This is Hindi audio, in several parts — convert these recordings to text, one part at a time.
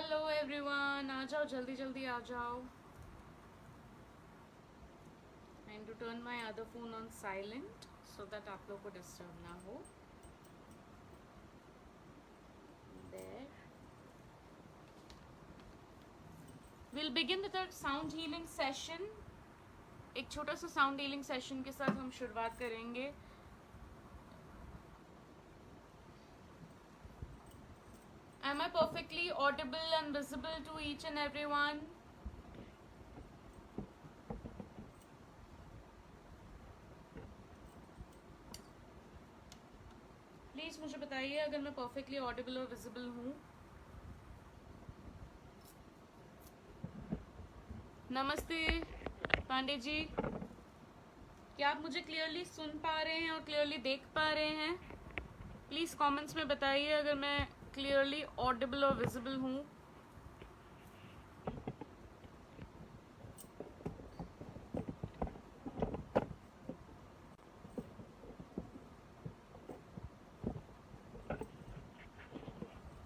हेलो एवरीवन, आ जाओ, जल्दी जल्दी आ जाओ. And to turn my other phone on silent so that आप लोग को डिस्टर्ब ना हो. There. We'll begin with our sound healing session. एक छोटा सा साउंड हीलिंग सेशन के साथ हम शुरुआत करेंगे. Am I perfectly audible and visible to each and everyone? Please मुझे बताइए अगर मैं परफेक्टली ऑडिबल और विजिबल हूँ. नमस्ते पांडे जी, क्या आप मुझे क्लियरली सुन पा रहे हैं और क्लियरली देख पा रहे हैं? प्लीज कमेंट्स में बताइए अगर मैं क्लियरली ऑडिबल और विजिबल हूँ.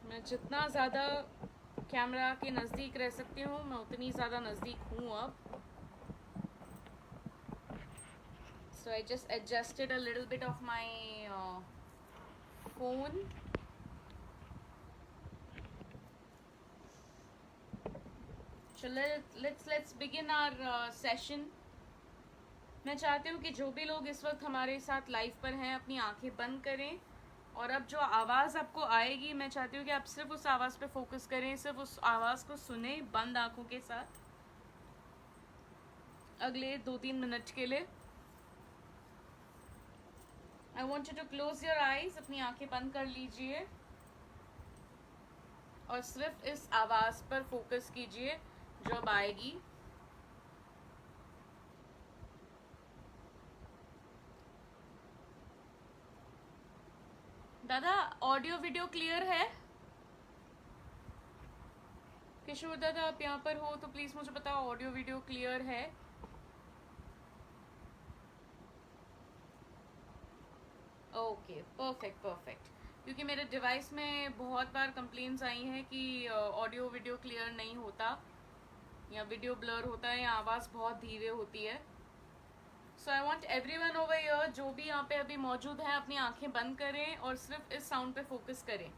मैं जितना ज़्यादा कैमरा के नज़दीक रह सकती हूँ मैं उतनी ज़्यादा नज़दीक हूँ अब. So I just adjusted a little bit of my phone. So let's begin our session. मैं चाहती हूँ कि जो भी लोग इस वक्त हमारे साथ लाइव पर हैं अपनी आंखें बंद करें और अब जो आवाज़ आपको आएगी मैं चाहती हूँ कि आप सिर्फ उस आवाज़ पे फोकस करें, सिर्फ उस आवाज़ को सुने बंद आंखों के साथ अगले 2-3 मिनट के लिए. I want you to close your eyes. अपनी आंखें बंद कर लीजिए और सिर्फ इस आवाज़ पर फोकस कीजिए जो अब आएगी. दादा ऑडियो वीडियो क्लियर है? किशोर दादा आप यहाँ पर हो तो प्लीज मुझे बताओ ऑडियो वीडियो क्लियर है? Okay, perfect perfect. क्योंकि मेरे डिवाइस में बहुत बार कंप्लेंट्स आई हैं कि ऑडियो वीडियो क्लियर नहीं होता या वीडियो ब्लर होता है या आवाज़ बहुत धीरे होती है. So I want everyone over here जो भी यहाँ पे अभी मौजूद है अपनी आंखें बंद करें और सिर्फ इस साउंड पे फोकस करें.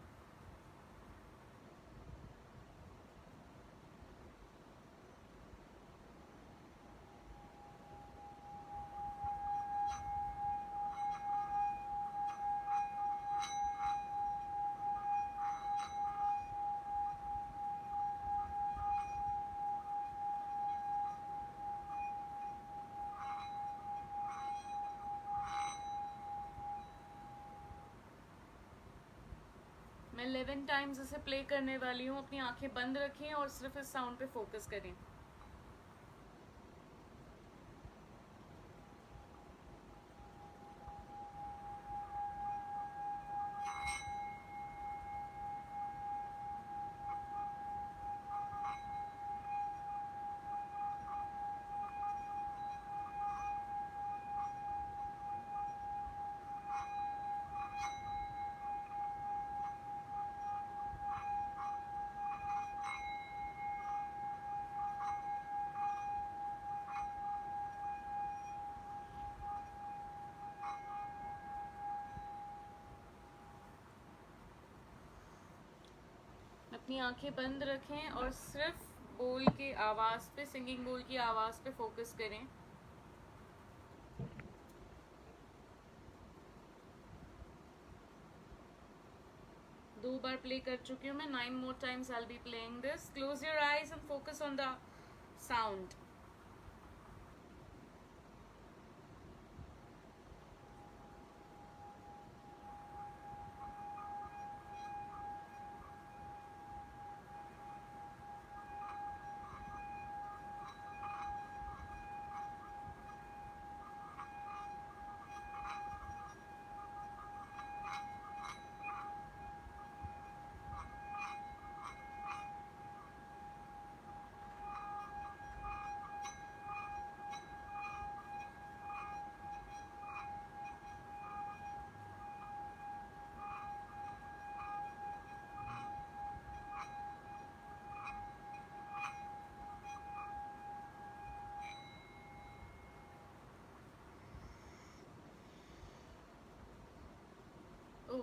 मैं 11 टाइम्स इसे प्ले करने वाली हूँ. अपनी आंखें बंद रखें और सिर्फ इस साउंड पे फोकस करें. अपनी आंखें बंद रखें और सिर्फ बोल के आवाज़ पे, सिंगिंग बोल की आवाज़ पे फोकस करें. दो बार प्ले कर चुकी हूँ मैं. 9 more times I'll be playing this. Close your eyes and focus on the sound.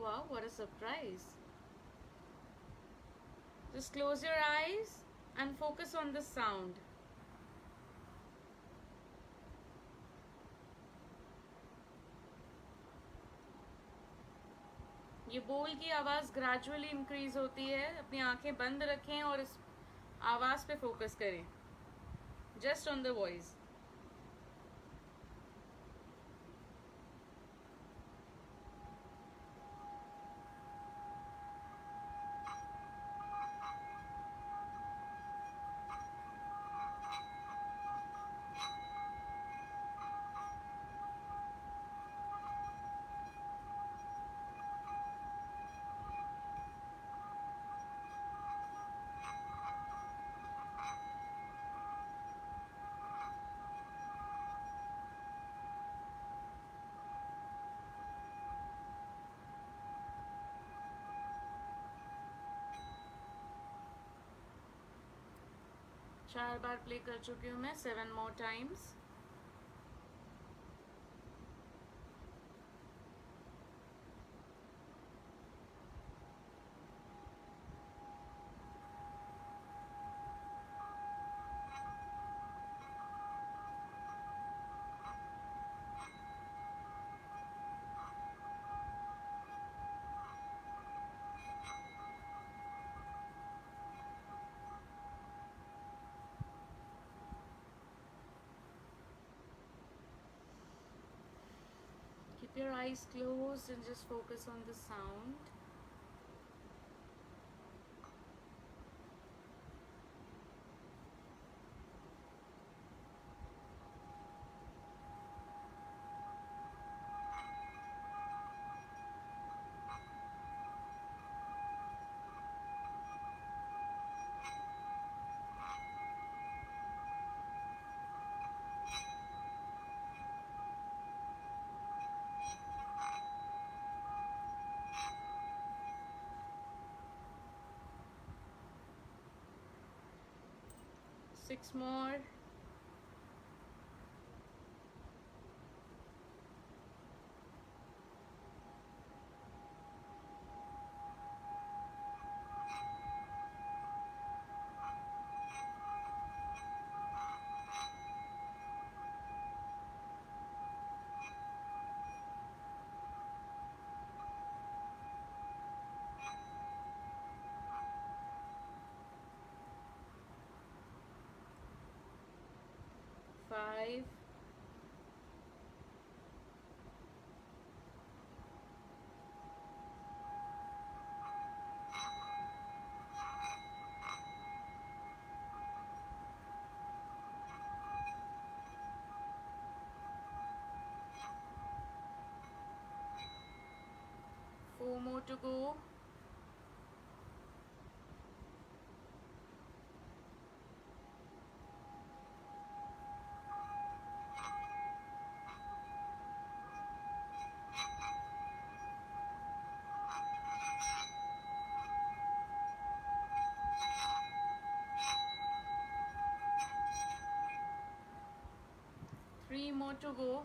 wow, what a surprise. Just close your eyes and focus on the sound. ये बोल की आवाज़ ग्रेजुअली इंक्रीज होती है. अपनी आंखें बंद रखें और इस आवाज़ पे फोकस करें. Just on the voice. चार बार प्ले कर चुकी हूँ मैं. 7 more times. Keep your eyes closed and just focus on the sound. Six more. Five. Four more to go. Three more to go.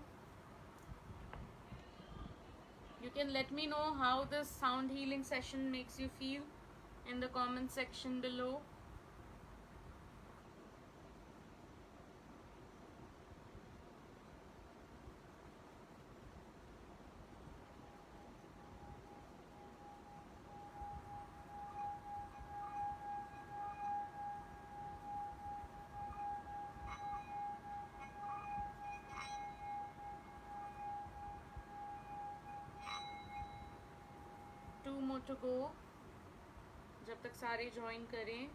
You can let me know how this sound healing session makes you feel in the comment section below. Two more to go. जब तक सारे ज्वाइन करें.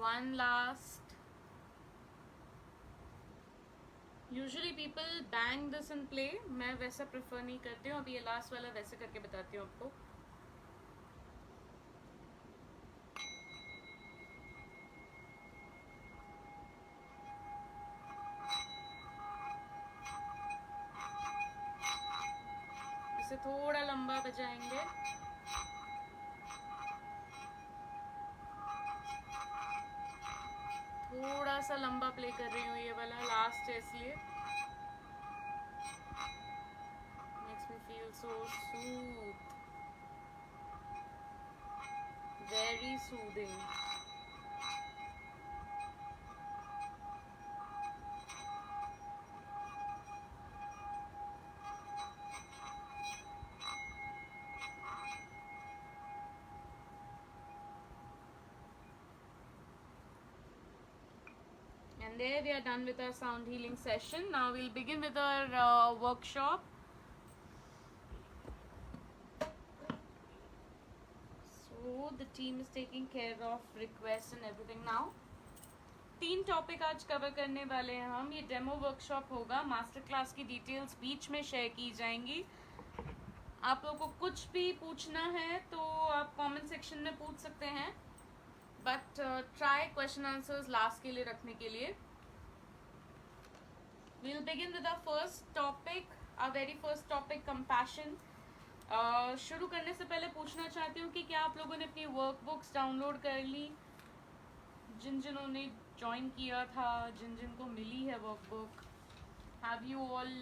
One last. Usually people bang this and play. मैं वैसा prefer नहीं करती हूँ. अभी ये last वाला वैसे करके बताती हूँ आपको. से थोड़ा लंबा बजाएंगे। थोड़ा सा लंबा प्ले कर रही हूँ, ये वाला लास्ट है इसलिए। Makes me feel so soothed, very soothing. And there we are done with our sound healing session. Now we'll begin with our workshop. So the team is taking care of requests and everything now. 3 topic आज कवर करने वाले हैं हम। ये डेमो वर्कशॉप होगा, मास्टर क्लास की डिटेल्स बीच में शेयर की जाएंगी। आप लोगों को कुछ भी पूछना है तो आप कमेंट सेक्शन में पूछ सकते हैं, but try question answers last के लिए रखने के लिए। We'll begin with our first topic, our very first topic, compassion. शुरू करने से पहले पूछना चाहती हूँ कि क्या आप लोगों ने अपनी वर्कबुक्स डाउनलोड कर ली? जिन्होंने ज्वाइन किया था, जिनको मिली है workbook, have you all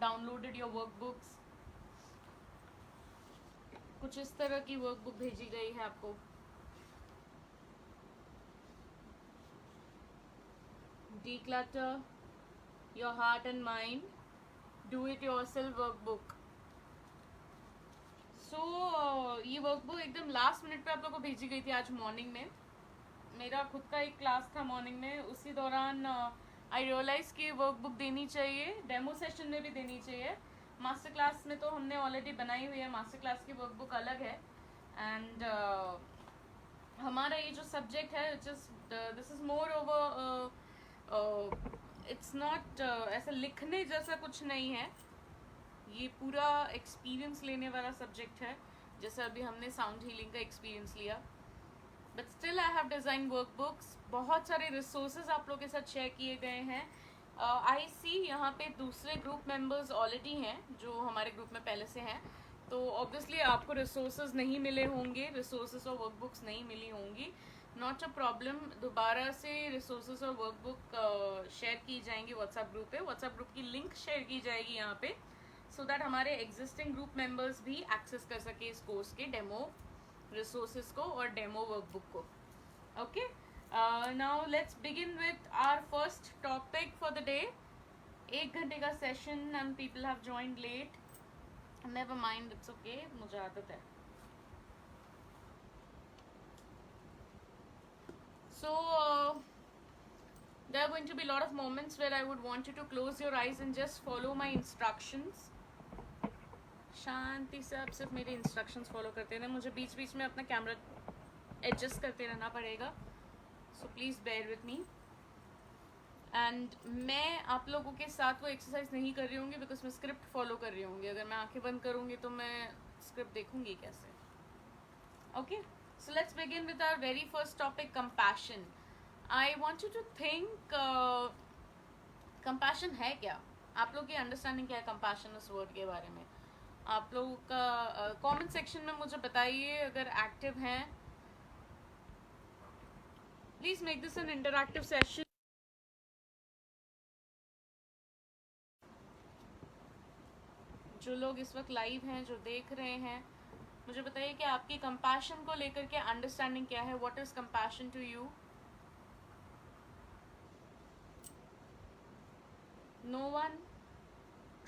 downloaded your workbooks? कुछ इस तरह की वर्कबुक भेजी गई है आपको। Declutter your heart and mind, do it yourself workbook. So ये वर्कबुक एकदम लास्ट मिनट पे आप लोगों को भेजी गई थी आज मॉर्निंग में। मेरा खुद का एक क्लास था मॉर्निंग में, उसी दौरान आई रियलाइज कि वर्कबुक देनी चाहिए, डेमो सेशन में भी देनी चाहिए। मास्टर क्लास में तो हमने ऑलरेडी बनाई हुई है, मास्टर क्लास की वर्कबुक अलग है। एंड हमारा ये जो सब्जेक्ट है, this is more over, it's not ऐसा लिखने जैसा कुछ नहीं है, ये पूरा एक्सपीरियंस लेने वाला सब्जेक्ट है, जैसे अभी हमने साउंड हीलिंग का एक्सपीरियंस लिया। But still I have design workbooks, बहुत सारे रिसोर्सेज आप लोगों के साथ शेयर किए गए हैं। आई सी यहाँ पे दूसरे ग्रुप मेंबर्स ऑलरेडी हैं जो हमारे ग्रुप में पहले से हैं, तो ऑब्वियसली आपको रिसोर्सेज नहीं मिले होंगे, रिसोर्सेज और वर्कबुक्स नहीं मिली होंगी। नॉट अ प्रॉब्लम, दोबारा से रिसोर्सेज और वर्कबुक शेयर की जाएंगी व्हाट्सएप ग्रुप पे। व्हाट्सएप ग्रुप की लिंक शेयर की जाएगी यहाँ पे, सो दैट हमारे एग्जिस्टिंग ग्रुप मेंबर्स भी एक्सेस कर सके इस कोर्स के डेमो रिसोर्सेज को और डेमो वर्कबुक को। Okay, now let's begin with our first topic for the day. 1 घंटे का session and people have joined late, never mind, it's okay, मुझे आदत है। So there are going to be a lot of moments where I would want you to close your eyes and just follow my instructions. शांति से आप सिर्फ मेरे इंस्ट्रक्शंस फॉलो करते रहना, मुझे बीच बीच में अपना कैमरा एडजस्ट करते रहना पड़ेगा, so please bear with me. And मैं आप लोगों के साथ वो एक्सरसाइज नहीं कर रही होंगी बिकॉज मैं स्क्रिप्ट फॉलो कर रही होंगी। अगर मैं आंखें बंद करूँगी तो मैं स्क्रिप्ट देखूँगी कैसे? Okay, so let's begin with our very first topic, compassion. I want you to think, compassion है क्या? आप लोग की अंडरस्टैंडिंग क्या है compassion उस वर्ड के बारे में? आप लोगों का कमेंट सेक्शन में मुझे बताइए। अगर एक्टिव हैं, please make this an interactive session. जो लोग इस वक्त लाइव हैं, जो देख रहे हैं, मुझे बताइए कि आपकी कंपैशन को लेकर के अंडरस्टैंडिंग क्या है? What is compassion to you? No one?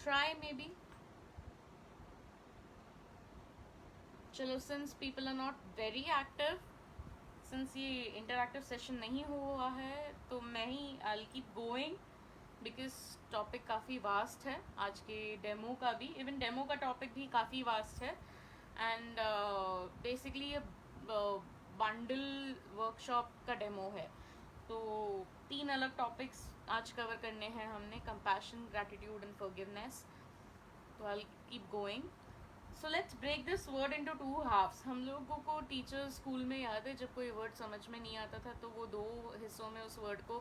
Try maybe. चलो, since people are not very active, since ये इंटरैक्टिव सेशन नहीं हुआ है, तो मैं ही I will keep going because topic काफ़ी वास्ट है आज के डेमो का भी। इवन डेमो का टॉपिक भी काफ़ी वास्ट है। एंड बेसिकली ये बंडल वर्कशॉप का डेमो है, तो 3 अलग टॉपिक्स आज कवर करने हैं हमने, कंपैशन, ग्रैटिट्यूड एंड फॉरगिवनेस। तो I will keep going. So let's break this word into 2 halves. हम लोगों को टीचर्स स्कूल में याद है, जब कोई वर्ड समझ में नहीं आता था तो वो 2 हिस्सों में उस वर्ड को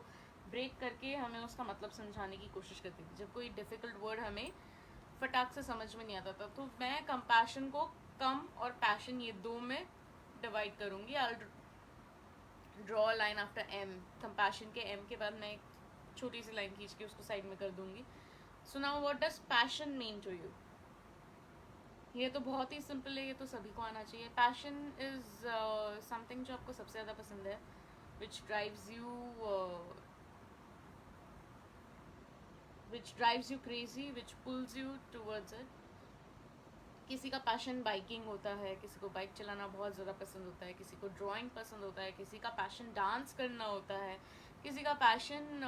ब्रेक करके हमें उसका मतलब समझाने की कोशिश करती थी। जब कोई डिफ़िकल्ट वर्ड हमें फटाक से समझ में नहीं आता था। तो मैं कंपैशन को कम और पैशन ये दो में डिवाइड करूँगी। I draw line after M, compassion के एम के बाद मैं एक छोटी सी लाइन खींच के उसको साइड में कर दूंगी। So now what does passion mean to you? ये तो बहुत ही सिंपल है, ये तो सभी को आना चाहिए। पैशन इज समथिंग जो आपको सबसे ज़्यादा पसंद है, which drives you crazy, which pulls you towards it. किसी का पैशन बाइकिंग होता है, किसी को बाइक चलाना बहुत ज़्यादा पसंद होता है, किसी को ड्राइंग पसंद होता है, किसी का पैशन डांस करना होता है, किसी का पैशन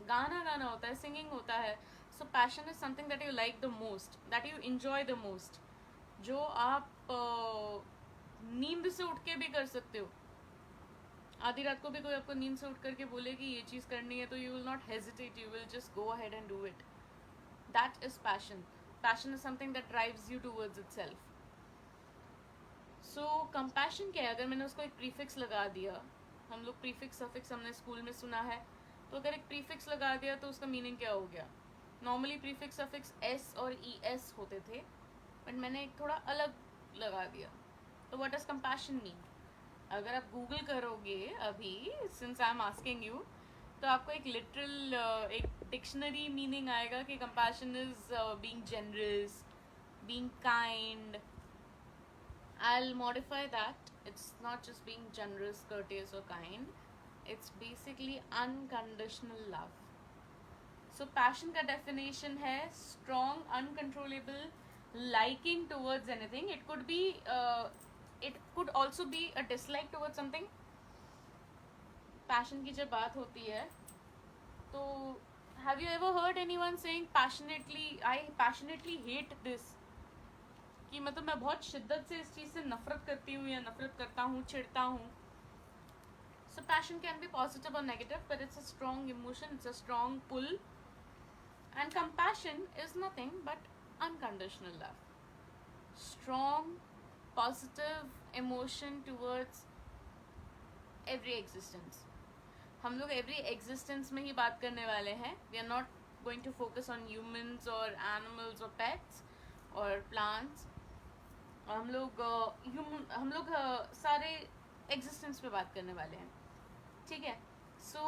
गाना गाना होता है, सिंगिंग होता है। सो passion is something that you like the most, that you enjoy the most, जो आप नींद से उठ के भी कर सकते हो। आधी रात को भी कोई आपको नींद से उठ करके बोले कि ये चीज़ करनी है, तो you will not hesitate, you will just go ahead and do it. That is passion. Passion is something that drives you towards itself. So compassion क्या है? अगर मैंने उसको एक प्रीफिक्स लगा दिया, हम लोग प्रीफिक्स सफिक्स हमने स्कूल में सुना है, तो अगर एक प्रीफिक्स लगा दिया तो उसका मीनिंग क्या हो गया? नॉर्मली प्रीफिक्स सफिक्स एस और ई एस होते थे, बट मैंने एक थोड़ा अलग लगा दिया। तो व्हाट डज कंपैशन मीन? अगर आप गूगल करोगे अभी, since I am asking you, तो आपको एक लिटरल एक डिक्शनरी मीनिंग आएगा कि compassion is being generous, being kind. I'll modify that. It's not just being generous, courteous or kind. It's basically unconditional love. So passion का definition है strong, uncontrollable liking towards anything. It could also be a dislike towards something. Passion की जब बात होती है तो have you ever heard anyone saying passionately, I passionately hate this, कि मतलब मैं बहुत शिद्दत से इस चीज़ से नफरत करती हूँ या नफरत करता हूँ, चिढ़ता हूँ. So passion can be positive और negative, but it's a strong emotion, it's a strong pull. And compassion is nothing but unconditional love. Strong positive emotion towards every existence. हम लोग एवरी एग्जिस्टेंस में ही बात करने वाले हैं. We are not going to focus on humans और एनिमल्स और पेट्स और प्लांट्स. हम लोग सारे एग्जिस्टेंस पे बात करने वाले हैं, ठीक है. सो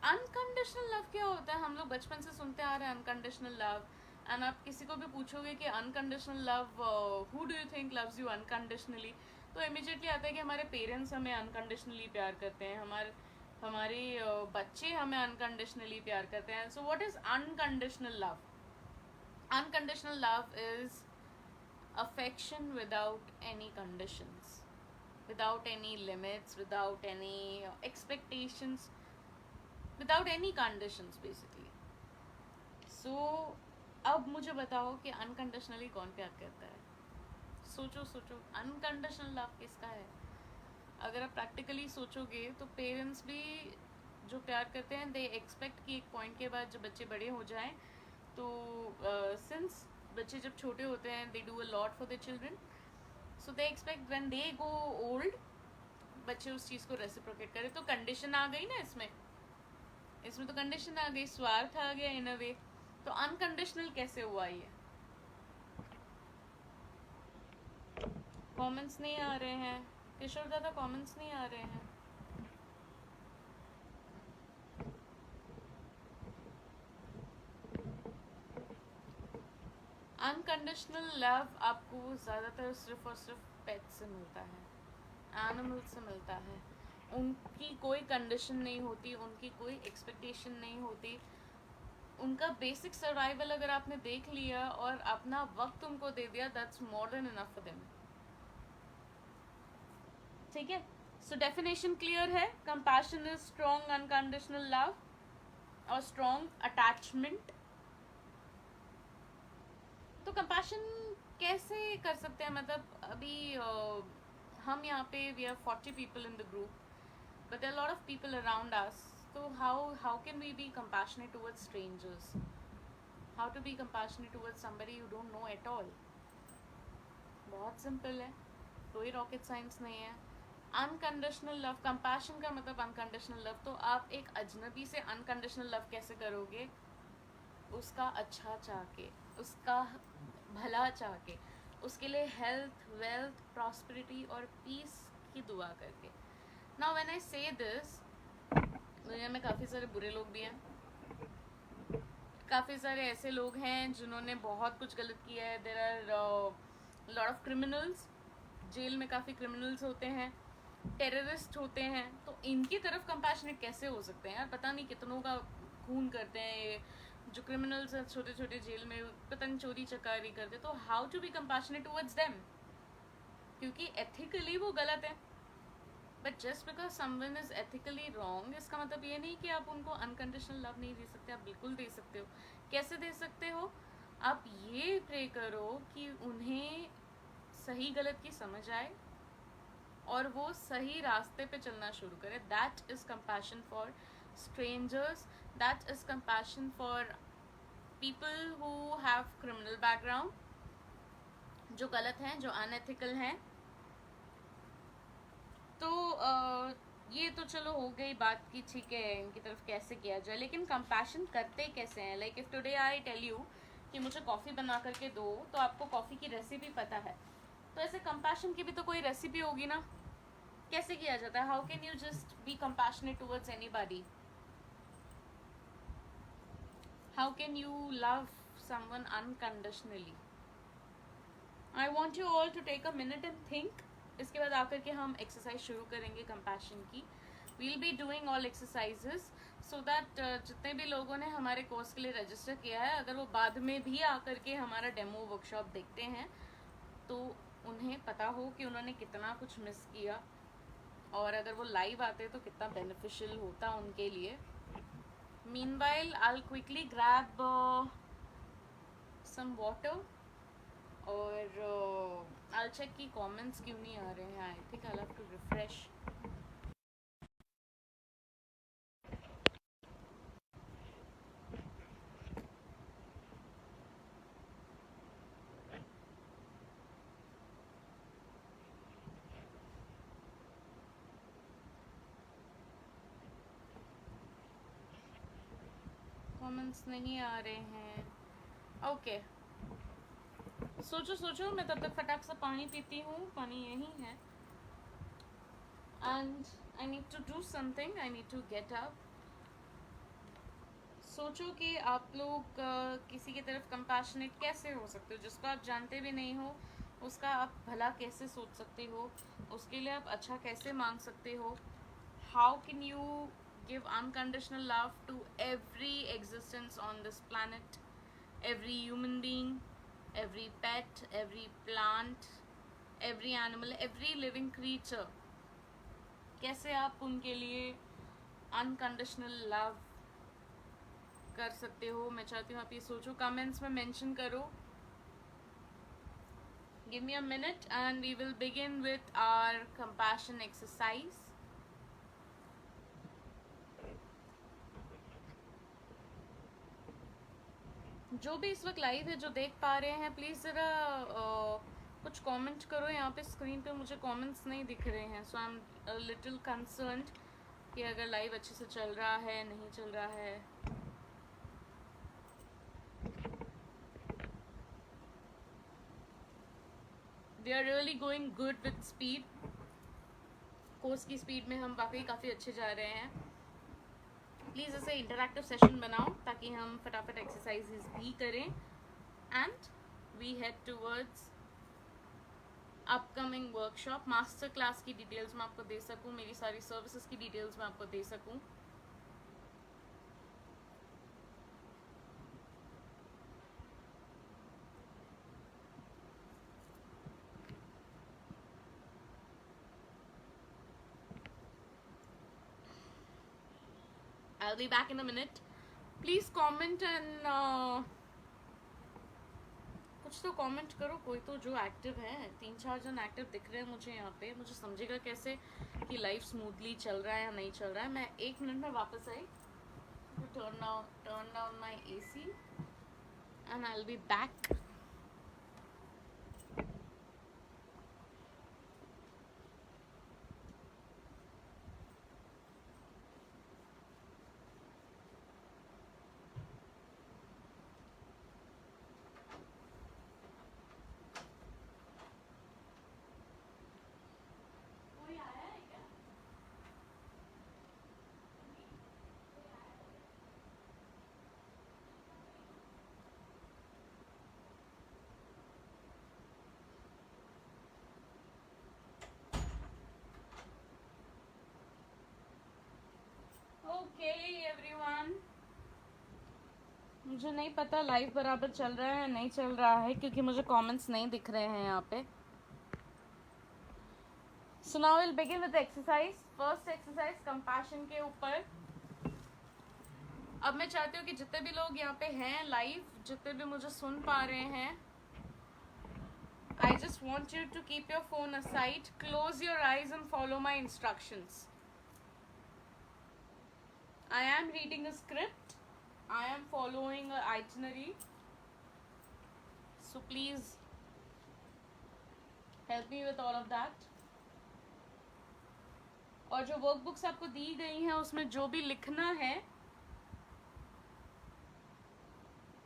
अनकंडीशनल लव क्या होता है? हम लोग बचपन से सुनते आ रहे हैं अनकंडीशनल लव. एंड आप किसी को भी पूछोगे कि unconditional love, who do you think loves you unconditionally, तो इमीडिएटली आता है कि हमारे पेरेंट्स हमें अनकंडीशनली प्यार करते हैं, हमारे बच्चे हमें अनकंडीशनली प्यार करते हैं. सो what is unconditional love? Unconditional love is affection without any conditions, without any limits, without any expectations, without any conditions basically. So अब मुझे बताओ कि अनकंडीशनली कौन प्यार करता है? सोचो अनकंडीशनल लव किसका है? अगर आप प्रैक्टिकली सोचोगे तो पेरेंट्स भी जो प्यार करते हैं, दे एक्सपेक्ट कि एक पॉइंट के बाद जब बच्चे बड़े हो जाएं तो सिंस बच्चे जब छोटे होते हैं, they do a lot for the children, so they expect when they go old बच्चे उस चीज़ को रेसिप्रोकेट करें. तो कंडीशन आ गई ना इसमें तो कंडीशन आ गई, स्वार्थ आ गया इन अ वे. तो अनकंडीशनल कैसे हुआ ये? कमेंट्स नहीं आ रहे हैं किशोर दादा, कमेंट्स नहीं आ रहे हैं. अनकंडीशनल लव आपको ज़्यादातर सिर्फ और सिर्फ पेट से मिलता है, एनिमल से मिलता है. उनकी कोई कंडीशन नहीं होती, उनकी कोई एक्सपेक्टेशन नहीं होती. उनका बेसिक सर्वाइवल अगर आपने देख लिया और अपना वक्त उनको दे दिया, that's more than enough for them. ठीक है. सो डेफिनेशन क्लियर है. Compassion is strong unconditional love और स्ट्रॉन्ग अटैचमेंट. तो कंपैशन कैसे कर सकते हैं? मतलब अभी हम यहाँ पे we are 40 people in the group, but there are a lot of people around us. So how can we be compassionate towards strangers? How to be compassionate towards somebody you don't know at all? बहुत सिंपल है, कोई रॉकेट साइंस नहीं है. अनकंडीशनल लव, कंपैशन का मतलब अनकंडीशनल लव. तो आप एक अजनबी से अनकंडीशनल लव कैसे करोगे? उसका अच्छा चाह के, उसका भला चाह के, उसके लिए हेल्थ, वेल्थ, प्रॉस्पेरिटी और पीस की दुआ करके। नाउ व्हेन आई से दिस, दुनिया में काफ़ी सारे बुरे लोग भी हैं, काफ़ी सारे ऐसे लोग हैं जिन्होंने बहुत कुछ गलत किया है। There are lot of criminals, jail में काफ़ी क्रिमिनल्स होते हैं, टेररिस्ट होते हैं, तो इनकी तरफ कंपैशनेट कैसे हो सकते हैं यार? पता नहीं कितनों का खून करते हैं ये जो क्रिमिनल्स हैं छोटे छोटे जेल में, पता नहीं चोरी चकारी करते, तो how to be compassionate towards them? क्योंकि एथिकली वो गलत है। But just because someone is ethically wrong, इसका मतलब ये नहीं कि आप उनको अनकंडीशनल लव नहीं दे सकते। आप बिल्कुल दे सकते हो। कैसे दे सकते हो? आप ये प्रे करो कि उन्हें सही गलत की समझ आए और वो सही रास्ते पे चलना शुरू करें। That is compassion for strangers, that is compassion for people who have criminal background, जो गलत हैं, जो अनएथिकल हैं। तो ये तो चलो हो गई बात की, ठीक है, इनकी तरफ कैसे किया जाए, लेकिन कंपैशन करते कैसे हैं? Like if today I tell you कि मुझे कॉफ़ी बना करके दो, तो आपको कॉफ़ी की रेसिपी पता है, तो ऐसे कंपैशन की भी तो कोई रेसिपी होगी ना? कैसे किया जाता है? How can you just be compassionate towards anybody? How can you love someone unconditionally? I want you all to take a minute and think. इसके बाद आकर के हम एक्सरसाइज शुरू करेंगे कंपैशन की। We'll be doing all exercises so that जितने भी लोगों ने हमारे कोर्स के लिए रजिस्टर किया है, अगर वो बाद में भी आकर के हमारा डेमो वर्कशॉप देखते हैं तो उन्हें पता हो कि उन्होंने कितना कुछ मिस किया, और अगर वो लाइव आते तो कितना बेनिफिशियल होता उनके लिए। Meanwhile I quickly grab some water और I'll check कि कमेंट्स क्यों नहीं आ रहे हैं। I think I'll have to refresh. Comments नहीं आ रहे हैं। ओके, सोचो सोचो, मैं तब तक फटाक से पानी पीती हूँ। पानी यही है। And I need to do something, I need to get up. सोचो कि आप लोग किसी की तरफ कंपैशनेट कैसे हो सकते हो, जिसको आप जानते भी नहीं हो उसका आप भला कैसे सोच सकते हो, उसके लिए आप अच्छा कैसे मांग सकते हो। How can you give unconditional love to every existence on this planet, every human being, every pet, every plant, every animal, every living creature? कैसे आप उनके लिए unconditional love कर सकते हो? मैं चाहती हूँ आप ये सोचो, कमेंट्स में मेंशन करो। Give me a minute and we will begin with our compassion exercise. जो भी इस वक्त लाइव है, जो देख पा रहे हैं, प्लीज़ ज़रा कुछ कमेंट करो। यहाँ पे स्क्रीन पे मुझे कमेंट्स नहीं दिख रहे हैं, सो आई एम लिटिल कंसर्न्ड कि अगर लाइव अच्छे से चल रहा है, नहीं चल रहा है। We are really going good with speed. Course की स्पीड में हम वाकई काफ़ी अच्छे जा रहे हैं। प्लीज़ ऐसे इंटरैक्टिव सेशन बनाओ ताकि हम फटाफट एक्सरसाइजेज भी करें and we head towards upcoming workshop. Master class की डिटेल्स मैं आपको दे सकूं, मेरी सारी सर्विसेज की डिटेल्स मैं आपको दे सकूं। I'll be back in a minute. Please comment and कुछ तो कमेंट करो, कोई तो जो एक्टिव है। 3-4 जन एक्टिव दिख रहे हैं मुझे यहाँ पे। मुझे समझेगा कैसे कि लाइफ स्मूथली चल रहा है या नहीं चल रहा है। मैं 1 मिनट में वापस आई। Turn down my AC and I'll be back. मुझे नहीं पता लाइव बराबर चल रहा है या नहीं चल रहा है, क्योंकि मुझे कमेंट्स नहीं दिख रहे हैं यहाँ पे. So now we'll begin with the exercise. First exercise compassion के ऊपर. अब मैं चाहती हूँ कि जितने भी लोग यहाँ पे हैं लाइव, जितने भी मुझे सुन पा रहे हैं, I just want you to keep your phone aside, close your eyes and follow my instructions. I am reading a script. I am following an itinerary. So please help me with all of that. और जो वर्कबुक्स आपको दी गई हैं उसमें जो भी लिखना है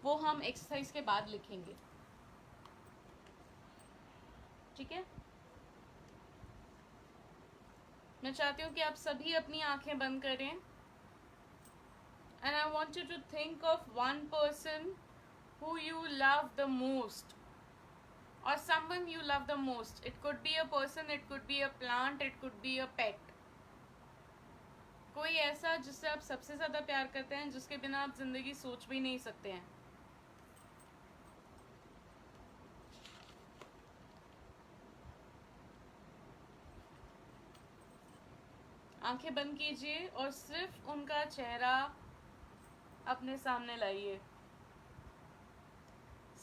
वो हम एक्सरसाइज के बाद लिखेंगे. ठीक है. मैं चाहती हूँ कि आप सभी अपनी आंखें बंद करें. And I want you to think of one person who you love the most, or someone you love the most. It could be a person, it could be a plant, it could be a pet. कोई ऐसा जिससे आप सबसे ज़्यादा प्यार करते हैं, जिसके बिना आप जिंदगी सोच भी नहीं सकते हैं. आंखें बंद कीजिए और सिर्फ उनका चेहरा अपने सामने लाइए.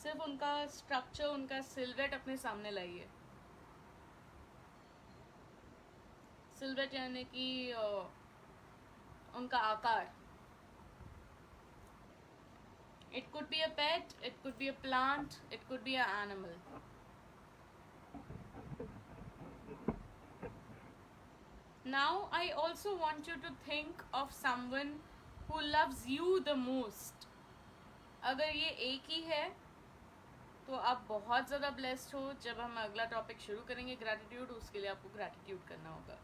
सिर्फ उनका स्ट्रक्चर, उनका सिल्वेट अपने सामने लाइए. सिल्वेट यानी कि उनका आकार. It could be a pet, it could be a plant, it could be an animal. Now I also want you to think of someone who loves you the most. अगर ये एक ही है तो आप बहुत ज़्यादा ब्लेस्ड हो. जब हम अगला टॉपिक शुरू करेंगे ग्रैटिट्यूड, उसके लिए आपको ग्रैटिट्यूड करना होगा.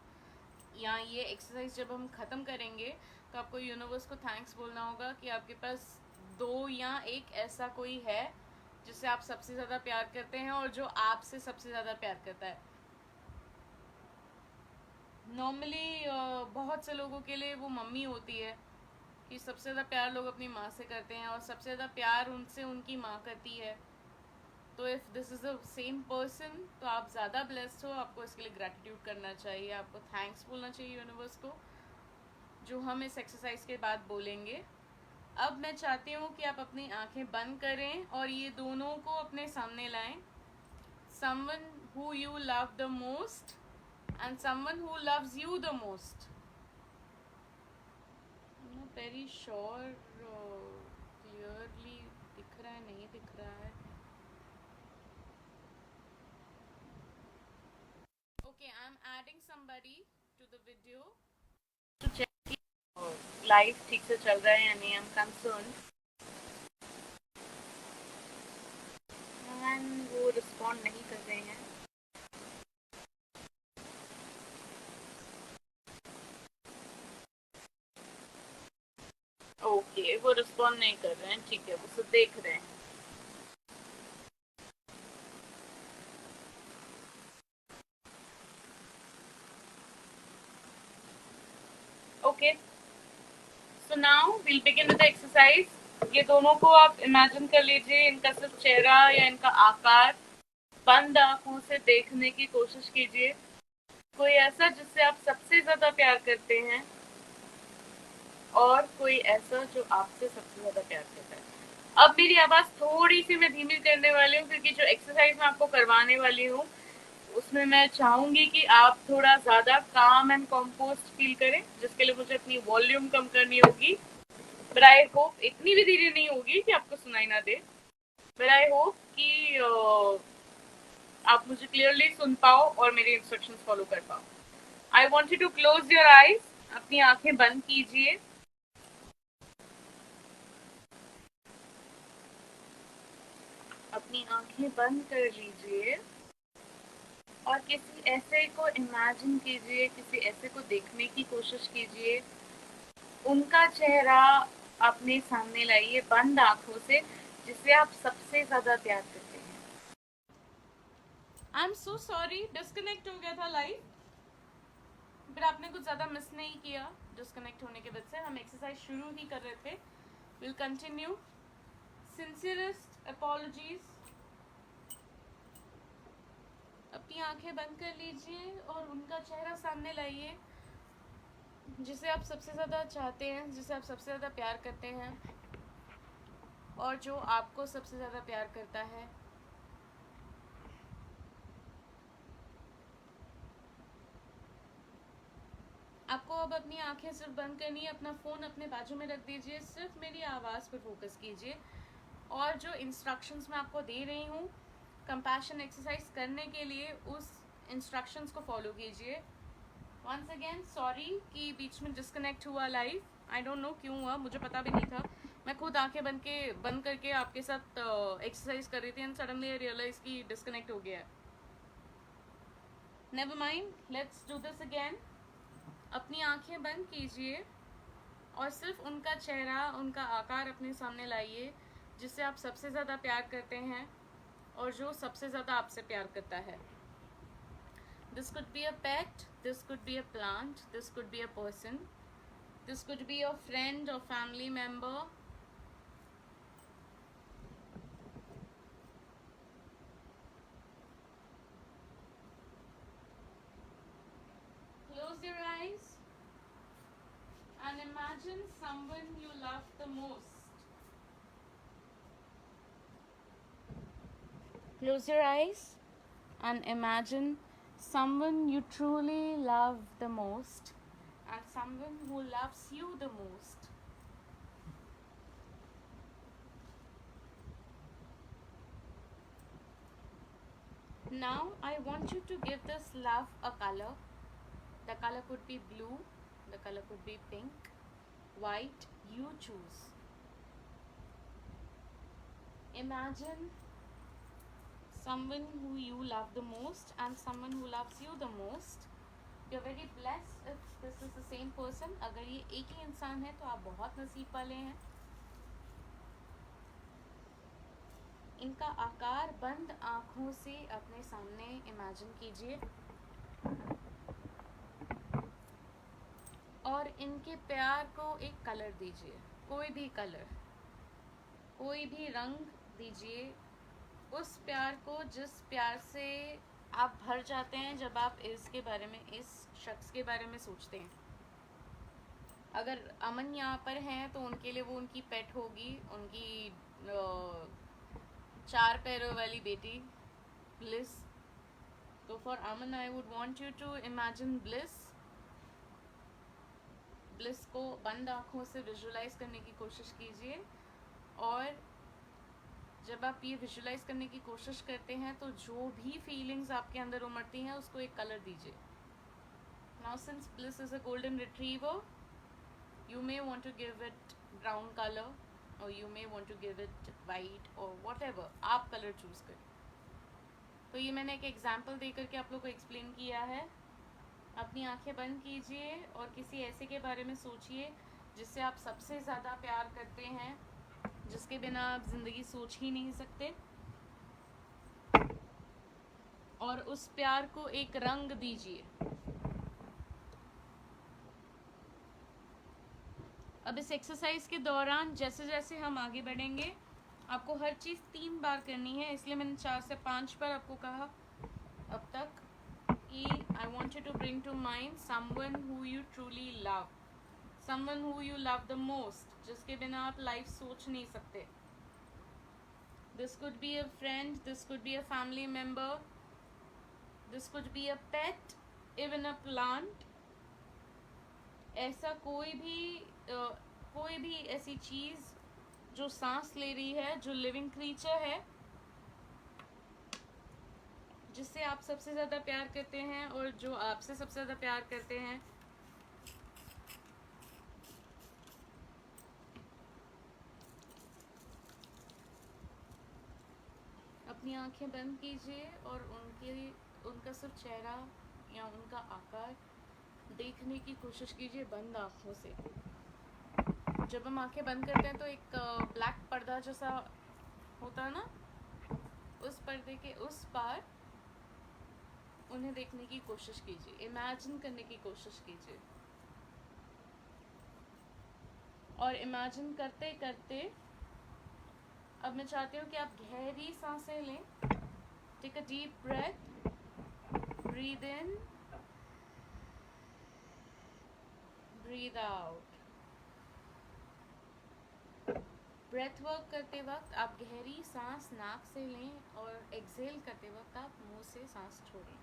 या ये एक्सरसाइज जब हम ख़त्म करेंगे तो आपको यूनिवर्स को थैंक्स बोलना होगा कि आपके पास दो या एक ऐसा कोई है जिससे आप सबसे ज़्यादा प्यार करते हैं और जो आपसे सबसे ज़्यादा प्यार करता है. नॉर्मली बहुत से लोगों के लिए वो मम्मी होती है कि सबसे ज़्यादा प्यार लोग अपनी माँ से करते हैं और सबसे ज़्यादा प्यार उनसे उनकी माँ करती है. तो if this is the same person तो आप ज़्यादा ब्लेस्ड हो. आपको इसके लिए ग्रैटिट्यूड करना चाहिए, आपको थैंक्स बोलना चाहिए यूनिवर्स को, जो हम इस एक्सरसाइज के बाद बोलेंगे. अब मैं चाहती हूँ कि आप अपनी आंखें बंद करें और ये दोनों को अपने सामने लाएं. Someone who you love the most and someone who loves you the most. I'm not very sure clearly दिख रहा है नहीं दिख रहा है. Okay, I'm adding somebody to the video to check कि लाइव ठीक से चल रहा है या नहीं. I'm concerned. And वो रिस्पॉन्ड नहीं कर रहे हैं. ओके, वो रिस्पॉन्ड नहीं कर रहे हैं. ठीक है, वो सब देख रहे हैं. Okay, so now we'll begin with the exercise. ये दोनों को आप इमेजिन कर लीजिए. इनका सिर्फ चेहरा या इनका आकार बंद आंखों से देखने की कोशिश कीजिए. कोई ऐसा जिससे आप सबसे ज्यादा प्यार करते हैं और कोई ऐसा जो आपसे सबसे ज्यादा प्यार करता है. अब मेरी आवाज थोड़ी सी मैं धीमी करने वाली हूँ क्योंकि जो एक्सरसाइज मैं आपको करवाने वाली हूँ उसमें मैं चाहूंगी कि आप थोड़ा ज्यादा काम एंड कंपोस्ट फील करें, जिसके लिए मुझे अपनी वॉल्यूम कम करनी होगी. बट आई होप इतनी भी धीरे नहीं होगी कि आपको सुनाई ना दे. बट आई होप कि आप मुझे क्लियरली सुन पाओ और मेरे इंस्ट्रक्शंस फॉलो कर पाओ. I want you to close your eyes. अपनी आंखें बंद कीजिए. अपनी आंखें बंद कर लीजिए और किसी ऐसे को इमेजिन कीजिए, किसी ऐसे को देखने की कोशिश कीजिए. उनका चेहरा अपने सामने लाइए बंद आंखों से, जिसे आप सबसे ज्यादा प्यार करते हैं. I am so sorry, disconnect हो गया था लाइव, बट आपने कुछ ज्यादा मिस नहीं किया डिस्कनेक्ट होने के वजह से. हम एक्सरसाइज शुरू ही कर रहे थे. Will continue. Sincerest apologies. अपनी आंखें बंद कर लीजिए और उनका चेहरा सामने लाइए जिसे आप सबसे ज़्यादा चाहते हैं, जिसे आप सबसे ज़्यादा प्यार करते हैं और जो आपको सबसे ज़्यादा प्यार करता है। आपको अब अपनी आंखें सिर्फ बंद करनी है, अपना फ़ोन अपने बाजू में रख दीजिए, सिर्फ मेरी आवाज़ पर फोकस कीजिए और जो इंस्ट्रक्शंस मैं आपको दे रही हूँ कंपैशन एक्सरसाइज करने के लिए, उस इंस्ट्रक्शंस को फॉलो कीजिए। वंस अगेन सॉरी कि बीच में डिस्कनेक्ट हुआ लाइव, आई डोंट नो क्यों हुआ, मुझे पता भी नहीं था। मैं खुद आंखें बंद करके आपके साथ एक्सरसाइज कर रही थी एंड सडनली आई रियलाइज कि डिस्कनेक्ट हो गया है। Never mind, let's do this again. अपनी आंखें बंद कीजिए और सिर्फ उनका चेहरा, उनका आकार अपने सामने लाइए जिससे आप सबसे ज़्यादा प्यार करते हैं और जो सबसे ज़्यादा आपसे प्यार करता है। This could be a pet, this could be a plant, this could be a person, this could be a friend or family member. Close your eyes and imagine someone you love the most. Close your eyes and imagine someone you truly love the most and someone who loves you the most. Now I want you to give this love a color. The color could be blue, the color could be pink, white, you choose. Imagine someone who you love the most and someone who loves you the most. You're very blessed if this is the same person. अगर ये एक ही इंसान है तो आप बहुत नसीब वाले हैं। इनका आकार बंद आँखों से अपने सामने इमेजिन कीजिए और इनके प्यार को एक कलर दीजिए, कोई भी कलर, कोई भी रंग दीजिए। उस प्यार को जिस प्यार से आप भर जाते हैं जब आप इसके बारे में, इस शख्स के बारे में सोचते हैं। अगर अमन यहाँ पर हैं तो उनके लिए वो उनकी पेट होगी, उनकी 4 पैरों वाली बेटी ब्लिस। तो for Aman I would want you to imagine Bliss. Bliss को बंद आँखों से विजुलाइज करने की कोशिश कीजिए और जब आप ये विजुलाइज करने की कोशिश करते हैं तो जो भी फीलिंग्स आपके अंदर उमड़ती हैं उसको एक कलर दीजिए। Now since bliss is a golden retriever, you may want to give it brown color or you may want to give it white or whatever, आप कलर चूज करें। तो ये मैंने एक एग्जाम्पल दे करके आप लोग को एक्सप्लेन किया है। अपनी आंखें बंद कीजिए और किसी ऐसे के बारे में सोचिए जिससे आप सबसे ज़्यादा प्यार करते हैं, जिसके बिना आप ज़िंदगी सोच ही नहीं सकते, और उस प्यार को एक रंग दीजिए। अब इस एक्सरसाइज के दौरान जैसे जैसे हम आगे बढ़ेंगे आपको हर चीज़ 3 बार करनी है, इसलिए मैंने 4 से 5 बार आपको कहा अब तक कि I want you to bring to mind someone who you truly love, someone who you love the most, जिसके बिना आप लाइफ सोच नहीं सकते। This could be a friend, this could be a family member, this could be a pet, even a plant. ऐसा कोई भी ऐसी चीज़ जो सांस ले रही है, जो लिविंग क्रीचर है, जिससे आप सबसे ज़्यादा प्यार करते हैं और जो आपसे सबसे ज़्यादा प्यार करते हैं। अपनी आंखें बंद कीजिए और उनका सिर्फ चेहरा या उनका आकार देखने की कोशिश कीजिए बंद आँखों से। जब हम आंखें बंद करते हैं तो एक ब्लैक पर्दा जैसा होता है ना, उस पर्दे के उस पार उन्हें देखने की कोशिश कीजिए, इमेजिन करने की कोशिश कीजिए। और इमेजिन करते करते अब मैं चाहती हूँ कि आप गहरी सांसें लें. Take a deep breath, breathe in, breathe out. Breath work करते वक्त आप गहरी सांस नाक से लें और एक्सहेल करते वक्त आप मुंह से सांस छोड़ें.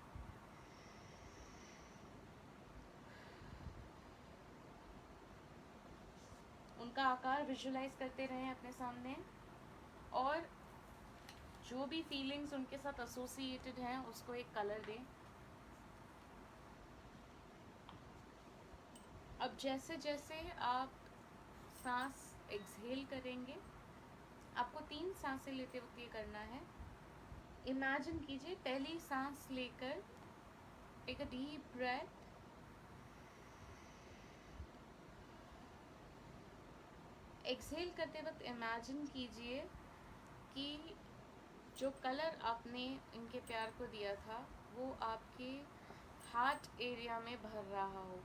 उनका आकार विजुलाइज करते रहें अपने सामने और जो भी फीलिंग्स उनके साथ एसोसिएटेड हैं उसको एक कलर दें. अब जैसे जैसे आप सांस एक्सहेल करेंगे, आपको 3 सांसें लेते वक्त ये करना है. इमेजिन कीजिए, पहली सांस लेकर take a deep breath, exhale करते वक्त इमेजिन कीजिए कि जो कलर आपने इनके प्यार को दिया था वो आपके हार्ट एरिया में भर रहा हो.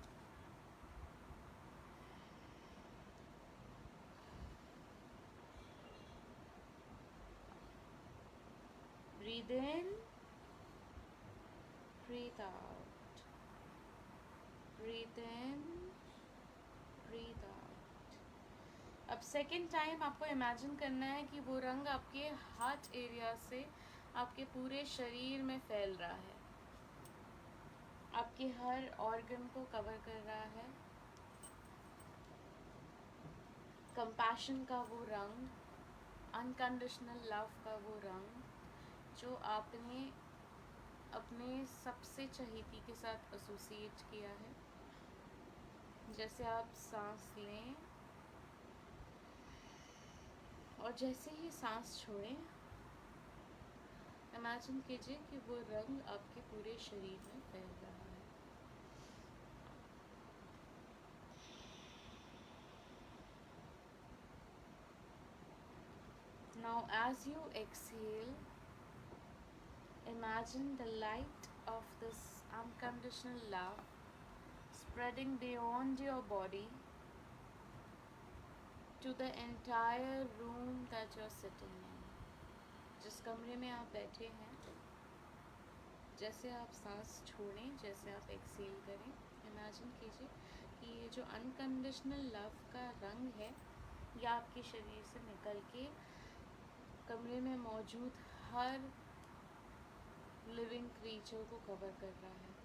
Breathe in, breathe out, breathe in, breathe out. अब सेकेंड टाइम आपको इमेजिन करना है कि वो रंग आपके हार्ट एरिया से आपके पूरे शरीर में फैल रहा है, आपके हर ऑर्गन को कवर कर रहा है. कंपैशन का वो रंग, अनकंडीशनल लव का वो रंग जो आपने अपने सबसे चहेती के साथ एसोसिएट किया है. जैसे आप सांस लें और जैसे ही सांस छोड़ें, इमेजिन कीजिए कि वो रंग आपके पूरे शरीर में फैल रहा है. Now as you exhale, imagine the light of this unconditional love spreading beyond your body to the entire room that you're sitting in. जिस कमरे में आप बैठे हैं, जैसे आप सांस छोड़ें, जैसे आप एक्सेल करें, इमेजिन कीजिए कि ये जो अनकंडीशनल लव का रंग है ये आपके शरीर से निकल के कमरे में मौजूद हर लिविंग क्रीचर को कवर कर रहा है.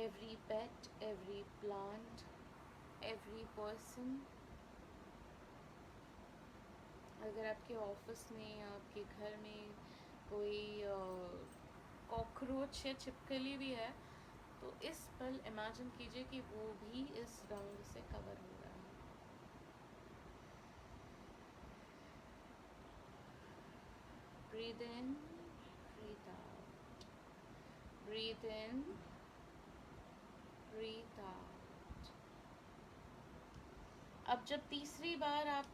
एवरी पेट, एवरी प्लांट, एवरी पर्सन. अगर आपके ऑफिस में या आपके घर में कोई कॉकरोच या छिपकली भी है तो इस पल इमेजिन कीजिए कि वो भी इस रंग से कवर हो रहा है. Breathe in, breathe out, breathe in, breathe out. अब जब तीसरी बार आप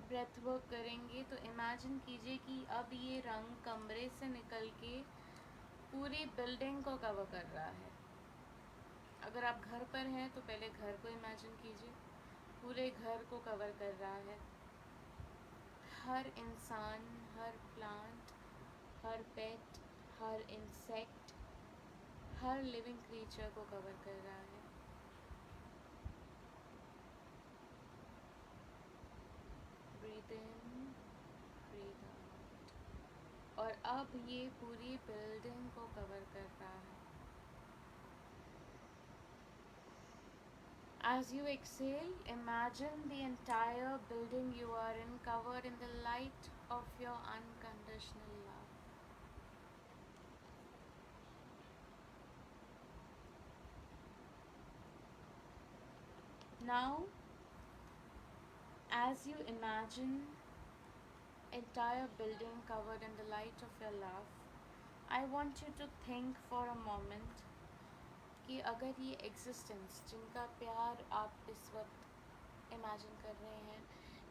ब्रेथ वर्क करेंगे तो इमेजिन कीजिए कि अब ये रंग कमरे से निकल के पूरी बिल्डिंग को कवर कर रहा है. अगर आप घर पर हैं तो पहले घर को इमेजिन कीजिए, पूरे घर को कवर कर रहा है. हर इंसान, हर प्लांट, हर पेट, हर इंसेक्ट, हर लिविंग क्रीचर को कवर कर रहा है. Breathe in, breathe out. और अब ये पूरी बिल्डिंग को कवर कर रहा है. As you exhale, imagine the entire building you are in covered in the light of your unconditional love. Now, as you imagine entire building covered in the light of your love, I want you to think for a moment कि अगर ये एग्जिस्टेंस जिनका प्यार आप इस वक्त इमेजिन कर रहे हैं,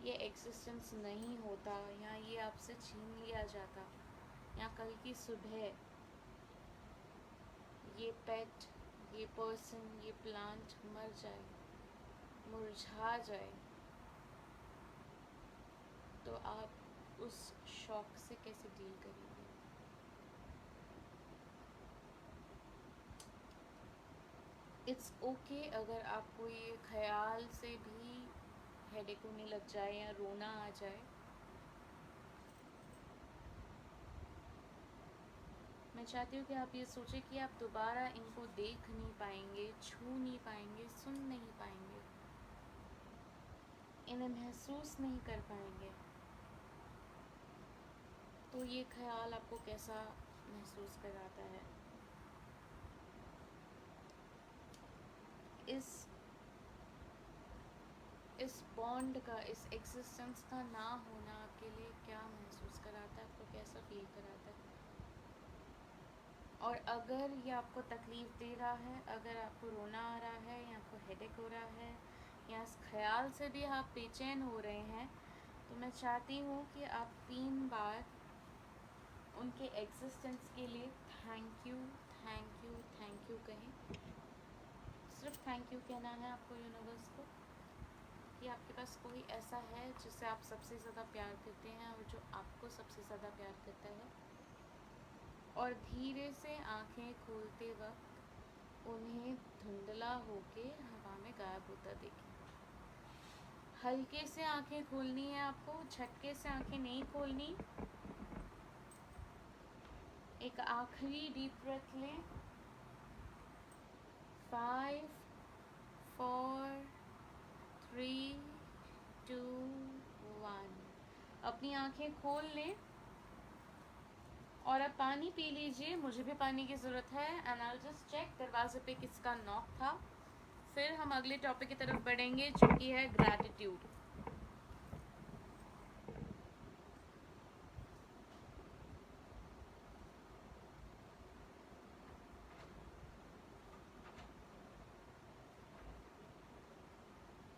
ये एग्जिस्टेंस नहीं होता या ये आपसे छीन लिया जाता, या कल की सुबह ये पेट, ये पर्सन, ये प्लांट मर जाए, मुरझा जाए, तो आप उस शॉक से कैसे डील करेंगे? इट्स ओके अगर आपको ये ख्याल से भी हेडेक होने लग जाए या रोना आ जाए। मैं चाहती हूँ कि आप ये सोचें कि आप दोबारा इनको देख नहीं पाएंगे, छू नहीं पाएंगे, सुन नहीं पाएंगे, इन्हें महसूस नहीं कर पाएंगे। तो ये ख्याल आपको कैसा महसूस कराता है? इस बॉन्ड का, इस एग्जिस्टेंस का ना होना आपके लिए क्या महसूस कराता है, आपको कैसा फील कराता है? और अगर ये आपको तकलीफ़ दे रहा है, अगर आपको रोना आ रहा है या आपको हेडेक हो रहा है या इस ख्याल से भी आप बेचैन हो रहे हैं, तो मैं चाहती हूँ कि आप 3 बार उनके एग्जिस्टेंस के लिए thank you, thank you, thank you कहें। सिर्फ थैंक यू कहना है आपको यूनिवर्स को कि आपके पास कोई ऐसा है जिससे आप सबसे ज़्यादा प्यार करते हैं और जो आपको सबसे ज़्यादा प्यार करता है। और धीरे से आंखें खोलते वक्त उन्हें धुंधला होके हवा में गायब होता देखें। हल्के से आंखें खोलनी है आपको, झटके से आंखें नहीं खोलनी। एक आखिरी डीप ब्रेथ लें। 5 4 3 2 1। अपनी आंखें खोल लें और अब पानी पी लीजिए। मुझे भी पानी की ज़रूरत है। एंड आई जस्ट चेक दरवाजे पे किसका नॉक था। फिर हम अगले टॉपिक की तरफ बढ़ेंगे जो कि है ग्रैटिट्यूड।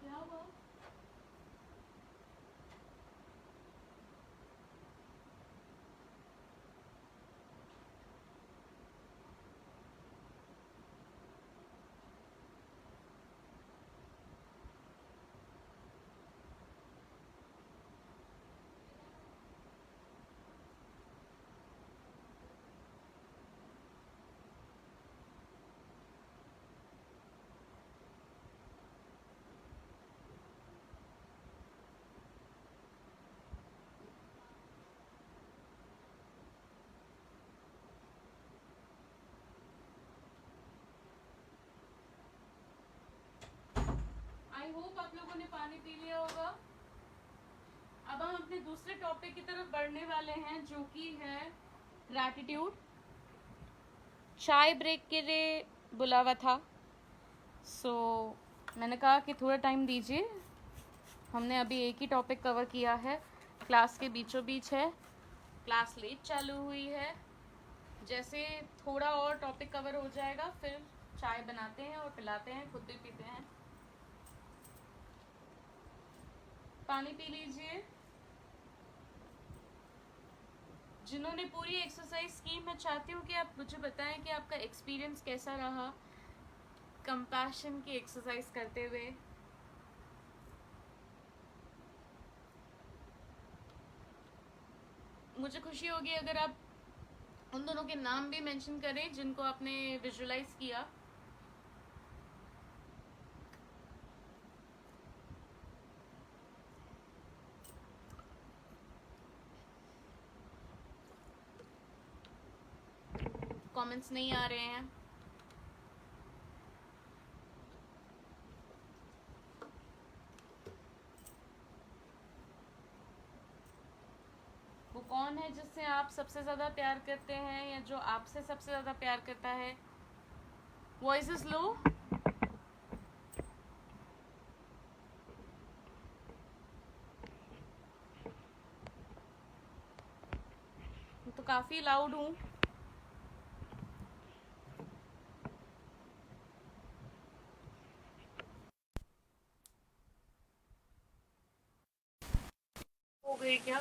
क्या हुआ? आई होप आप लोगों ने पानी पी लिया होगा। अब हम अपने दूसरे टॉपिक की तरफ बढ़ने वाले हैं जो कि है ग्रैटिट्यूड। चाय ब्रेक के लिए बुला हुआ था, सो मैंने कहा कि थोड़ा टाइम दीजिए। हमने अभी एक ही टॉपिक कवर किया है, क्लास के बीचों बीच है, क्लास लेट चालू हुई है। जैसे थोड़ा और टॉपिक कवर हो जाएगा फिर चाय बनाते हैं और पिलाते हैं, खुद भी पीते हैं। पानी पी लीजिए। जिन्होंने पूरी एक्सरसाइज की, मैं चाहती हूँ कि आप मुझे बताएं कि आपका एक्सपीरियंस कैसा रहा कंपैशन की एक्सरसाइज करते हुए। मुझे खुशी होगी अगर आप उन दोनों के नाम भी मेंशन करें जिनको आपने विजुअलाइज किया। कमेंट्स नहीं आ रहे हैं। वो कौन है जिससे आप सबसे ज़्यादा प्यार करते हैं या जो आपसे सबसे ज़्यादा प्यार करता है? Voice is low. तो काफ़ी लाउड हूँ। हो गई क्या?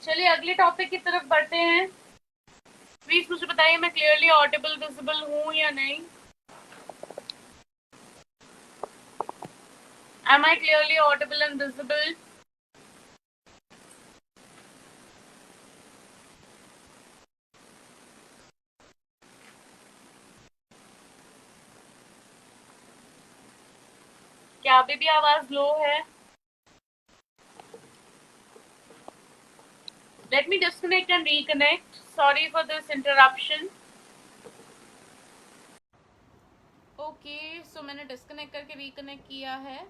चलिए अगले टॉपिक की तरफ बढ़ते हैं। प्लीज मुझे बताइए मैं क्लियरली ऑडिबल विजिबल हूँ या नहीं। Am I clearly audible and visible? क्या अभी भी आवाज लो है? Let me disconnect and reconnect. Sorry for this interruption. Okay so मैंने डिस्कनेक्ट करके रिकनेक्ट किया है।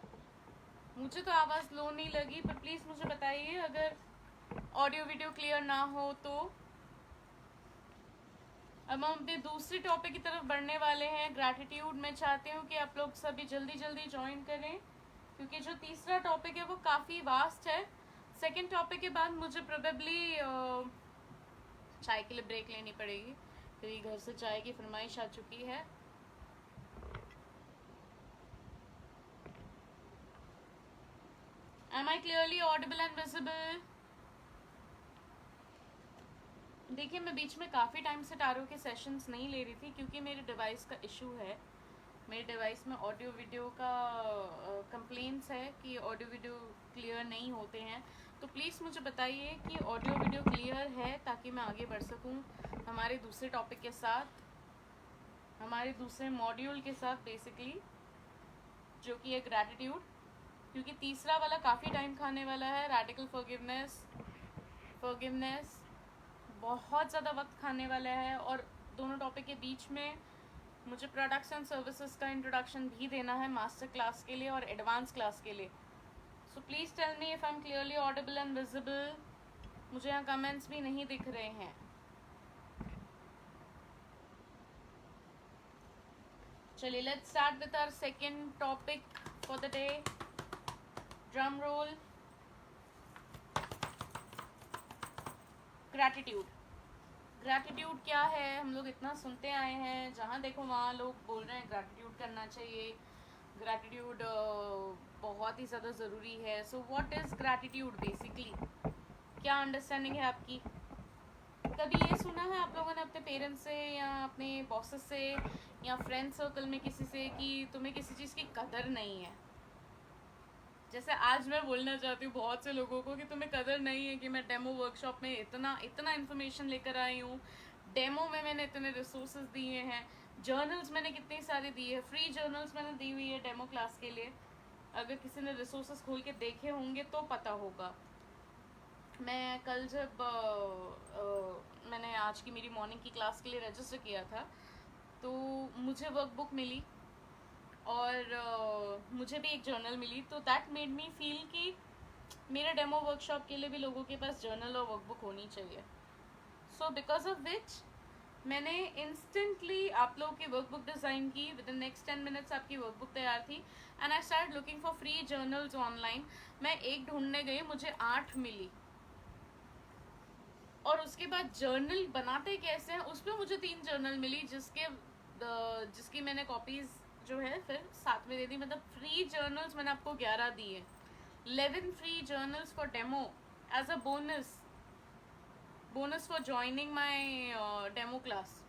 मुझे तो आवाज़ लो नहीं लगी, पर प्लीज़ मुझे बताइए अगर ऑडियो वीडियो क्लियर ना हो तो। अब हम अपने दूसरे टॉपिक की तरफ बढ़ने वाले हैं, ग्रैटिट्यूड। मैं चाहती हूँ कि आप लोग सभी जल्दी जल्दी ज्वाइन करें, क्योंकि जो तीसरा टॉपिक है वो काफ़ी वास्ट है। सेकेंड टॉपिक के बाद मुझे प्रोबेबली चाय के लिए ब्रेक लेनी पड़ेगी, क्योंकि घर से चाय की फरमाइश आ चुकी है। Am I clearly audible and visible? देखिए मैं बीच में काफ़ी टाइम से टारो के सेशंस नहीं ले रही थी, क्योंकि मेरे डिवाइस का इशू है। मेरे डिवाइस में ऑडियो वीडियो का कंप्लेंट्स है कि ऑडियो वीडियो क्लियर नहीं होते हैं। तो प्लीज़ मुझे बताइए कि ऑडियो वीडियो क्लियर है, ताकि मैं आगे बढ़ सकूं हमारे दूसरे टॉपिक के साथ, हमारे दूसरे मॉड्यूल के साथ बेसिकली, जो कि है ग्रैटिट्यूड। क्योंकि तीसरा वाला काफ़ी टाइम खाने वाला है, रैडिकल फॉरगिवनेस बहुत ज़्यादा वक्त खाने वाला है। और दोनों टॉपिक के बीच में मुझे प्रोडक्ट्स एंड सर्विसेज का इंट्रोडक्शन भी देना है, मास्टर क्लास के लिए और एडवांस क्लास के लिए। So please tell me if I am clearly audible and visible. मुझे यहाँ कमेंट्स भी नहीं दिख रहे हैं। चलिए let's start with our second topic for the day. Drum roll. Gratitude. Gratitude क्या है? हम लोग इतना सुनते आए हैं, जहाँ देखो वहाँ लोग बोल रहे हैं ग्रैटिट्यूड करना चाहिए, ग्रैटिट्यूड बहुत ही ज़्यादा ज़रूरी है। So what is gratitude basically? क्या अंडरस्टैंडिंग है आपकी? कभी ये सुना है आप लोगों ने अपने पेरेंट्स से या अपने बॉसेस से या फ्रेंड सर्कल में किसी से कि तुम्हें किसी चीज़ की कदर नहीं है? जैसे आज मैं बोलना चाहती हूँ बहुत से लोगों को कि तुम्हें कदर नहीं है कि मैं डेमो वर्कशॉप में इतना इतना इन्फॉर्मेशन लेकर आई हूँ, डेमो में मैंने इतने रिसोर्सेज दिए हैं, जर्नल्स मैंने कितनी सारी दी है, फ्री जर्नल्स मैंने दी हुई है डेमो क्लास के लिए। अगर किसी ने रिसोर्सेज खोल के देखे होंगे तो पता होगा। मैं कल जब मैंने आज की मेरी मॉर्निंग की क्लास के लिए रजिस्टर किया था, तो मुझे वर्कबुक मिली और मुझे भी एक जर्नल मिली। तो दैट मेड मी फील कि मेरे डेमो वर्कशॉप के लिए भी लोगों के पास जर्नल और वर्कबुक होनी चाहिए। सो बिकॉज ऑफ विच मैंने इंस्टेंटली आप लोगों की वर्कबुक डिज़ाइन की। विद इन नेक्स्ट 10 मिनट्स आपकी वर्कबुक तैयार थी and I start looking for free journals online. मैं एक ढूंढने गई, मुझे 8 मिली। और उसके बाद जर्नल बनाते कैसे हैं उस पर मुझे 3 जर्नल मिली, जिसकी मैंने कॉपीज जो है फिर साथ में दे दी। मतलब फ्री जर्नल्स मैंने आपको 11 दिए, 11 free journals for demo as a bonus for joining my demo class.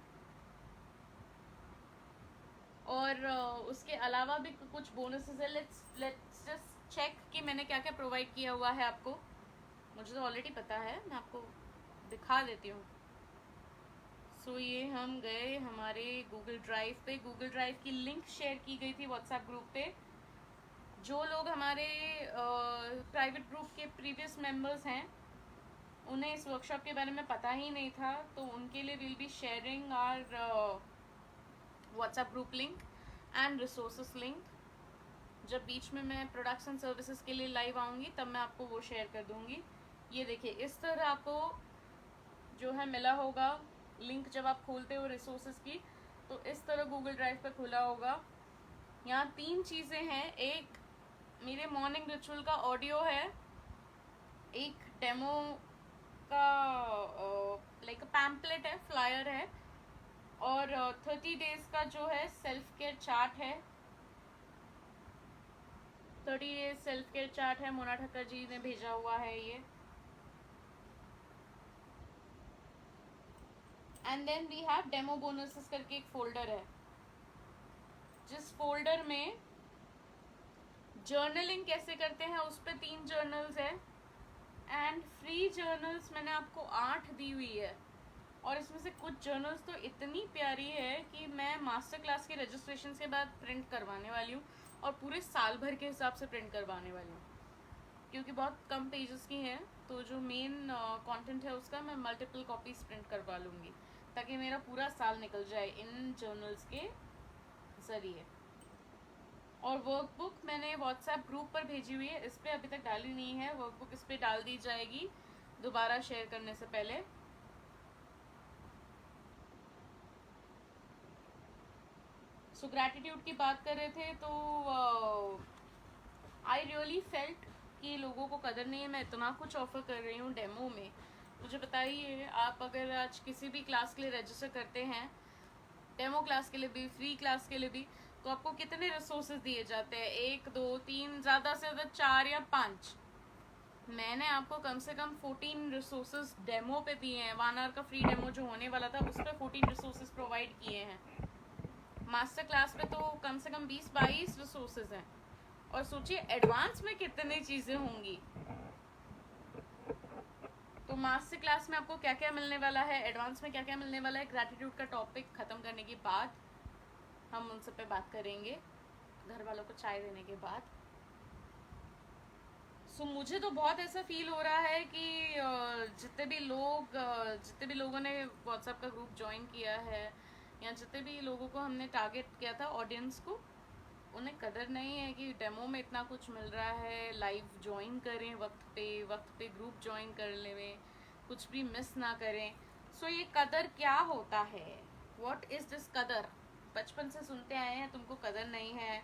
और उसके अलावा भी कुछ बोनसेस है। लेट्स जस्ट चेक कि मैंने क्या क्या प्रोवाइड किया हुआ है आपको। मुझे तो ऑलरेडी पता है, मैं आपको दिखा देती हूँ। सो ये हम गए हमारे गूगल ड्राइव पे। गूगल ड्राइव की लिंक शेयर की गई थी व्हाट्सएप ग्रुप पे। जो लोग हमारे प्राइवेट ग्रुप के प्रीवियस मेंबर्स हैं, उन्हें इस वर्कशॉप के बारे में पता ही नहीं था, तो उनके लिए will be sharing our WhatsApp group link and resources link. जब बीच में मैं प्रोडक्ट्स एंड सर्विसेज के लिए लाइव आऊँगी तब मैं आपको वो शेयर कर दूँगी। ये देखिए इस तरह आपको जो है मिला होगा लिंक। जब आप खोलते हो रिसोर्सेज की तो इस तरह गूगल ड्राइव पे खुला होगा। यहाँ 3 चीज़ें हैं। एक मेरे मॉर्निंग रिचुअल का ऑडियो है, एक डेमो का लाइक पैम्पलेट है, फ्लायर है, और 30 डेज का जो है सेल्फ केयर चार्ट है। 30 डेज सेल्फ केयर चार्ट है, मोना ठक्कर जी ने भेजा हुआ है ये। And then we have demo bonuses करके एक फोल्डर है, जिस फोल्डर में जर्नलिंग कैसे करते हैं उस पर 3 जर्नल्स है, एंड फ्री जर्नल्स मैंने आपको 8 दी हुई है। और इसमें से कुछ जर्नल्स तो इतनी प्यारी है कि मैं मास्टर क्लास के रजिस्ट्रेशन के बाद प्रिंट करवाने वाली हूँ, और पूरे साल भर के हिसाब से प्रिंट करवाने वाली हूँ, क्योंकि बहुत कम पेजेस की हैं, तो जो मेन कंटेंट है उसका मैं मल्टीपल कॉपीज प्रिंट करवा लूँगी, ताकि मेरा पूरा साल निकल जाए इन जर्नल्स के ज़रिए। और वर्कबुक मैंने व्हाट्सएप ग्रुप पर भेजी हुई है, इस पर अभी तक डाली नहीं है वर्कबुक, इस पर डाल दी जाएगी दोबारा शेयर करने से पहले। सो ग्रैटिट्यूड की बात कर रहे थे, तो आई रियली फेल्ट कि लोगों को कदर नहीं है। मैं इतना कुछ ऑफर कर रही हूँ डेमो में। मुझे बताइए, आप अगर आज किसी भी क्लास के लिए रजिस्टर करते हैं, डेमो क्लास के लिए भी, फ्री क्लास के लिए भी, तो आपको कितने रिसोर्सेज दिए जाते हैं? 1 2 3, ज़्यादा से ज़्यादा 4 या 5। मैंने आपको कम से कम 14 रिसोर्सेज डेमो पे दिए हैं। 1 आवर का फ्री डेमो जो होने वाला था उस पर 14 रिसोर्सेज प्रोवाइड किए हैं। मास्टर क्लास पे तो कम से कम 20-22 रिसोर्सेज हैं, और सोचिए एडवांस में कितनी चीज़ें होंगी। तो मास्टर क्लास में आपको क्या क्या मिलने वाला है, एडवांस में क्या क्या मिलने वाला है, ग्रैटिट्यूड का टॉपिक ख़त्म करने के बाद हम उन सब पे बात करेंगे, घर वालों को चाय देने के बाद। सो मुझे तो बहुत ऐसा फील हो रहा है कि जितने भी लोगों ने व्हाट्सएप का ग्रुप ज्वाइन किया है, या जितने भी लोगों को हमने टारगेट किया था ऑडियंस को, उन्हें कदर नहीं है कि डेमो में इतना कुछ मिल रहा है। लाइव ज्वाइन करें वक्त पे ग्रुप ज्वाइन कर लें, कुछ भी मिस ना करें। सो ये कदर क्या होता है? व्हाट इज़ दिस कदर? बचपन से सुनते आए हैं तुमको कदर नहीं है,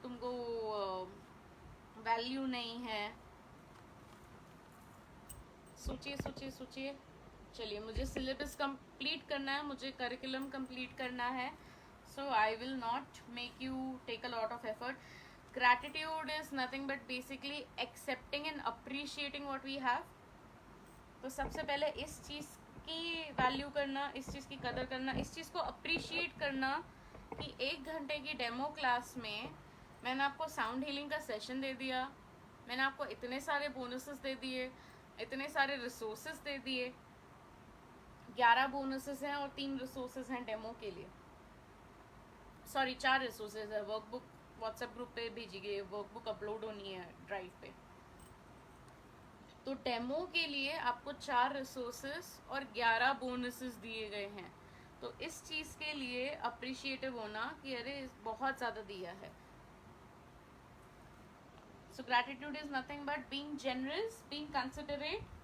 तुमको वैल्यू नहीं है। सोचिए सोचिए सोचिए। चलिए, मुझे सिलेबस कंप्लीट करना है, मुझे करिकुलम कंप्लीट करना है, so I will not make you take a lot of effort. Gratitude is nothing but basically accepting and appreciating what we have. तो सबसे पहले इस चीज़ की वैल्यू करना, इस चीज़ की कदर करना, इस चीज़ को अप्रिशिएट करना कि 1 घंटे की डेमो क्लास में मैंने आपको साउंड हीलिंग का सेशन दे दिया, मैंने आपको इतने सारे बोनसेस दे दिए, इतने सारे रिसोर्सेज दे दिए। 11 बोनसेस हैं और 3 रिसोर्सेज हैं डेमो के लिए। सॉरी, 4 रिसोर्सेज है। वर्कबुक व्हाट्सएप ग्रुप पे भेजी गई, वर्कबुक अपलोड होनी है ड्राइव पे। तो डेमो के लिए आपको 4 रिसोर्सेज और 11 बोनसेस दिए गए हैं। तो इस चीज़ के लिए अप्रिशिएटिव होना कि अरे बहुत ज़्यादा दिया है। So gratitude is nothing but being generous, being considerate.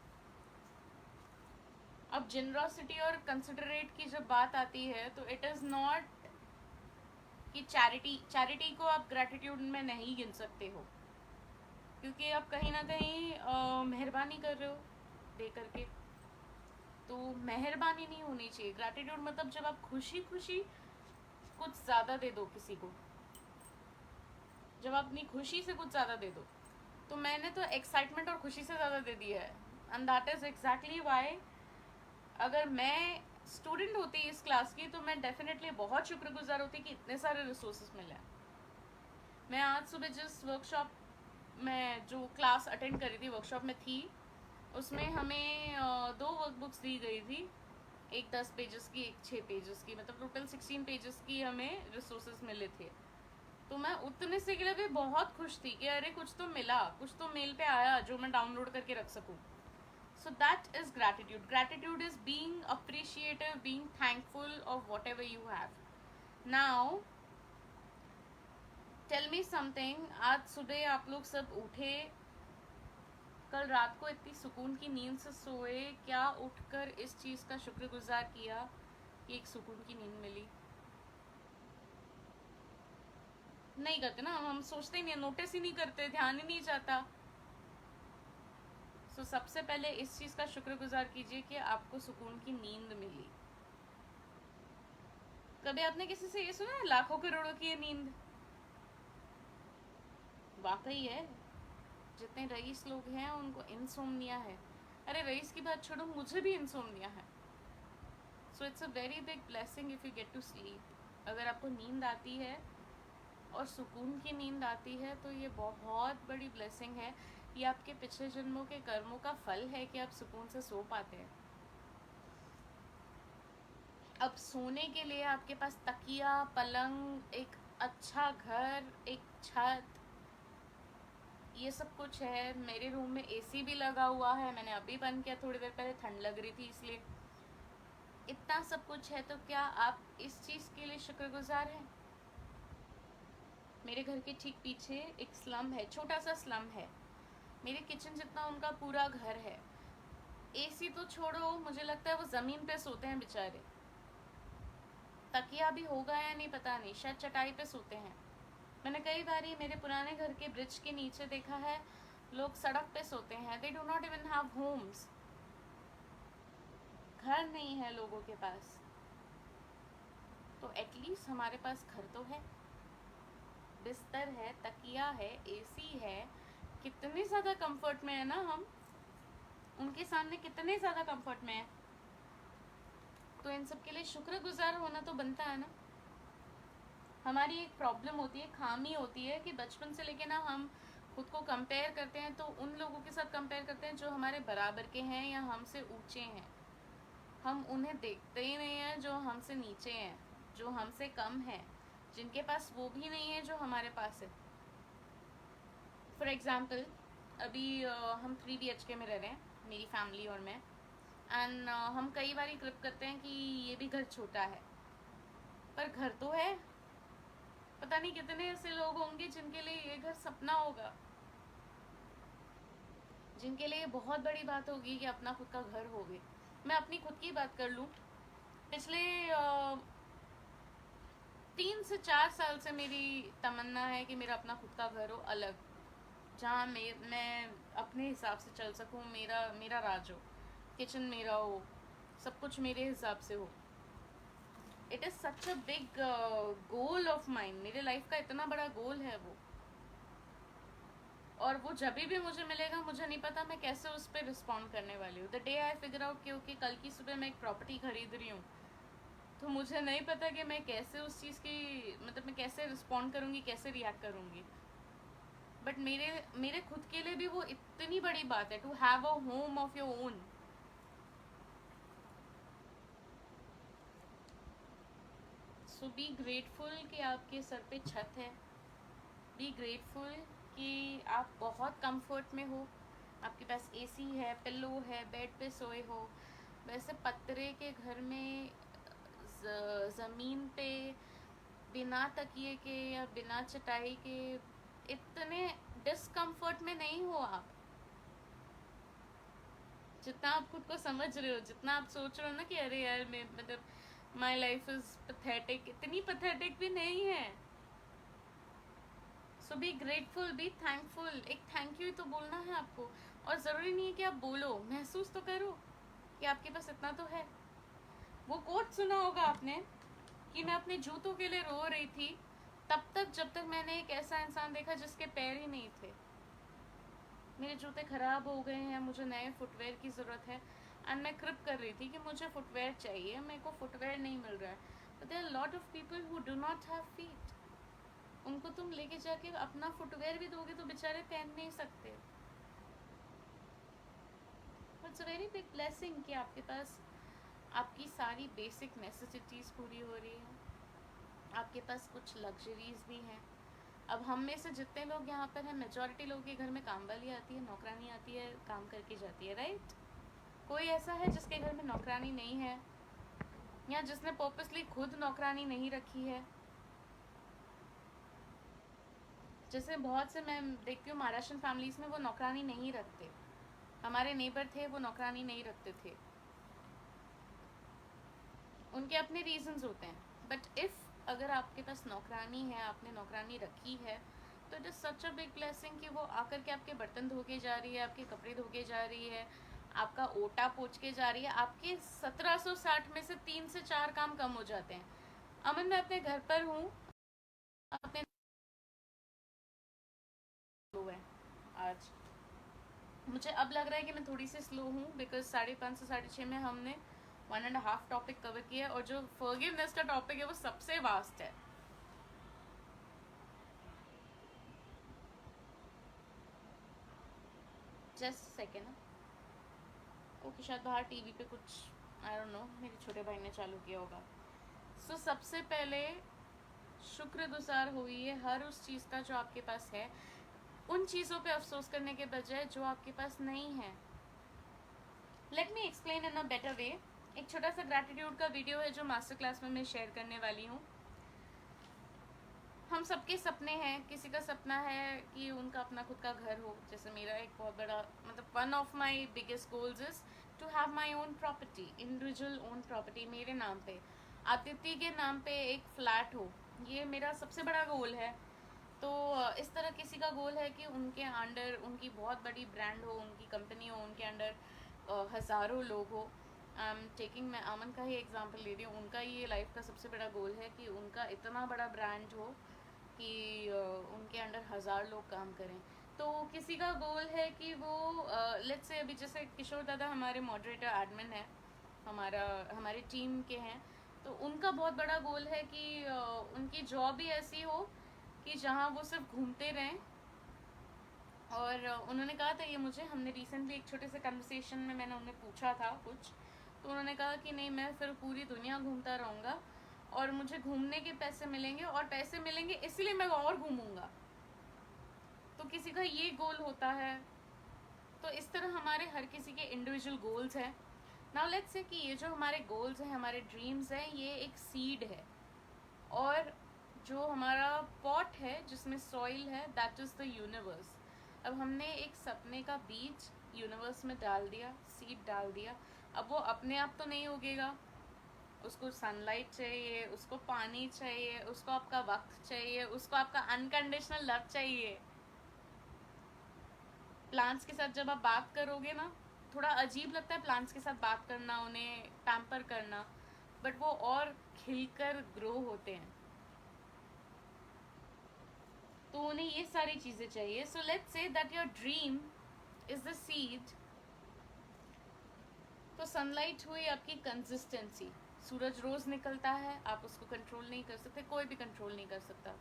अब जेनरॉसिटी और कंसिडरेट की जब बात आती है, तो इट इज़ नॉट कि चैरिटी को आप ग्रैटिट्यूड में नहीं गिन सकते हो, क्योंकि आप कहीं ना कहीं मेहरबानी कर रहे हो दे करके, तो मेहरबानी नहीं होनी चाहिए। ग्रैटिट्यूड मतलब जब आप खुशी खुशी कुछ ज़्यादा दे दो किसी को, जब आप अपनी खुशी से कुछ ज़्यादा दे दो। तो मैंने तो एक्साइटमेंट और खुशी से ज़्यादा दे दिया है, and that is exactly Y अगर मैं स्टूडेंट होती इस क्लास की तो मैं डेफिनेटली बहुत शुक्रगुजार होती कि इतने सारे रिसोर्सेज मिले। मैं आज सुबह जिस वर्कशॉप में जो क्लास अटेंड करी थी, वर्कशॉप में थी, उसमें हमें 2 वर्कबुक्स दी गई थी, एक 10 पेजेस की, एक 6 पेजेस की, मतलब टोटल 16 पेजेस की हमें रिसोर्सेज मिले थे। तो मैं उतने से के लिए भी बहुत खुश थी कि अरे कुछ तो मिला, कुछ तो मेल पे आया जो मैं डाउनलोड करके रख सकूँ। So that is gratitude. Gratitude is being appreciative, being thankful of whatever you have. Now, tell me something. आज सुबह आप लोग सब उठे, कल रात को इतनी सुकून की नींद से सोए, क्या उठकर इस चीज़ का शुक्रगुजार किया कि एक सुकून की नींद मिली? नहीं करते ना, हम सोचते ही नहीं, नोटिस ही नहीं करते, ध्यान ही नहीं जाता। तो सबसे पहले इस चीज़ का शुक्रगुजार कीजिए कि आपको सुकून की नींद मिली। कभी आपने किसी से ये सुना है लाखों करोड़ों की ये नींद? वाकई है, जितने रईस लोग हैं उनको इंसोम्निया है। अरे रईस की बात छोड़ो, मुझे भी इंसोम्निया है। So it's a very big blessing if you get to sleep. अगर आपको नींद आती है और सुकून की नींद आती है तो ये बहुत बड़ी ब्लेसिंग है। ये आपके पिछले जन्मों के कर्मों का फल है कि आप सुकून से सो पाते हैं। अब सोने के लिए आपके पास तकिया, पलंग, एक अच्छा घर, एक छत, ये सब कुछ है। मेरे रूम में एसी भी लगा हुआ है, मैंने अभी बंद किया थोड़ी देर पहले, ठंड लग रही थी इसलिए। इतना सब कुछ है तो क्या आप इस चीज़ के लिए शुक्रगुजार हैं? मेरे घर के ठीक पीछे एक स्लम है, छोटा सा स्लम है। मेरे किचन जितना उनका पूरा घर है। एसी तो छोड़ो, मुझे लगता है वो ज़मीन पे सोते हैं बेचारे। तकिया भी होगा या नहीं पता नहीं, शायद चटाई पे सोते हैं। मैंने कई बार ही मेरे पुराने घर के ब्रिज के नीचे देखा है, लोग सड़क पे सोते हैं। They do not even have homes. घर नहीं है लोगों के पास, तो एटलीस्ट हमारे पास घर तो है, बिस्तर है, तकिया है, एसी है। कितने ज़्यादा कंफर्ट में है ना हम, उनके सामने कितने ज़्यादा कंफर्ट में है। तो इन सब के लिए शुक्रगुजार होना तो बनता है ना। हमारी एक प्रॉब्लम होती है, खामी होती है कि बचपन से लेके ना हम खुद को कंपेयर करते हैं, तो उन लोगों के साथ कंपेयर करते हैं जो हमारे बराबर के हैं या हमसे ऊंचे हैं। हम उन्हें देखते ही नहीं हैं जो हमसे नीचे हैं, जो हमसे कम है, जिनके पास वो भी नहीं है जो हमारे पास है। फॉर एग्ज़ाम्पल, अभी हम 3 BHK में रह रहे हैं, मेरी फैमिली और मैं। एंड हम कई बार क्रिप करते हैं कि ये भी घर छोटा है, पर घर तो है। पता नहीं कितने ऐसे लोग होंगे जिनके लिए ये घर सपना होगा, जिनके लिए बहुत बड़ी बात होगी कि अपना खुद का घर हो गए। मैं अपनी खुद की बात कर लूँ, पिछले 3 से 4 साल से मेरी तमन्ना है कि मेरा अपना खुद का घर हो, अलग, जहाँ मैं अपने हिसाब से चल सकूँ, मेरा मेरा राज हो, किचन मेरा हो, सब कुछ मेरे हिसाब से हो। It is such a big goal of mind, मेरे लाइफ का इतना बड़ा गोल है वो। और वो जब भी मुझे मिलेगा, मुझे नहीं पता मैं कैसे उस पर रिस्पॉन्ड करने वाली हूँ। The day I figure out क्योंकि कल की सुबह मैं एक प्रॉपर्टी खरीद रही हूँ, तो मुझे नहीं पता कि मैं कैसे उस चीज़ की, मतलब मैं कैसे रिस्पॉन्ड करूँगी, कैसे रिएक्ट करूँगी। बट मेरे मेरे खुद के लिए भी वो इतनी बड़ी बात है, to have a home of your own. So be grateful कि आपके सर पे छत है। बी ग्रेटफुल कि आप बहुत कंफर्ट में हो, आपके पास एसी है, पिल्लो है, बेड पे सोए हो। वैसे पत्रे के घर में, ज़मीन पे, बिना तकिए के या बिना चटाई के, इतने डिस्कम्फर्ट में नहीं हो आप। जितना आप खुद को समझ रहे हो, जितना आप सोच रहे हो ना कि अरे यार मैं, मतलब माई लाइफ इज पथेटिक, इतनी पथेटिक भी नहीं है। सो बी ग्रेटफुल, बी थैंकफुल। एक थैंक यू तो बोलना है आपको, और ज़रूरी नहीं है कि आप बोलो, महसूस तो करो कि आपके पास इतना तो है। वो कोट सुना होगा आपने कि मैं अपने जूतों के लिए रो रही थी तब तक जब तक मैंने एक ऐसा इंसान देखा जिसके पैर ही नहीं थे। मेरे जूते ख़राब हो गए हैं, मुझे नए फुटवेयर की ज़रूरत है, एंड मैं क्रिप कर रही थी कि मुझे फुटवेयर चाहिए, मेरे को फुटवेयर नहीं मिल रहा है। But there are lot of people who do not have feet. उनको तुम लेके जाके अपना फुटवेयर भी दोगे तो बेचारे पहन नहीं सकते। It's a very big blessing कि आपके पास आपकी सारी बेसिक नेसेसिटीज़ पूरी हो रही है, आपके पास कुछ लग्जरीज भी हैं। अब हम में से जितने लोग यहाँ पर हैं, मेजॉरिटी लोगों के घर में काम वाली आती है, नौकरानी आती है, काम करके जाती है, राइट? कोई ऐसा है जिसके घर में नौकरानी नहीं है, या जिसने पर्पसली खुद नौकरानी नहीं रखी है? जैसे बहुत से मैं देखती हूँ महाराष्ट्रन फैमिलीज़ में वो नौकरानी नहीं रखते। हमारे नेबर थे, वो नौकरानी नहीं रखते थे, उनके अपने रीजंस होते हैं। बट इफ़ अगर आपके पास नौकरानी है, आपने नौकरानी रखी है, तो it is such a big blessing कि वो आकर के आपके बर्तन धो के जा रही है, आपके कपड़े धो के जा रही है, आपका ओटा पोछ के जा रही है। आपके 1760 में से 3 से 4 काम कम हो जाते हैं। अमन, मैं अपने घर पर हूँ, अपने स्लो है आज। मुझे अब लग रहा है कि मैं थोड़ी सी स्लो हूँ, बिकॉज 5:30 से 6:30 में हमने 1.5 टॉपिक कवर किया है, और जो फॉरगिवनेस का टॉपिक है वो सबसे वास्ट है. Just second. ओके, शायद बाहर टीवी पे कुछ, आई डोंट नो, मेरे छोटे भाई ने चालू किया होगा. सो सबसे पहले शुक्रगुजार होइए हर उस चीज़ का जो आपके पास है, उन चीज़ों पे अफसोस करने के बजाय जो आपके पास नहीं है. Let me explain in a better way. एक छोटा सा ग्रैटिट्यूड का वीडियो है जो मास्टर क्लास में मैं शेयर करने वाली हूँ. हम सबके सपने हैं. किसी का सपना है कि उनका अपना खुद का घर हो. जैसे मेरा एक बहुत बड़ा, मतलब one of my biggest goals is to have my own property, individual own property मेरे नाम पे, आदित्य के नाम पे एक फ्लैट हो. ये मेरा सबसे बड़ा गोल है. तो इस तरह किसी का गोल है कि उनके अंडर उनकी बहुत बड़ी ब्रांड हो, उनकी कंपनी हो, उनके अंडर हज़ारों लोग हो. आई एम टेकिंग, मैं अमन का ही एग्जांपल ले रही हूँ. उनका ये लाइफ का सबसे बड़ा गोल है कि उनका इतना बड़ा ब्रांड हो कि उनके अंडर 1000 लोग काम करें. तो किसी का गोल है कि वो लेट्स से अभी जैसे किशोर दादा हमारे मॉडरेटर एडमिन है, हमारी टीम के हैं. तो उनका बहुत बड़ा गोल है कि उनकी जॉब ही ऐसी हो कि जहाँ वो सिर्फ घूमते रहें. और उन्होंने कहा था ये मुझे, हमने रिसेंटली एक छोटे से कन्वर्सेशन में मैंने उन्हें पूछा था कुछ, तो उन्होंने कहा कि नहीं, मैं फिर पूरी दुनिया घूमता रहूँगा और मुझे घूमने के पैसे मिलेंगे, और पैसे मिलेंगे इसलिए मैं और घूमूंगा. तो किसी का ये गोल होता है. तो इस तरह हमारे हर किसी के इंडिविजुअल गोल्स हैं. नाउ लेट्स से कि ये जो हमारे गोल्स हैं, हमारे ड्रीम्स हैं, ये एक सीड है. और जो हमारा पॉट है जिसमें सॉइल है, दैट इज़ द यूनिवर्स. अब हमने एक सपने का बीज यूनिवर्स में डाल दिया, सीड डाल दिया. अब वो अपने आप तो नहीं उगेगा. उसको सनलाइट चाहिए, उसको पानी चाहिए, उसको आपका वक्त चाहिए, उसको आपका अनकंडीशनल लव चाहिए. प्लांट्स के साथ जब आप बात करोगे ना, थोड़ा अजीब लगता है प्लांट्स के साथ बात करना, उन्हें पैम्पर करना, बट वो और खिलकर ग्रो होते हैं. तो उन्हें ये सारी चीज़ें चाहिए. So let's say that your dream is the seed. तो सनलाइट हुई आपकी कंसिस्टेंसी. सूरज रोज निकलता है, आप उसको कंट्रोल नहीं कर सकते, कोई भी कंट्रोल नहीं कर सकता.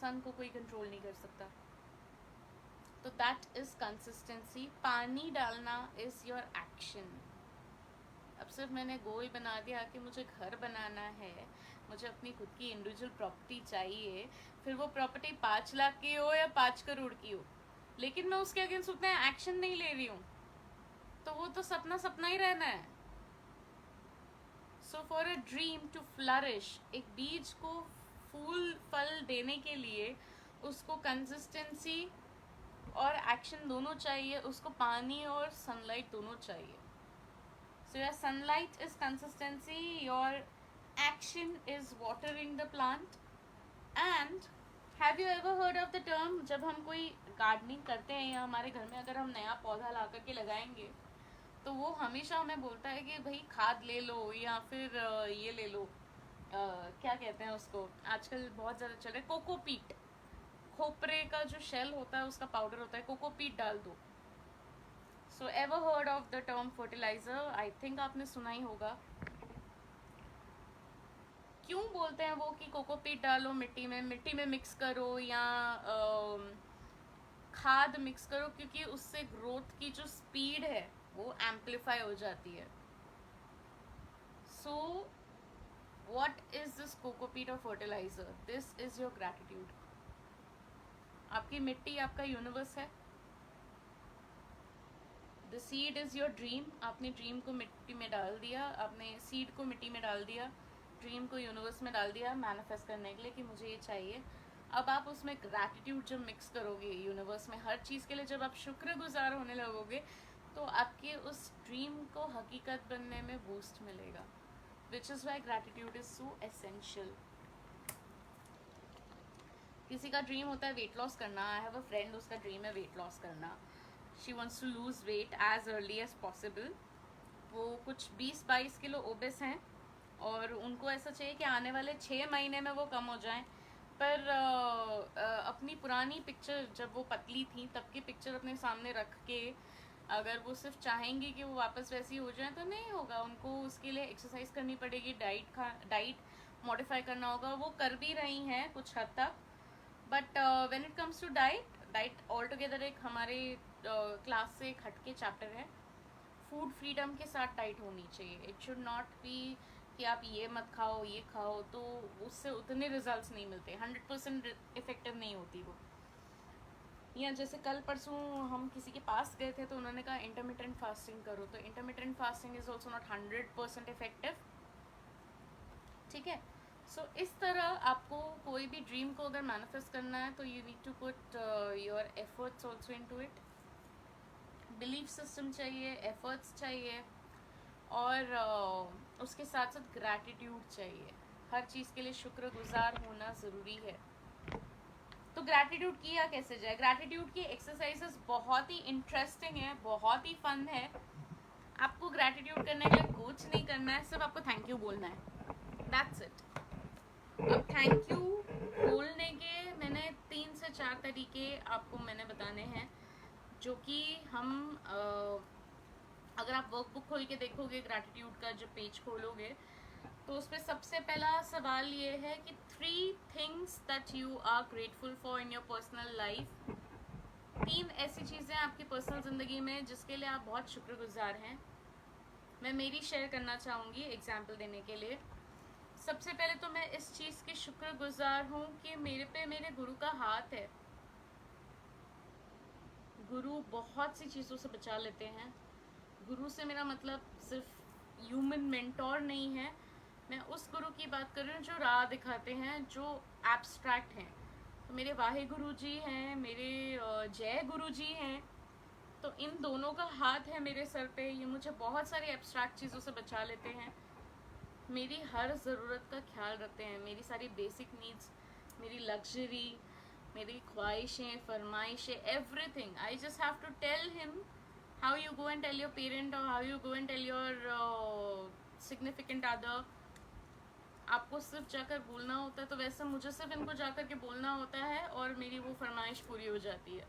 सन को कोई कंट्रोल नहीं कर सकता. तो दैट इज कंसिस्टेंसी. पानी डालना इज योर एक्शन. अब सिर्फ मैंने गोल बना दिया कि मुझे घर बनाना है, मुझे अपनी खुद की इंडिविजुअल प्रॉपर्टी चाहिए, फिर वो प्रॉपर्टी 5 लाख की हो या 5 करोड़ की हो, लेकिन मैं उसके अगेंस्ट उतना एक्शन नहीं ले रही हूँ, तो वो तो सपना सपना ही रहना है. So for a dream to flourish, एक बीज को फूल फल देने के लिए उसको कंसिस्टेंसी और एक्शन दोनों चाहिए. उसको पानी और सनलाइट दोनों चाहिए. So your sunlight is consistency, your action is watering the plant. And have you ever heard of the term, जब हम कोई गार्डनिंग करते हैं या हमारे घर में अगर हम नया पौधा ला करके लगाएंगे, तो वो हमेशा हमें बोलता है कि भाई खाद ले लो, या फिर ये ले लो, क्या कहते हैं उसको, आजकल बहुत ज़्यादा चल रहा है, कोकोपीट. खोपरे का जो शेल होता है उसका पाउडर होता है, कोकोपीट डाल दो. So ever heard of the term fertilizer? I think आपने सुना ही होगा. क्यों बोलते हैं वो कि कोकोपीट डालो मिट्टी में मिक्स करो, या खाद मिक्स करो? क्योंकि उससे ग्रोथ की जो स्पीड है वो एम्पलीफाई हो जाती है. So what is this cocopeat और fertiliser? This is your gratitude. आपकी मिट्टी आपका यूनिवर्स है. The seed is your dream. आपने ड्रीम को मिट्टी में डाल दिया, आपने सीड को मिट्टी में डाल दिया, ड्रीम को यूनिवर्स में डाल दिया मैनिफेस्ट करने के लिए कि मुझे ये चाहिए. अब आप उसमें ग्रैटिट्यूड जब मिक्स करोगे यूनिवर्स में हर चीज़ के लिए, जब आप शुक्रगुजार होने लगोगे, तो आपके उस ड्रीम को हकीकत बनने में बूस्ट मिलेगा. Which is why gratitude is so essential. किसी का ड्रीम होता है वेट लॉस करना. आई हैव अ फ्रेंड, उसका ड्रीम है वेट लॉस करना. She wants to lose weight as early as possible. वो कुछ 20-22 किलो ओबेस हैं और उनको ऐसा चाहिए कि आने वाले 6 महीने में वो कम हो जाएं. पर अपनी पुरानी पिक्चर, जब वो पतली थी तब की पिक्चर अपने सामने रख के अगर वो सिर्फ चाहेंगे कि वो वापस वैसी हो जाए तो नहीं होगा, उनको उसके लिए एक्सरसाइज करनी पड़ेगी, डाइट मॉडिफाई करना होगा, वो कर भी रही हैं कुछ हद तक। But when it comes to diet all together एक हमारे क्लास से एक हटके चैप्टर है। फूड फ्रीडम के साथ डाइट होनी चाहिए। इट शुड नॉट बी कि आप ये मत खाओ ये खाओ, तो उससे उतने रिजल्ट्स नहीं मिलते, 100% इफेक्टिव नहीं होती वो। या जैसे कल परसों हम किसी के पास गए थे तो उन्होंने कहा इंटरमिटेंट फास्टिंग करो, तो intermittent fasting is also not 100% effective. ठीक है। सो इस तरह आपको कोई भी ड्रीम को अगर मैनिफेस्ट करना है तो you need to put your efforts also in to it. Belief system चाहिए, एफर्ट्स चाहिए, और उसके साथ साथ ग्रैटिट्यूड चाहिए। हर चीज़ के लिए शुक्रगुजार होना ज़रूरी है। तो ग्रैटिट्यूड किया कैसे जाए? ग्रैटिट्यूड की एक्सरसाइजेस बहुत ही इंटरेस्टिंग है, बहुत ही फन है। आपको ग्रैटिट्यूड करने के लिए कुछ नहीं करना है, सिर्फ आपको थैंक यू बोलना है, दैट्स इट। अब थैंक यू बोलने के मैंने 3 से 4 तरीके आपको मैंने बताने हैं, जो कि हम अगर आप वर्कबुक खोल के देखोगे, ग्रैटिट्यूड का जो पेज खोलोगे, तो उसमें सबसे पहला सवाल ये है कि 3 things that you are grateful for in your personal life. 3 ऐसी चीज़ें आपकी पर्सनल ज़िंदगी में जिसके लिए आप बहुत शुक्रगुजार हैं। मैं मेरी शेयर करना चाहूँगी एग्जाम्पल देने के लिए। सबसे पहले तो मैं इस चीज़ की शुक्रगुजार हूँ कि मेरे पे मेरे गुरु का हाथ है। गुरु बहुत सी चीज़ों से बचा लेते हैं। गुरु से मेरा मतलब सिर्फ ह्यूमन मेंटोर नहीं है, मैं उस गुरु की बात कर रही हूँ जो राह दिखाते हैं, जो एब्स्ट्रैक्ट हैं। तो मेरे वाहे गुरु जी हैं, मेरे जय गुरु जी हैं, तो इन दोनों का हाथ है मेरे सर पे। ये मुझे बहुत सारी एब्स्ट्रैक्ट चीज़ों से बचा लेते हैं, मेरी हर ज़रूरत का ख्याल रखते हैं, मेरी सारी बेसिक नीड्स, मेरी लग्जरी, मेरी ख्वाहिशें, फरमाइशें, everything. I just have to tell him how you go and tell your parent or how you go and tell your significant other। आपको सिर्फ जाकर बोलना होता है, तो वैसे मुझे सिर्फ इनको जाकर के बोलना होता है और मेरी वो फरमाइश पूरी हो जाती है।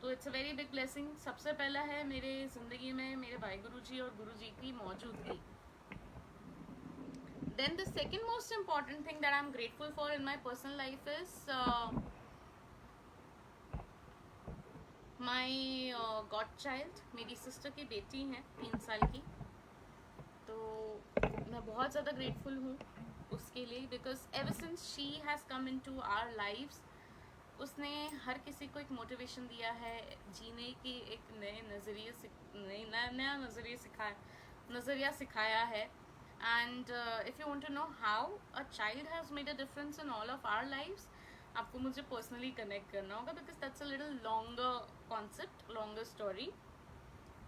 तो it's a very big blessing. सबसे पहला है मेरे ज़िंदगी में मेरे भाई गुरु जी और गुरु जी की मौजूदगी। Then the second most important thing that I am grateful for in my personal life is my god child. मेरी सिस्टर की बेटी हैं 3 साल की, तो मैं बहुत ज़्यादा ग्रेटफुल हूँ उसके लिए, because ever since she has come in to our lives, उसने हर किसी को एक मोटिवेशन दिया है, जीने की एक नया नज़रिया सिखाया है। And if you want to know how a child has made a difference in all of our lives, आपको मुझे पर्सनली कनेक्ट करना होगा, because that's a little longer concept, longer story.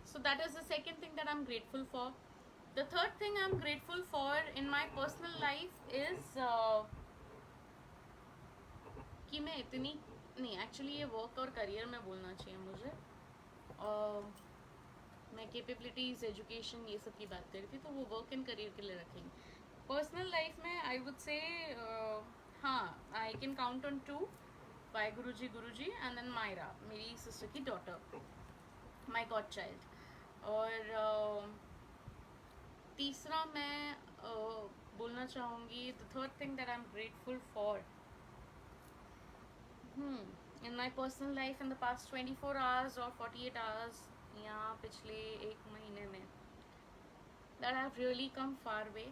So that is the second thing that I'm grateful for. The third thing I'm grateful for in my personal life is कि मैं इतनी नहीं, एक्चुअली ये वर्क और करियर में बोलना चाहिए मुझे। मैं कैपेबिलिटीज़, एजुकेशन, ये सब की बात कर रही थी, तो वो वर्क एंड करियर के लिए रखेंगे। पर्सनल लाइफ में आई वुड से हाँ, I can count on 2, why Guru ji and then Myra, मेरी सिस्टर की डॉटर, माई गॉड चाइल्ड। और तीसरा मैं बोलना चाहूँगी, the third thing that I am grateful for in my personal life in the past 24 hours और 48 आवर्स, या पिछले 1 महीने में, दैट आई रियली कम फार वे।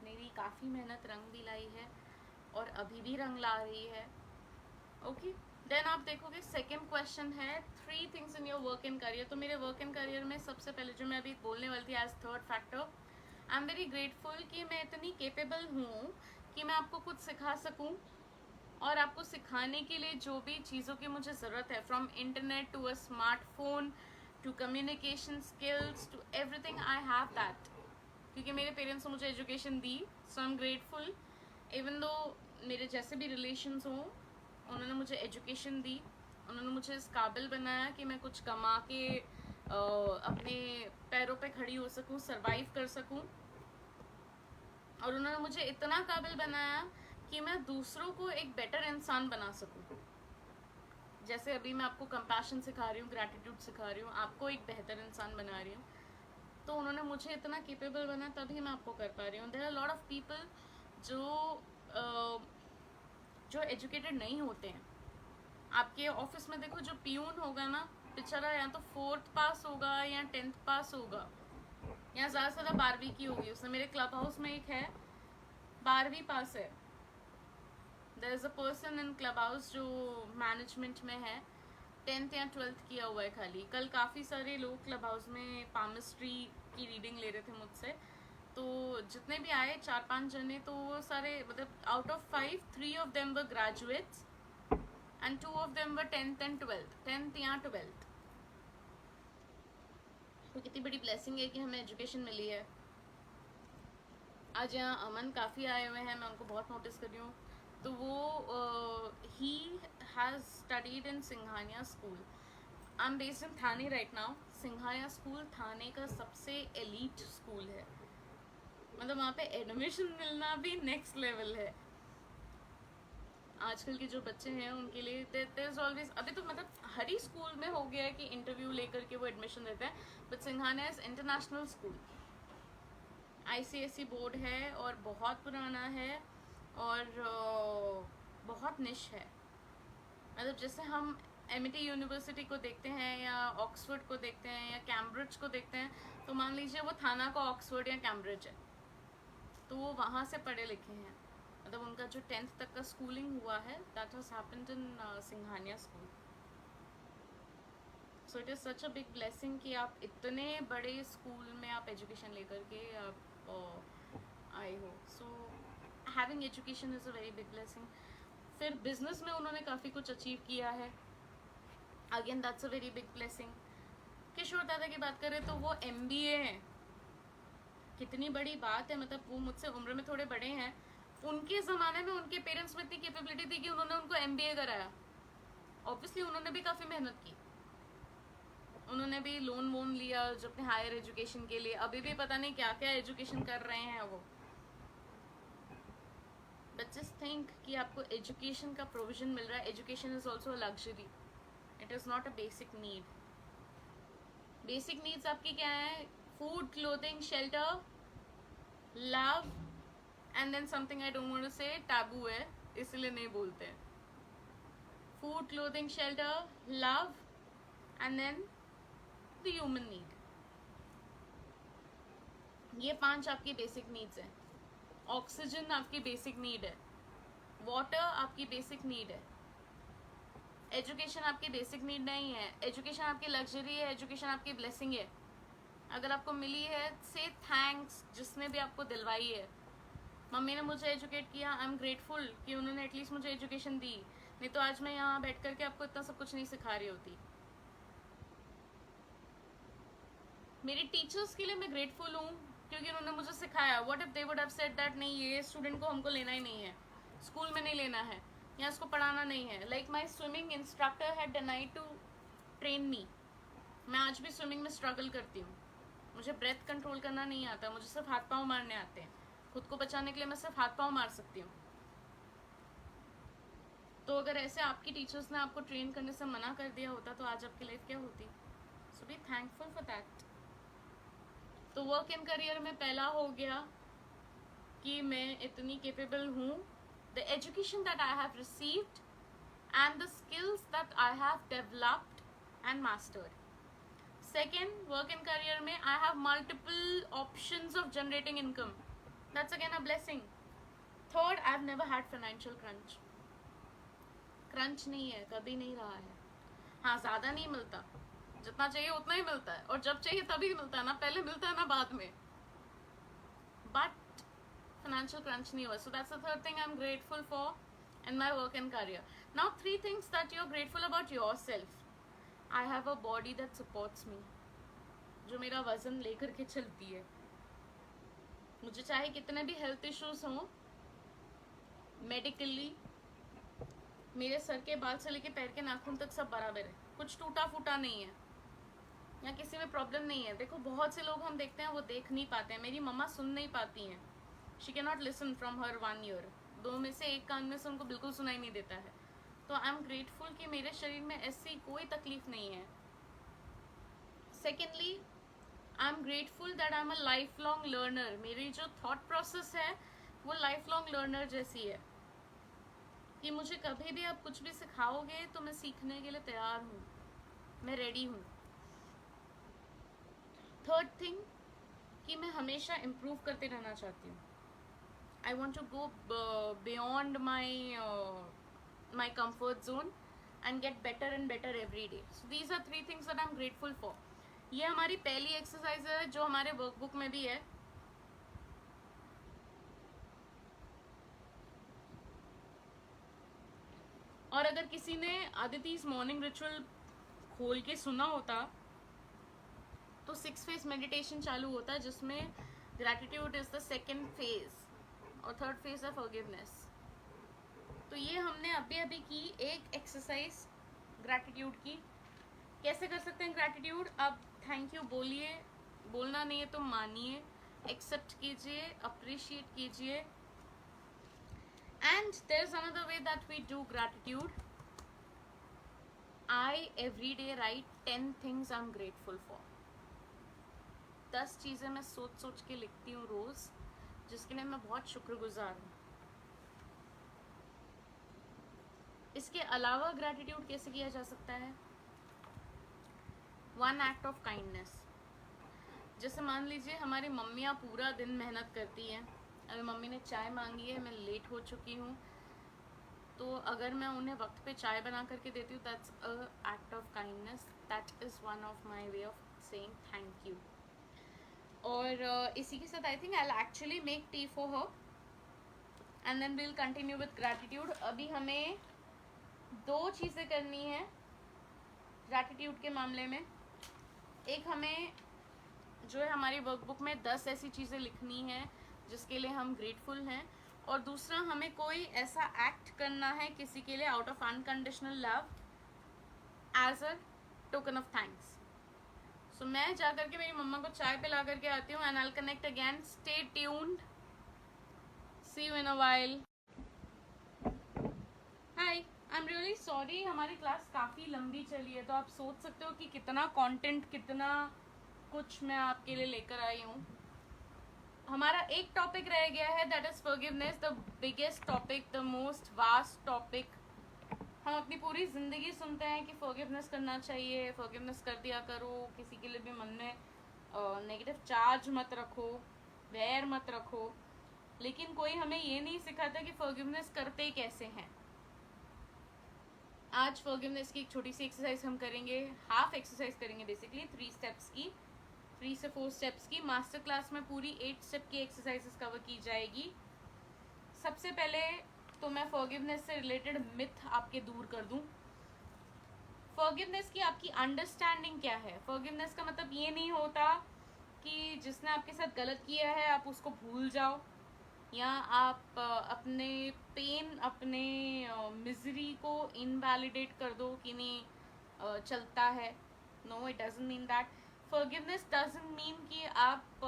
मेरी काफ़ी मेहनत रंग भी लाई है और अभी भी रंग ला रही है। ओके, देन आप देखोगे सेकेंड क्वेश्चन है 3 things in your work and career. तो मेरे वर्क एंड करियर में सबसे पहले जो मैं अभी बोलने वाली थी as third factor, I am very grateful कि मैं इतनी केपेबल हूँ कि मैं आपको कुछ सिखा सकूँ, और आपको सिखाने के लिए जो भी चीज़ों की मुझे ज़रूरत है, from internet to a smartphone to communication skills to everything, I have that, क्योंकि मेरे पेरेंट्स ने मुझे एजुकेशन दी। So I am grateful, even though मेरे जैसे भी रिलेशंस हों, उन्होंने मुझे एजुकेशन दी, उन्होंने मुझे इस काबिल बनाया कि मैं कुछ कमा के अपने पैरों पे खड़ी हो सकूं, सरवाइव कर सकूं, और उन्होंने मुझे इतना काबिल बनाया कि मैं दूसरों को एक बेटर इंसान बना सकूं। जैसे अभी मैं आपको कंपैशन सिखा रही हूँ, ग्रैटिट्यूड सिखा रही हूँ, आपको एक बेहतर इंसान बना रही हूँ, तो उन्होंने मुझे इतना केपेबल बना तभी मैं आपको कर पा रही हूँ. There are lot of people जो एजुकेटेड नहीं होते हैं. आपके ऑफिस में देखो, जो पियून होगा ना, बेचारा या तो 4th पास होगा या 10th पास होगा, या ज़्यादा से ज़्यादा 12वीं की होगी उसने. मेरे क्लब हाउस में एक है 12वीं पास है. There is a person in club house जो मैनेजमेंट में है, 10th या 12th किया हुआ है खाली. कल काफ़ी सारे लोग क्लब हाउस में पामिस्ट्री की रीडिंग ले रहे थे मुझसे, तो जितने भी आए 4-5 जने, तो वो सारे मतलब out of 5, 3 of them were graduates and 2 of them were 10th and 12th, 10th या 12th. तो कितनी बड़ी ब्लेसिंग है कि हमें एजुकेशन मिली है. आज यहाँ अमन काफ़ी आए हुए हैं, मैं उनको बहुत नोटिस कर रही हूँ. तो वो ही has studied in Singhania school. I am based in Thane right now. Singhania school Thane का सबसे एलीट स्कूल है. मतलब वहाँ पे एडमिशन मिलना भी नेक्स्ट लेवल है. आजकल के जो बच्चे हैं उनके लिए देयर इज ऑलवेज, अभी तो मतलब हर ही स्कूल में हो गया है कि इंटरव्यू लेकर के वो एडमिशन देते हैं. But Singhania is international school, ICSE board है और बहुत पुराना है और बहुत निश है. मतलब जैसे हम MIT यूनिवर्सिटी को देखते हैं या ऑक्सफोर्ड को देखते हैं या कैम्ब्रिज को देखते हैं, तो मान लीजिए वो थाना का ऑक्सफोर्ड या कैम्ब्रिज है, तो वो वहाँ से पढ़े लिखे हैं. मतलब उनका जो 10th तक का स्कूलिंग हुआ है, that has happened in Singhania school. So it is such a big blessing कि आप इतने बड़े स्कूल में आप एजुकेशन लेकर के आप आए हो. So having education is a very big blessing. फिर बिजनेस में उन्होंने काफ़ी कुछ अचीव किया है. Again that's a very big blessing. Kishore दादा की बात करें तो वो MBA हैं. कितनी बड़ी बात है. मतलब वो मुझसे उम्र में थोड़े बड़े हैं. उनके ज़माने में उनके पेरेंट्स में इतनी कैपेबिलिटी थी कि उन्होंने उनको MBA कराया. ऑब्वियसली उन्होंने भी काफ़ी मेहनत की. उन्होंने भी लोन वोन लिया जो अपने हायर एजुकेशन के लिए. अभी भी पता नहीं क्या क्या एजुकेशन कर रहे हैं वो. बट जस्ट थिंक कि आपको एजुकेशन का प्रोविजन मिल रहा है. Education is also a luxury, it is not a basic need. Basic needs आपकी क्या है? Food, clothing, shelter, love, and then something I don't want to say, taboo है इसलिए नहीं बोलते हैं. Food, clothing, shelter, love, and then the human need. ये 5 आपकी बेसिक नीड्स हैं. ऑक्सीजन आपकी बेसिक नीड है. वाटर आपकी बेसिक नीड है. एजुकेशन आपकी बेसिक नीड नहीं है. एजुकेशन आपकी लग्जरी है. एजुकेशन आपकी ब्लेसिंग है. अगर आपको मिली है, से थैंक्स जिसने भी आपको दिलवाई है. मम्मी ने मुझे एजुकेट किया, आई एम ग्रेटफुल कि उन्होंने एटलीस्ट मुझे एजुकेशन दी. नहीं तो आज मैं यहाँ बैठ करके आपको इतना सब कुछ नहीं सिखा रही होती. मेरी टीचर्स के लिए मैं ग्रेटफुल हूँ क्योंकि उन्होंने मुझे सिखाया. What if they would have said that नहीं, ये स्टूडेंट को हमको लेना ही नहीं है, स्कूल में नहीं लेना है, या इसको पढ़ाना नहीं है. Like my swimming instructor had denied to train me. मैं आज भी स्विमिंग में स्ट्रगल करती हूँ. मुझे ब्रेथ कंट्रोल करना नहीं आता. मुझे सिर्फ हाथ पाँव मारने आते हैं. खुद को बचाने के लिए मैं सिर्फ हाथ पाँव मार सकती हूँ. तो अगर ऐसे आपकी टीचर्स ने आपको ट्रेन करने से मना कर दिया होता तो आज आपकी लाइफ क्या होती. So be thankful for that. तो वर्क इन करियर में पहला हो गया कि मैं इतनी केपेबल हूँ. The education that I have received and the skills that I have developed and mastered. Second, work in career में I have multiple options of generating income. That's again a blessing. Third, I have never had financial crunch. Crunch नहीं है, कभी नहीं रहा है. हाँ, ज़्यादा नहीं मिलता, जितना चाहिए उतना ही मिलता है, और जब चाहिए तभी मिलता है. ना पहले मिलता है ना बाद में. बट फाइनेंशियल क्रंच नहीं हुआ. So that's the third thing I am grateful for in my work and career. Now 3 things that you are grateful about yourself. I have a body that supports me, जो मेरा वजन लेकर के चलती है. मुझे चाहे कितने भी हेल्थ इश्यूज हों, मेडिकली मेरे सर के बाल से लेके पैर के नाखून तक सब बराबर है. कुछ टूटा फूटा नहीं है, या किसी में प्रॉब्लम नहीं है. देखो, बहुत से लोग हम देखते हैं वो देख नहीं पाते हैं. मेरी मम्मा सुन नहीं पाती हैं. She can not listen from her 1 year. 2 में से 1 कान में से उनको बिल्कुल सुनाई नहीं देता है. तो आई एम ग्रेटफुल कि मेरे शरीर में ऐसी कोई तकलीफ नहीं है. Secondly, I am grateful that I am a life long learner. मेरी जो थॉट प्रोसेस है वो लाइफ लॉन्ग लर्नर जैसी है कि मुझे कभी भी आप कुछ भी सिखाओगे तो मैं सीखने के लिए तैयार हूँ, मैं रेडी हूँ. थर्ड थिंग कि मैं हमेशा इम्प्रूव करते रहना चाहती हूँ. I want to go beyond my comfort zone and get better and better every day. So these are three things that I'm grateful for. ये हमारी पहली एक्सरसाइज है जो हमारे वर्कबुक में भी है. और अगर किसी ने आदिति's मॉर्निंग रिचुअल खोल के सुना होता तो 6 फेज मेडिटेशन चालू होता है जिसमें gratitude is the second phase और थर्ड फेज है फॉरगिवनेस. तो ये हमने अभी अभी की एक एक्सरसाइज ग्रैटिट्यूड की. कैसे कर सकते हैं ग्रैटिट्यूड? अब थैंक यू बोलिए, बोलना नहीं है तो मानिए, एक्सेप्ट कीजिए, अप्रिशिएट कीजिए. And there is another way that we do gratitude. I every day write 10 things I am grateful for. 10 चीज़ें मैं सोच सोच के लिखती हूँ रोज़ जिसके लिए मैं बहुत शुक्रगुजार हूँ. इसके अलावा ग्रैटिट्यूड कैसे किया जा सकता है? 1 एक्ट ऑफ काइंडनेस. जैसे मान लीजिए हमारी मम्मियाँ पूरा दिन मेहनत करती हैं. अगर मम्मी ने चाय मांगी है, मैं लेट हो चुकी हूँ, तो अगर मैं उन्हें वक्त पे चाय बना करके देती हूँ, that's a act of kindness. That is one of my way of saying thank you. और इसी के साथ I think I actually make tea for her and then we'll continue with gratitude. अभी हमें 2 चीज़ें करनी है ग्रैटिट्यूड के मामले में. एक, हमें जो है हमारी वर्कबुक में 10 ऐसी चीज़ें लिखनी है जिसके लिए हम ग्रेटफुल हैं. और दूसरा, हमें कोई ऐसा एक्ट करना है किसी के लिए out of unconditional love as a token of thanks. So मैं जा करके मेरी मम्मा को चाय पिला करके आती हूँ and I will connect again. Stay tuned. See you in a while. Hi, I am really sorry, हमारी क्लास काफ़ी लंबी चली है, तो आप सोच सकते हो कि कितना कंटेंट, कितना कुछ मैं आपके लिए लेकर आई हूँ. हमारा एक टॉपिक रह गया है, that is forgiveness. The biggest topic, the most vast topic. हम अपनी पूरी ज़िंदगी सुनते हैं कि फॉरगिवनेस करना चाहिए, फॉरगिवनेस कर दिया करो, किसी के लिए भी मन में नेगेटिव चार्ज मत रखो, वैर मत रखो. लेकिन कोई हमें ये नहीं सिखाता कि फॉरगिवनेस करते कैसे हैं. आज फॉरगिवनेस की एक छोटी सी एक्सरसाइज हम करेंगे. हाफ एक्सरसाइज करेंगे बेसिकली, 3 स्टेप्स की, 3 से 4 स्टेप्स की. मास्टर क्लास में पूरी 8 स्टेप की एक्सरसाइजेस कवर की जाएगी. सबसे पहले तो मैं फॉरगिवनेस से रिलेटेड मिथ आपके दूर कर दूं. फॉरगिवनेस की आपकी अंडरस्टैंडिंग क्या है? फॉरगिवनेस का मतलब ये नहीं होता कि जिसने आपके साथ गलत किया है आप उसको भूल जाओ, या आप अपने पेन, अपने मिजरी को इनवैलिडेट कर दो कि नहीं चलता है. No, it doesn't mean that. Forgiveness doesn't mean कि आप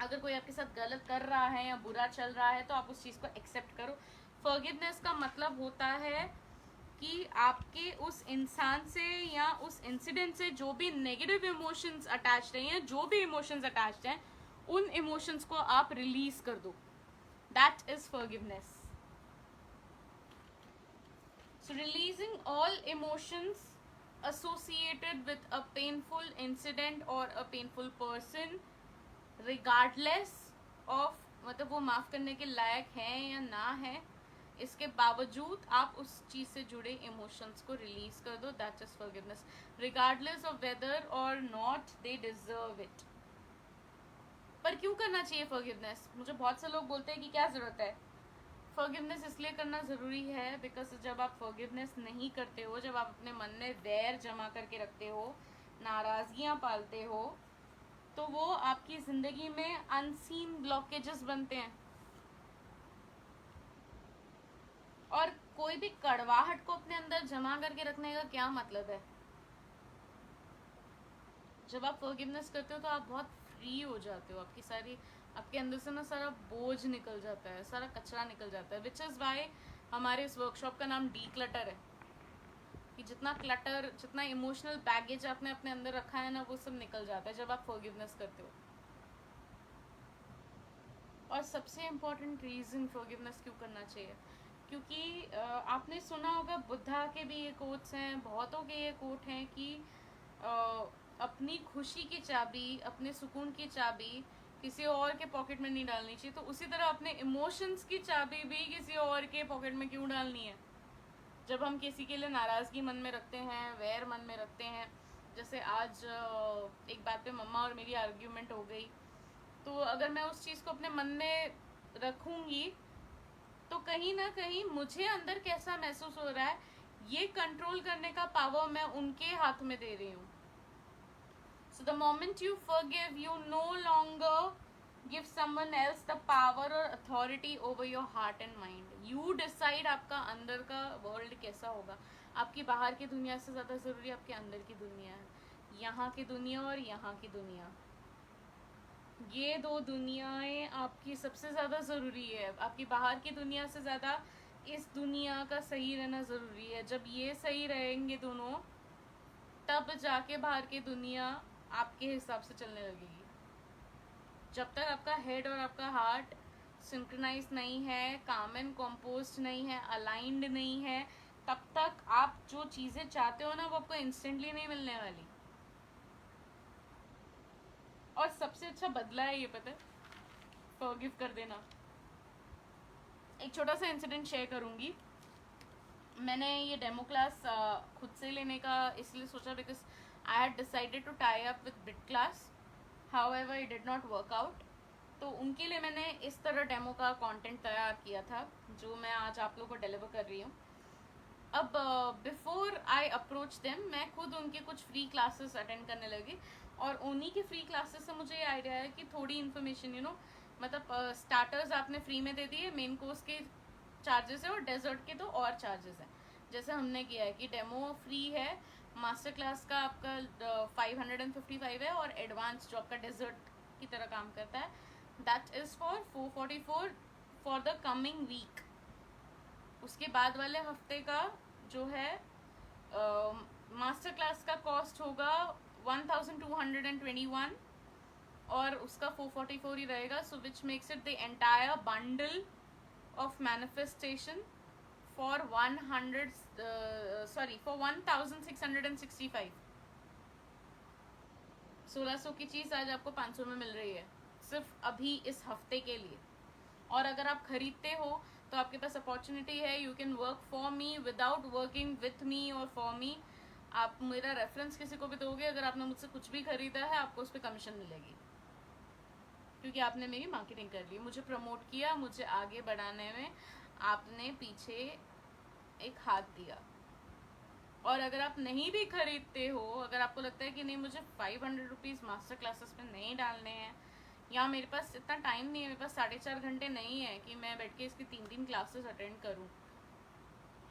अगर कोई आपके साथ गलत कर रहा है या बुरा चल रहा है तो आप उस चीज़ को एक्सेप्ट करो. फॉरगिवनेस का मतलब होता है कि आपके उस इंसान से या उस इंसिडेंट से जो भी नेगेटिव इमोशंस अटैच्ड हैं या जो भी इमोशंस अटैच्ड हैं, उन इमोशंस को आप रिलीज कर दो. That is forgiveness. So releasing all emotions associated with a painful incident or a painful person, regardless of मतलब वो माफ़ करने के लायक है या ना है, इसके बावजूद आप उस चीज़ से जुड़े इमोशंस को रिलीज कर दो. That is forgiveness, regardless of whether or not they deserve it. पर क्यों करना चाहिए फॉरगिवनेस? मुझे बहुत से लोग बोलते हैं कि क्या ज़रूरत है. फॉरगिवनेस इसलिए करना ज़रूरी है बिकॉज जब आप फॉरगिवनेस नहीं करते हो, जब आप अपने मन में वैर जमा करके रखते हो, नाराज़गियाँ पालते हो, तो वो आपकी ज़िंदगी में अनसीन ब्लॉकेजेस बनते हैं. और कोई भी कड़वाहट को अपने अंदर जमा करके रखने का क्या मतलब है? जब आप फॉरगिवनेस करते हो तो आप बहुत फ्री हो जाते हो. आपकी सारी, आपके अंदर से ना सारा बोझ निकल जाता है, सारा कचरा निकल जाता है. विच इज़ वाई हमारे इस वर्कशॉप का नाम डी क्लटर है, कि जितना क्लटर, जितना इमोशनल बैगेज आपने अपने अंदर रखा है ना, वो सब निकल जाता है जब आप फॉरगिवनेस करते हो। और सबसे इम्पोर्टेंट रीज़न फॉरगिवनेस क्यों करना चाहिए, क्योंकि आपने सुना होगा, बुद्धा के भी ये कोट्स हैं, बहुतों के ये कोट हैं कि अपनी खुशी की चाबी, अपने सुकून की चाबी किसी और के पॉकेट में नहीं डालनी चाहिए। तो उसी तरह अपने इमोशंस की चाबी भी किसी और के पॉकेट में क्यों डालनी है। जब हम किसी के लिए नाराज़गी मन में रखते हैं, वैर मन में रखते हैं, जैसे आज एक बात पे मम्मा और मेरी आर्ग्यूमेंट हो गई, तो अगर मैं उस चीज़ को अपने मन में रखूँगी तो कहीं ना कहीं मुझे अंदर कैसा महसूस हो रहा है, ये कंट्रोल करने का पावर मैं उनके हाथ में दे रही हूँ। So the moment you forgive, you no longer give someone else the power or authority over your heart and mind. You decide आपका अंदर का वर्ल्ड कैसा होगा। आपकी बाहर की दुनिया से ज़्यादा ज़रूरी आपके अंदर की दुनिया है। यहाँ की दुनिया और यहाँ की दुनिया, ये दो दुनियाएं आपकी सबसे ज़्यादा ज़रूरी है। आपकी बाहर की दुनिया से ज़्यादा इस दुनिया का सही रहना ज़रूरी है। जब ये सही रहेंगे दोनों, तब जाके बाहर की दुनिया आपके हिसाब से चलने लगेगी। जब तक आपका हेड और आपका हार्ट सिंक्रोनाइज नहीं है, काम एंड कॉम्पोस्ट नहीं है, अलाइंड नहीं है, तब तक आप जो चीज़ें चाहते हो ना, वो आपको इंस्टेंटली नहीं मिलने वाली। और सबसे अच्छा बदला है ये, पता है, फॉरगिव कर देना। एक छोटा सा इंसिडेंट शेयर करूँगी। मैंने ये डेमो क्लास खुद से लेने का इसलिए सोचा because I had decided to tie up with bit class, however it did not work out. तो उनके लिए मैंने इस तरह डेमो का कंटेंट तैयार किया था, जो मैं आज आप लोगों को डिलीवर कर रही हूँ। अब बिफोर आई अप्रोच देम, मैं खुद उनके कुछ फ्री क्लासेस अटेंड करने लगी, और उन्हीं के फ्री क्लासेस से मुझे ये आइडिया है कि थोड़ी इन्फॉर्मेशन, मतलब स्टार्टर्स आपने फ्री में दे दिए, मेन कोर्स के चार्जेस है, और डेजर्ट के तो और चार्जेस हैं। जैसे हमने किया है कि डेमो फ्री है, मास्टर क्लास का आपका 555 है, और एडवांस जो आपका डेजर्ट की तरह काम करता है, that is for 444 for the coming week. उसके बाद वाले हफ्ते का जो है मास्टर क्लास का कॉस्ट होगा 1221, और उसका 444 ही रहेगा। So which makes it the entire bundle of manifestation for 1665। 1600 की चीज़ आज आपको 500 में मिल रही है, सिर्फ अभी इस हफ्ते के लिए। और अगर आप खरीदते हो तो आपके पास अपॉर्चुनिटी है, you can work for me without working with me और फॉर मी। आप मेरा रेफरेंस किसी को भी दोगे, अगर आपने मुझसे कुछ भी खरीदा है, आपको उस पर कमीशन मिलेगी, क्योंकि आपने मेरी मार्केटिंग कर ली, मुझे प्रमोट किया, मुझे आगे बढ़ाने में आपने पीछे एक हाथ दिया। और अगर आप नहीं भी खरीदते हो, अगर आपको लगता है कि नहीं मुझे 500 रुपीज़ मास्टर क्लासेस में नहीं डालने हैं, या मेरे पास इतना टाइम नहीं है, मेरे पास 4.5 घंटे नहीं है कि मैं बैठ के इसकी 3 क्लासेस अटेंड करूं।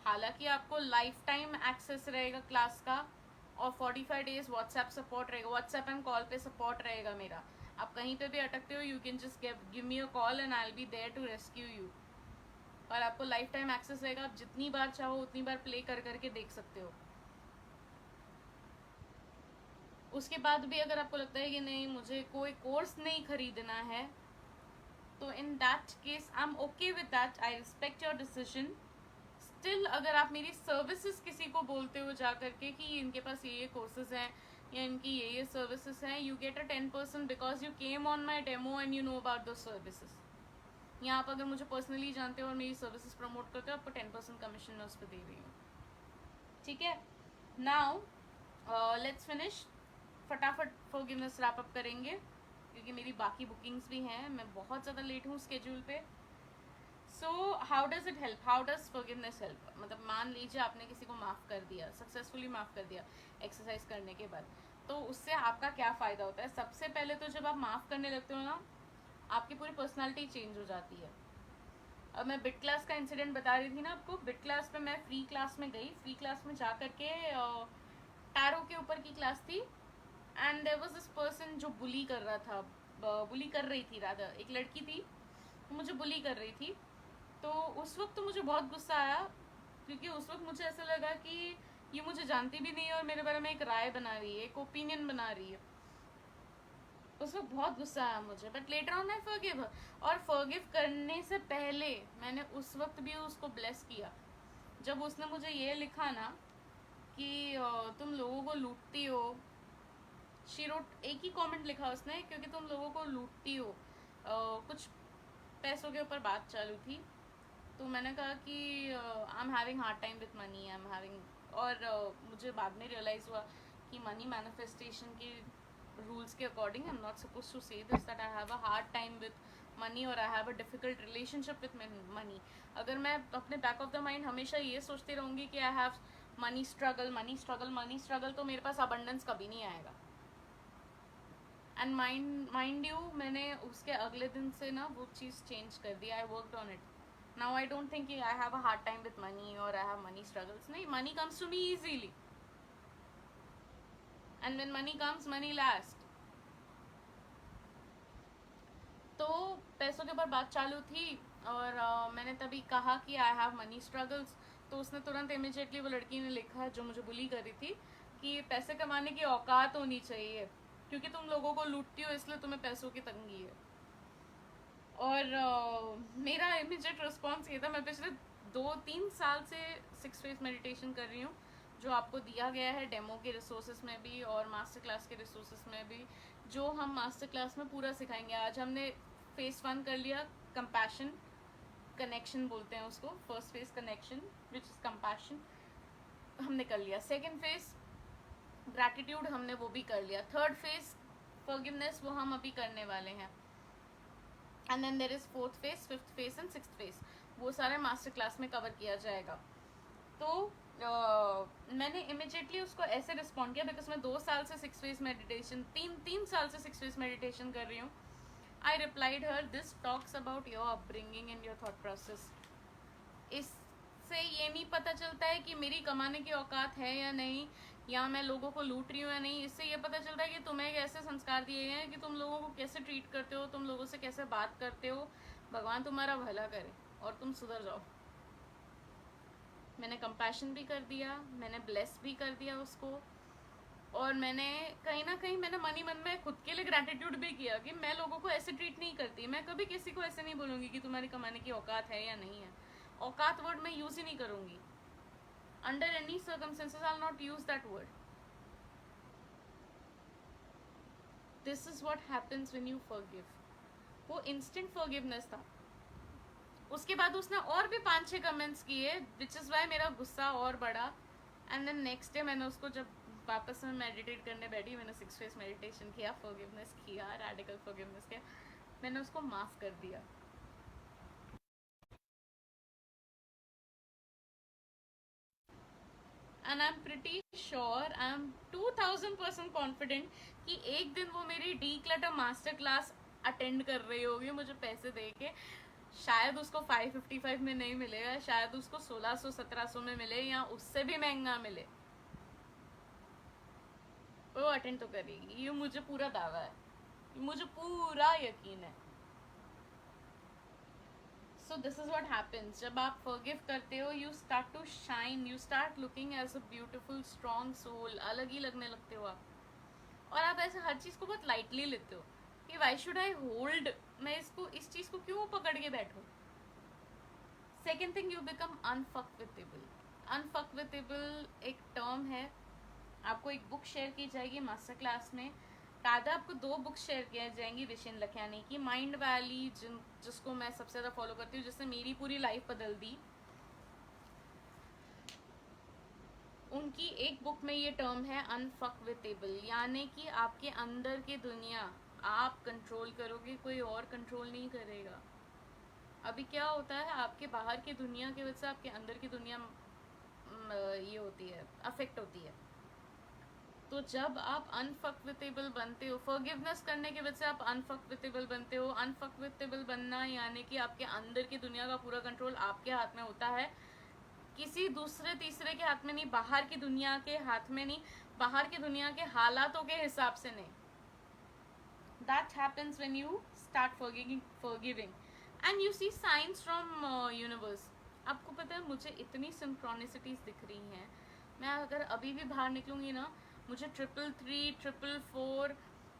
हालांकि आपको लाइफ टाइम एक्सेस रहेगा क्लास का, और 45 डेज व्हाट्सएप सपोर्ट रहेगा, व्हाट्सएप एंड कॉल पे सपोर्ट रहेगा मेरा। आप कहीं पे भी अटकते हो, you can just give me a call and I will be there to rescue you. और आपको लाइफ टाइम एक्सेस रहेगा, आप जितनी बार चाहो उतनी बार प्ले कर करके देख सकते हो। उसके बाद भी अगर आपको लगता है कि नहीं मुझे कोई कोर्स नहीं खरीदना है, तो in that case I am okay with that, I respect your decision. Still अगर आप मेरी सर्विसेज किसी को बोलते हो जा करके कि इनके पास ये कोर्सेज हैं या इनकी ये सर्विसेज हैं, you get a 10% because you came on my demo and you know about the services. या आप अगर मुझे पर्सनली जानते हो और मेरी सर्विसेज प्रमोट करते हो, आपको 10% कमीशन मैं उस पर दे रही हूँ। ठीक है, नाउ लेट्स फिनिश, फटाफट फॉरगिवनेस रैप अप करेंगे, क्योंकि मेरी बाकी बुकिंग्स भी हैं, मैं बहुत ज़्यादा लेट हूँ स्केड्यूल पे। So how does it help, how does forgiveness help, मतलब मान लीजिए आपने किसी को माफ़ कर दिया, सक्सेसफुली माफ़ कर दिया एक्सरसाइज करने के बाद, तो उससे आपका क्या फ़ायदा होता है। सबसे पहले तो जब आप माफ़ करने लगते हो ना, आपकी पूरी पर्सनैलिटी चेंज हो जाती है। अब मैं बिट क्लास का इंसिडेंट बता रही थी ना आपको, बिट क्लास में मैं फ्री क्लास में गई, फ्री क्लास में जा करके टैरो के ऊपर की क्लास थी, and there was this person जो बुली कर रहा था, बुली कर रही थी रादर, एक लड़की थी मुझे बुली कर रही थी। तो उस वक्त तो मुझे बहुत गुस्सा आया, क्योंकि उस वक्त मुझे ऐसा लगा कि ये मुझे जानती भी नहीं है और मेरे बारे में एक राय बना रही है, एक ओपिनियन बना रही है। उस वक्त बहुत गुस्सा आया मुझे, but later on I forgive. और फॉरगिव करने से पहले मैंने उस वक्त भी उसको ब्लेस किया। जब उसने मुझे ये लिखा ना कि तुम लोगों को लूटती हो, शी रोट, एक ही कमेंट लिखा उसने, क्योंकि तुम लोगों को लूटती हो। कुछ पैसों के ऊपर बात चालू थी, तो मैंने कहा कि I am having hard time with money, I am having, और मुझे बाद में रियलाइज़ हुआ कि मनी मैनिफेस्टेशन के रूल्स के according I am not suppose to say this, that I have a hard time with money और I have a difficult relationship with money. अगर मैं अपने बैक ऑफ द माइंड हमेशा ये सोचती रहूँगी कि आई have money struggle, money struggle, money struggle, तो मेरे पास अबंडेंस कभी नहीं आएगा। एंड माइंड यू, मैंने उसके अगले दिन से ना वो चीज़ चेंज कर दी। I worked on it. Now I don't think I have a hard time with money और आई हैव मनी स्ट्रगल्स। नहीं, money comes to me easily, and when money comes, money last. तो पैसों के ऊपर बात चालू थी, और मैंने तभी कहा कि आई हैव मनी स्ट्रगल्स। तो उसने तुरंत इमिजिएटली, वो लड़की ने लिखा जो मुझे बुली कर रही थी, कि पैसे कमाने की औकात होनी चाहिए, क्योंकि तुम लोगों को लूटती हो इसलिए तुम्हें पैसों की तंगी है। और मेरा इमीडिएट रिस्पॉन्स ये था, मैं पिछले 2-3 साल से 6 फेज मेडिटेशन कर रही हूँ, जो आपको दिया गया है डेमो के रिसोर्सेज में भी और मास्टर क्लास के रिसोर्सेज में भी, जो हम मास्टर क्लास में पूरा सिखाएंगे। आज हमने फेज 1 कर लिया, कंपैशन, कनेक्शन बोलते हैं उसको, first phase connection which is compassion, हमने कर लिया। सेकेंड फेज ग्रैटिट्यूड, हमने वो भी कर लिया। थर्ड फेज फॉरगिवनेस, वो हम अभी करने वाले हैं। And then there is fourth phase, fifth phase and sixth phase, वो सारे मास्टर क्लास में कवर किया जाएगा। तो मैंने इमिजिएटली उसको ऐसे रिस्पॉन्ड किया, बिकॉज मैं 2 साल से 6 फेज मेडिटेशन, तीन साल से 6 फेज मेडिटेशन कर रही हूँ। I replied her, this talks about your upbringing and your thought process. इससे ये नहीं पता चलता है कि मेरी कमाने की औकात है या नहीं, या मैं लोगों को लूट रही हूँ या नहीं। इससे ये पता चलता है कि तुम्हें एक ऐसे संस्कार दिए गए हैं कि तुम लोगों को कैसे ट्रीट करते हो, तुम लोगों से कैसे बात करते हो। भगवान तुम्हारा भला करे और तुम सुधर जाओ। मैंने कंपैशन भी कर दिया, मैंने ब्लेस भी कर दिया उसको, और मैंने कहीं ना कहीं मैंने मनी मन में खुद के लिए ग्रैटिट्यूड भी किया कि मैं लोगों को ऐसे ट्रीट नहीं करती। मैं कभी किसी को ऐसे नहीं बोलूँगी कि तुम्हारी कमाने की औकात है या नहीं है। औकात वर्ड मैं यूज़ ही नहीं करूँगी। Under any circumstances I will not use that word. This is what happens when you forgive. वो इंस्टेंट फॉरगिवनेस था। उसके बाद उसने और भी 5-6 कमेंट्स किए, विच इज़ वाई मेरा गुस्सा और बढ़ा। एंड देन नेक्स्ट डे मैंने उसको, जब वापस में मेडिटेट करने बैठी, मैंने 6 फेज मेडिटेशन किया, फॉरगिवनेस किया, रेडिकल फॉरगिवनेस किया, मैंने उसको माफ़ कर दिया। And I am pretty sure, I am 2000% confident कि एक दिन वो मेरी D clutter master class attend कर रही होगी मुझे पैसे दे के। शायद उसको 555 में नहीं मिलेगा, शायद उसको 1600-1700 में मिले, या उससे भी महंगा मिले, वो अटेंड तो करेगी। ये मुझे पूरा दावा है, मुझे पूरा यकीन है। So this is what happens, जब आप फॉरगिव करते हो, you start to shine, you start looking as a beautiful strong soul, अलग ही लगने लगते हो आप। और आप ऐसे हर चीज़ को बहुत लाइटली लेते हो कि वाई शुड आई होल्ड, मैं इसको, इस चीज़ को क्यों पकड़ के बैठूं। Second thing, you become unfuckwithable. Unfuckwithable एक टर्म है, आपको एक बुक शेयर की जाएगी मास्टर क्लास में। राधा आपको 2 बुक्स शेयर की जाएंगी विशेन लखियानी की, माइंड वैली, जिसको मैं सबसे ज़्यादा फॉलो करती हूँ, जिससे मेरी पूरी लाइफ बदल दी। उनकी एक बुक में ये टर्म है अनफकविटेबल, यानी कि आपके अंदर की दुनिया आप कंट्रोल करोगे, कोई और कंट्रोल नहीं करेगा। अभी क्या होता है, आपके बाहर की दुनिया की वजह से आपके अंदर की दुनिया ये होती है, अफेक्ट होती है। तो जब आप अनफकविटेबल बनते हो, फॉरगिवनेस करने की वजह से आप अनफकविटेबल बनते हो। अनफकविटेबल बनना यानी कि आपके अंदर की दुनिया का पूरा कंट्रोल आपके हाथ में होता है, किसी दूसरे तीसरे के हाथ में नहीं, बाहर की दुनिया के हाथ में नहीं, बाहर की दुनिया के हालातों के हिसाब से नहीं। That happens when you start forgiving. And you see signs from universe. आपको पता है मुझे इतनी सिंक्रोनिसिटीज दिख रही हैं. मैं अगर अभी भी बाहर निकलूंगी ना, मुझे 333, 444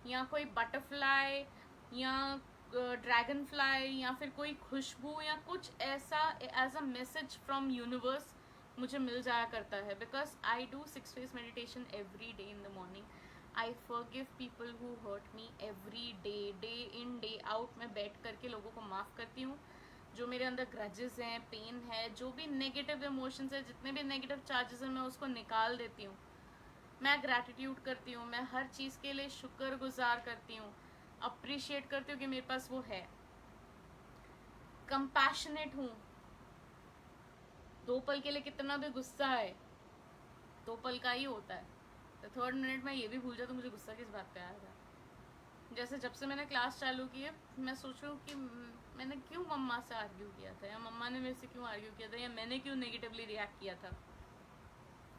या कोई बटरफ्लाई या ड्रैगन फ्लाई या फिर कोई खुशबू या कुछ ऐसा as a message from universe मुझे मिल जाया करता है. Because I do 6 phase meditation every day in the morning. I forgive people who hurt me every day, day in day out. मैं बैठ करके लोगों को माफ़ करती हूँ. जो मेरे अंदर ग्रजेस हैं, पेन है, जो भी नेगेटिव इमोशंस है, जितने भी नेगेटिव चार्जेस हैं, मैं उसको निकाल देती हूँ. मैं ग्रैटिट्यूड करती हूँ. मैं हर चीज़ के लिए शुक्रगुजार करती हूँ, अप्रिशिएट करती हूँ कि मेरे पास वो है. कंपैशनेट हूँ. 2 पल के लिए कितना भी गुस्सा है 2 पल का ही होता है. तो 3rd मिनट में ये भी भूल जाओ तो मुझे गुस्सा किस बात पे आया था. जैसे जब से मैंने क्लास चालू की है, मैं सोच रही हूँ कि मैंने क्यों मम्मा से आर्ग्यू किया था, या मम्मा ने मेरे से क्यों आर्ग्यू किया था, या मैंने क्यों नेगेटिवली रिएक्ट किया था.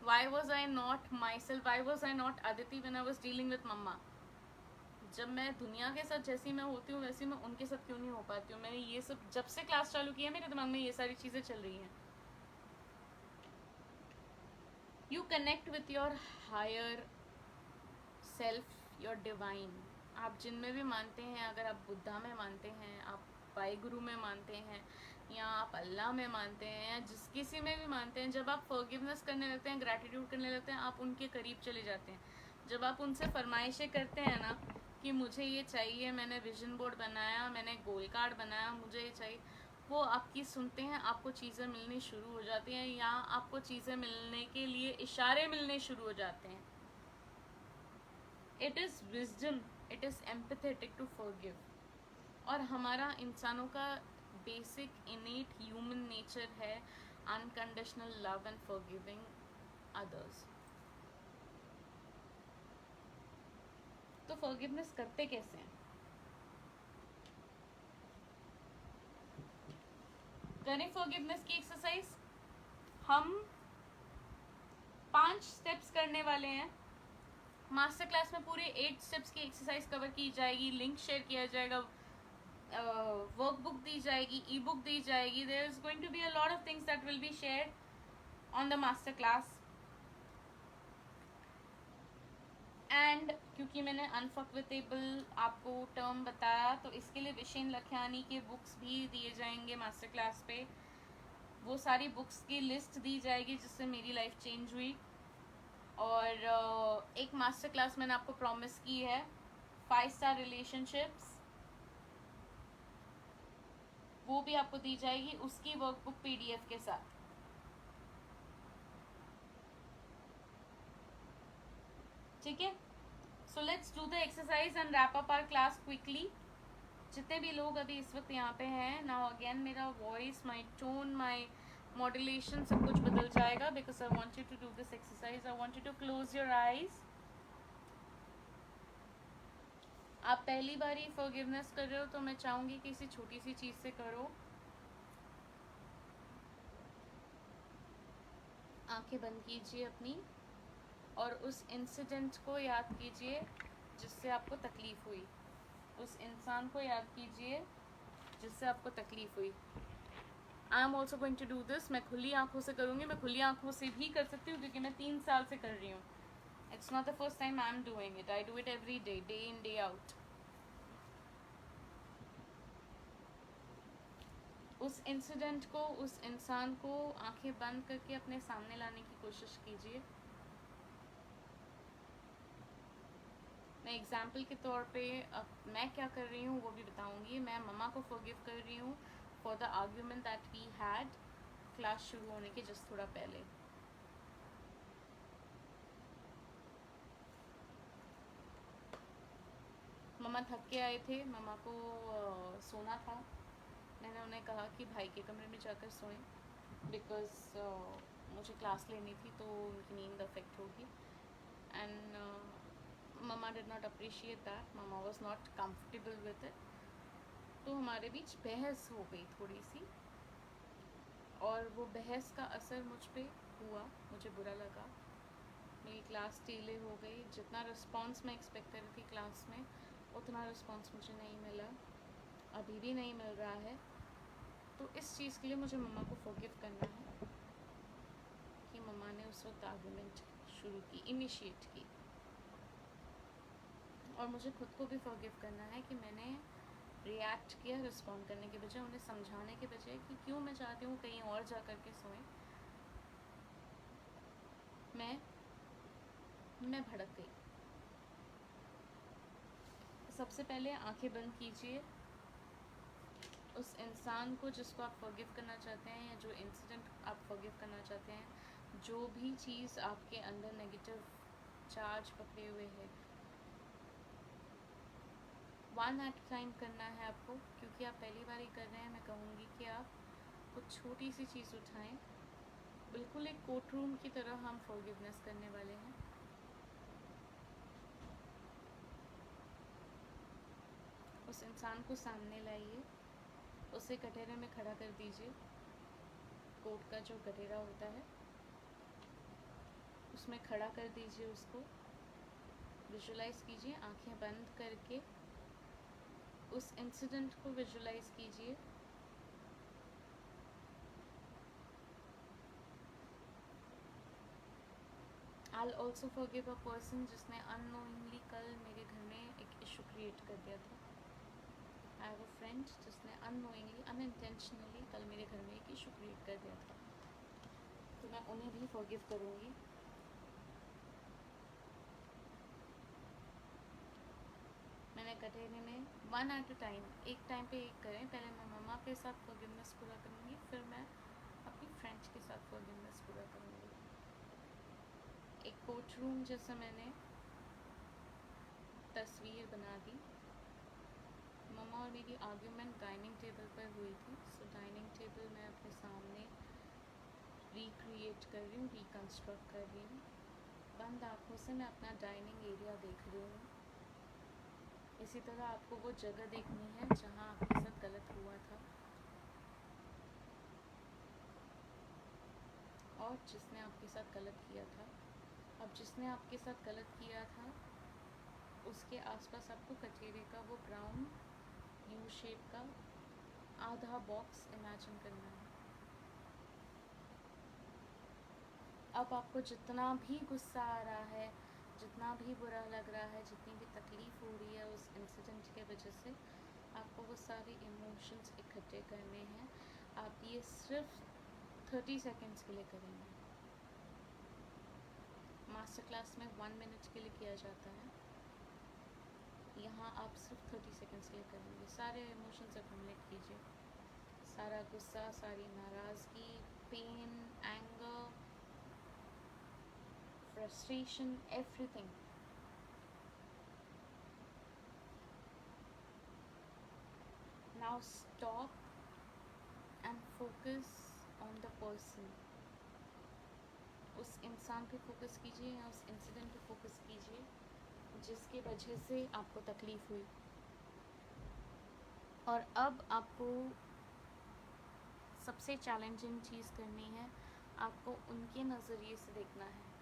Why was I not myself? Why was I not Aditi when I was dealing with मम्मा? जब मैं दुनिया के साथ जैसी मैं होती हूँ वैसी मैं उनके साथ क्यों नहीं हो पाती हूँ. मैंने ये सब जब से क्लास चालू की है मेरे दिमाग में ये सारी चीज़ें चल रही हैं. You connect with your higher self, your divine. आप जिन में भी मानते हैं, अगर आप बुद्धा में मानते हैं, आप वाहिगुरु में मानते हैं, या आप अल्लाह में मानते हैं, या जिस किसी में भी मानते हैं, जब आप फॉरगिवनेस करने लगते हैं, ग्रैटिट्यूड करने लगते हैं, आप उनके करीब चले जाते हैं. जब आप उनसे फरमाइशें करते हैं ना कि मुझे ये चाहिए, मैंने विजन बोर्ड बनाया, मैंने गोल कार्ड बनाया, मुझे ये चाहिए, वो आपकी सुनते हैं, आपको चीज़ें मिलनी शुरू हो जाती हैं, या आपको चीज़ें मिलने के लिए इशारे मिलने शुरू हो जाते हैं. It is wisdom, it is empathetic to forgive. और हमारा इंसानों का बेसिक इनेट ह्यूमन नेचर है unconditional love and forgiving others. तो फॉरगिवनेस करते कैसे हैं? करें फॉरगिवनेस की एक्सरसाइज. हम 5 स्टेप्स करने वाले हैं. मास्टर क्लास में पूरे 8 स्टेप्स की एक्सरसाइज कवर की जाएगी. लिंक शेयर किया जाएगा, वर्कबुक दी जाएगी, ई बुक दी जाएगी. There is going to be a lot of things that will be shared on the master class. एंड क्योंकि मैंने अनफॉरगेटेबल आपको टर्म बताया, तो इसके लिए विशेन लखियानी के बुक्स भी दिए जाएंगे मास्टर क्लास पे. वो सारी बुक्स की लिस्ट दी जाएगी जिससे मेरी लाइफ चेंज हुई. और एक मास्टर क्लास मैंने आपको प्रॉमिस की है, 5 स्टार रिलेशनशिप्स, वो भी आपको दी जाएगी उसकी वर्कबुक PDF के साथ. ठीक है. So let's do the exercise and wrap up our class quickly. जितने भी लोग अभी इस वक्त यहाँ पे हैं, नाउ अगेन मेरा voice, my tone, my modulation सब कुछ बदल जाएगा because I want you to do this exercise. I want you to close your eyes. आप पहली बार ही फॉरगिवनेस कर रहे हो तो मैं चाहूँगी कि किसी छोटी सी चीज़ से करो. आंखें बंद कीजिए अपनी और उस इंसिडेंट को याद कीजिए जिससे आपको तकलीफ़ हुई. उस इंसान को याद कीजिए जिससे आपको तकलीफ़ हुई. I am also going to do this. मैं खुली आंखों से करूँगी. मैं खुली आंखों से भी कर सकती हूँ क्योंकि मैं 3 साल से कर रही हूँ. It's not the first time I am doing it. I do it every day, day in day out. उस इंसिडेंट को, उस इंसान को आंखें बंद करके अपने सामने लाने की कोशिश कीजिए. मैं एग्जाम्पल के तौर पे अब मैं क्या कर रही हूँ वो भी बताऊँगी. मैं मम्मा को फॉरगिव कर रही हूँ for the argument that we had class शुरू होने के जस्ट थोड़ा पहले. मम्मा थक के आए थे, मम्मा को सोना था. मैंने उन्हें कहा कि भाई के कमरे में जाकर सोएं बिकॉज मुझे क्लास लेनी थी तो उनकी नींद अफेक्ट होगी. And mama did not appreciate that. Mama was not comfortable with it. तो हमारे बीच बहस हो गई थोड़ी सी और वो बहस का असर मुझ पर हुआ. मुझे बुरा लगा. मेरी क्लास डिले हो गई. जितना रिस्पॉन्स मैं एक्सपेक्ट कर रही थी क्लास में उतना रिस्पॉन्स मुझे नहीं मिला, अभी भी नहीं मिल रहा है. तो इस चीज़ के लिए मुझे मम्मा को फॉरगिव करना है कि मम्मा ने उस वक्त आर्गुमेंट शुरू की, इनिशिएट की। और मुझे खुद को भी फॉरगिव करना है कि मैंने रिएक्ट किया रिस्पॉन्ड करने के बजाय, उन्हें समझाने के बजाय कि क्यों मैं चाहती हूँ कहीं और जा कर के सोएं। मैं भड़क गई। सबसे पहले आंखें बंद कीजिए, उस इंसान को जिसको आप फॉरगिव करना चाहते हैं या जो इंसिडेंट आप फॉरगिव करना चाहते हैं, जो भी चीज़ आपके अंदर नेगेटिव चार्ज पकड़े हुए है, वन एट टाइम करना है आपको, क्योंकि आप पहली बार ही कर रहे हैं। मैं कहूँगी कि आप कुछ छोटी सी चीज़ उठाएं, बिल्कुल एक कोर्ट रूम की तरह हम फॉरगिवनेस करने वाले हैं। उस इंसान को सामने लाइए, उसे कटहरे में खड़ा कर दीजिए, कोर्ट का जो कटहरा होता है उसमें खड़ा कर दीजिए उसको। विजुलाइज कीजिए आंखें बंद करके, उस इंसिडेंट को विजुलाइज कीजिए। I'll also forgive a person जिसने unknowingly कल मेरे घर में एक इशू क्रिएट कर दिया था। I have a friend जिसने unknowingly, unintentionally कल मेरे घर में एक इशू क्रिएट कर दिया था, तो मैं उन्हें भी forgive करूँगी। मैंने कटहरे में वन एट अ टाइम, एक टाइम पे एक करें। पहले मैं मम्मा के साथ फॉरगिवनेस पूरा करूँगी, फिर मैं अपनी फ्रेंड्स के साथ फॉरगिवनेस पूरा करूँगी। एक कोर्ट रूम जैसा मैंने तस्वीर बना दी। मम्मा और मेरी आर्ग्यूमेंट डाइनिंग टेबल पर हुई थी, सो डाइनिंग टेबल मैं अपने सामने रिक्रिएट कर रही हूँ, रिकन्स्ट्रक्ट कर रही हूँ। बंद आँखों से मैं अपना डाइनिंग एरिया देख रही हूँ। इसी तरह आपको वो जगह देखनी है जहाँ आपके साथ गलत हुआ था और जिसने आपके साथ गलत किया था। अब जिसने आपके साथ गलत किया था उसके आसपास आपको कटहरे का वो ब्राउन यू शेप का आधा बॉक्स इमेजिन करना है। अब आपको जितना भी गुस्सा आ रहा है, जितना भी बुरा लग रहा है, जितनी भी तकलीफ़ हो रही है उस इंसिडेंट के वजह से, आपको वो सारे इमोशंस इकट्ठे करने हैं। आप ये सिर्फ 30 सेकेंड्स के लिए करेंगे। मास्टर क्लास में 1 मिनट के लिए किया जाता है, यहाँ आप सिर्फ 30 सेकेंड्स के लिए करेंगे। सारे इमोशंस एक्यूमुलेट कीजिए, सारा गुस्सा, सारी नाराज़गी, pain, anger, frustration, everything. Now stop and focus on the person. उस इंसान पे फोकस कीजिए या उस इंसिडेंट पे फोकस कीजिए जिसके वजह से आपको तकलीफ़ हुई। और अब आपको सबसे चैलेंजिंग चीज़ करनी है, आपको उनके नज़रिए से देखना है।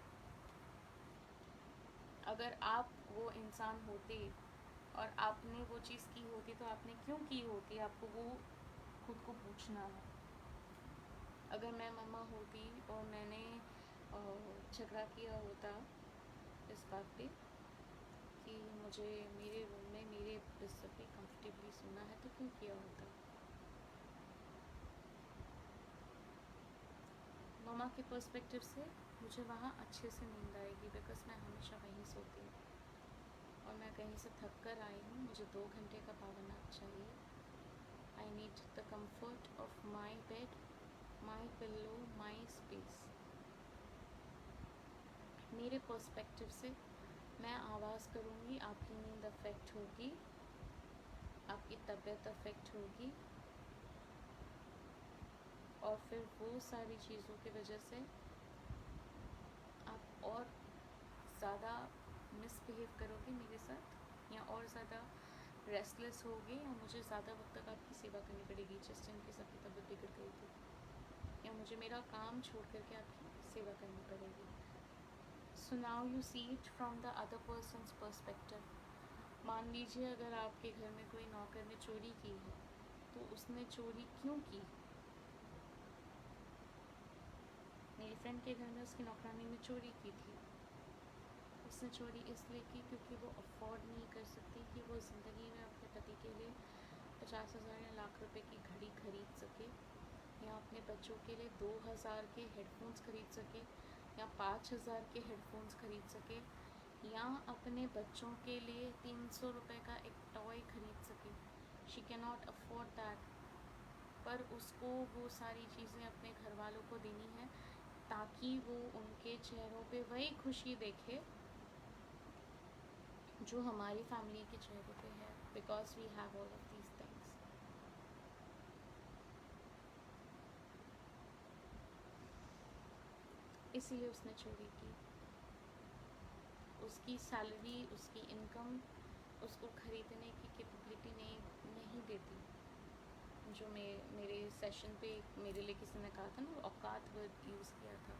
अगर आप वो इंसान होते और आपने वो चीज़ की होती तो आपने क्यों की होती, आपको वो खुद को पूछना है। अगर मैं मम्मा होती और मैंने झगड़ा किया होता इस बात पे कि मुझे मेरे रूम में मेरे बिस्तर पे कंफर्टेबली सोना है, तो क्यों किया होता। मम्मा के पर्सपेक्टिव से मुझे वहाँ अच्छे से नींद आएगी, बिकॉज मैं हमेशा वहीं सोती हूँ और मैं कहीं से थक कर आई हूँ। मुझे 2 घंटे का पावर नैप चाहिए। I need the comfort of my bed, my pillow, my space. मेरे पर्सपेक्टिव से मैं आवाज़ करूँगी, आपकी नींद अफेक्ट होगी, आपकी तबीयत अफेक्ट होगी और फिर वो सारी चीज़ों की वजह से आप और ज़्यादा मिसबिहेव करोगे मेरे साथ, या और ज़्यादा रेस्टलेस होगे, या मुझे ज़्यादा वक्त तक आपकी सेवा करनी पड़ेगी जिस टाइम की सबकी तबीयत बिगड़ गई थी, या मुझे मेरा काम छोड़ करके आपकी सेवा करनी पड़ेगी। So now you see it from the other persons perspective. मान लीजिए अगर आपके घर में कोई नौकर ने चोरी की है, तो उसने चोरी क्यों की, मेरी फ्रेंड के घर में उसकी नौकरानी ने चोरी की थी। उसने चोरी इसलिए की क्योंकि वो अफोर्ड नहीं कर सकती कि वो ज़िंदगी में अपने पति के लिए 50,000 या लाख रुपए की घड़ी खरीद सके, या अपने बच्चों के लिए 2,000 के हेडफोन्स खरीद सके, या 5,000 के हेडफोन्स खरीद सके, या अपने बच्चों के लिए 300 रुपये का एक टॉय खरीद सके। She can not afford that. पर उसको वो सारी चीज़ें अपने घर वालों को देनी है ताकि वो उनके चेहरों पे वही खुशी देखे जो हमारी फैमिली के चेहरों पे है, because we have all of these things. इसीलिए उसने चोरी की। उसकी सैलरी, उसकी इनकम उसको ख़रीदने की कैपेबिलिटी नहीं देती। जो मेरे सेशन पे मेरे लिए किसी ने कहा था ना, औकात वर्ड यूज़ किया था।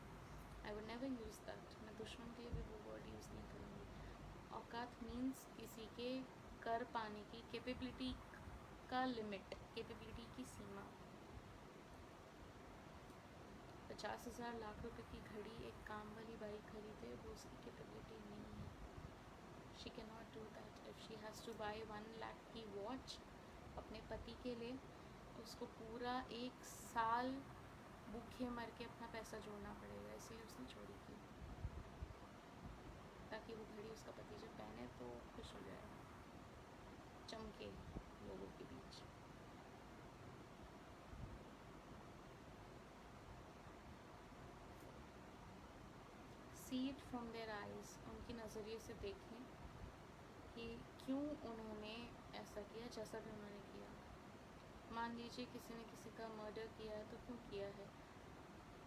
I would never use that. मैं दुश्मन के लिए भी वो वर्ड यूज़ नहीं करूँगी। औकात मीन्स किसी के कर पाने की कैपेबिलिटी का लिमिट, कैपेबिलिटी की सीमा। 50,000 लाख रुपए की घड़ी एक काम वाली बाई खरीदे, वो उसकी कैपेबिलिटी नहीं है। She can not do that. If she has two by 1 lakh की वॉच अपने पति के लिए, उसको पूरा 1 साल भूखे मर के अपना पैसा जोड़ना पड़ेगा। इसलिए उसने चोरी की, ताकि वो घड़ी उसका पति जब पहने तो खुश हो जाए, चमके लोगों के बीच। See it from their eyes. उनकी नज़रिए से देखें कि क्यों उन्होंने ऐसा किया जैसा भी उन्होंने किया। मान लीजिए किसी ने किसी का मर्डर किया है तो क्यों किया है।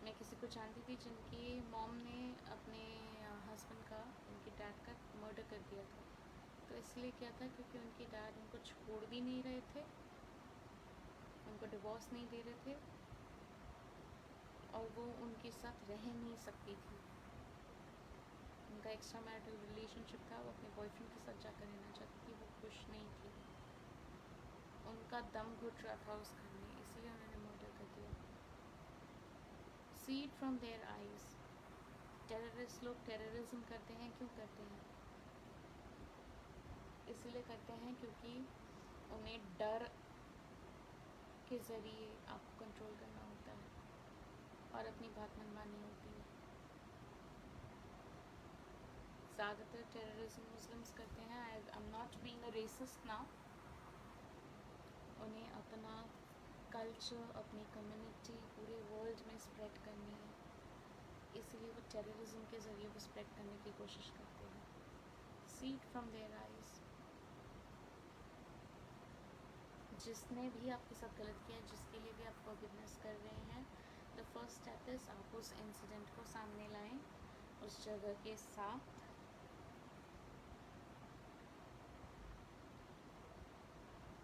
मैं किसी को जानती थी जिनकी मॉम ने अपने हस्बैंड का, उनके डैड का मर्डर कर दिया था। तो इसलिए क्या था, क्योंकि उनके डैड उनको छोड़ भी नहीं रहे थे, उनको डिवोर्स नहीं दे रहे थे, और वो उनके साथ रह नहीं सकती थी। उनका एक्स्ट्रा मैरिटल रिलेशनशिप था, वो अपने बॉयफ्रेंड के साथ जाकर रहना चाहती थी, वो खुश नहीं थी, उनका दम घुट रहा था उस घर में, इसलिए उन्होंने मर्डर कर दिया। सी it from their eyes. Terrorist लोग टेररिज्म करते हैं, क्यों करते हैं? इसलिए करते हैं क्योंकि उन्हें डर के ज़रिए आपको कंट्रोल करना होता है और अपनी बात मनवानी होती है। ज़्यादातर टेररिज्म मुस्लिम्स करते हैं। आई am not being a resist now. उन्हें अपना कल्चर, अपनी कम्युनिटी पूरे वर्ल्ड में स्प्रेड करनी है, इसलिए वो टेररिज्म के ज़रिए वो स्प्रेड करने की कोशिश करते हैं। सी इट फ्रॉम देयर आइज़। जिसने भी आपके साथ गलत किया, जिसके लिए भी आप फॉरगिवनेस कर रहे हैं, द फर्स्ट स्टेप इज़ आप उस इंसिडेंट को सामने लाएं, उस जगह के साथ।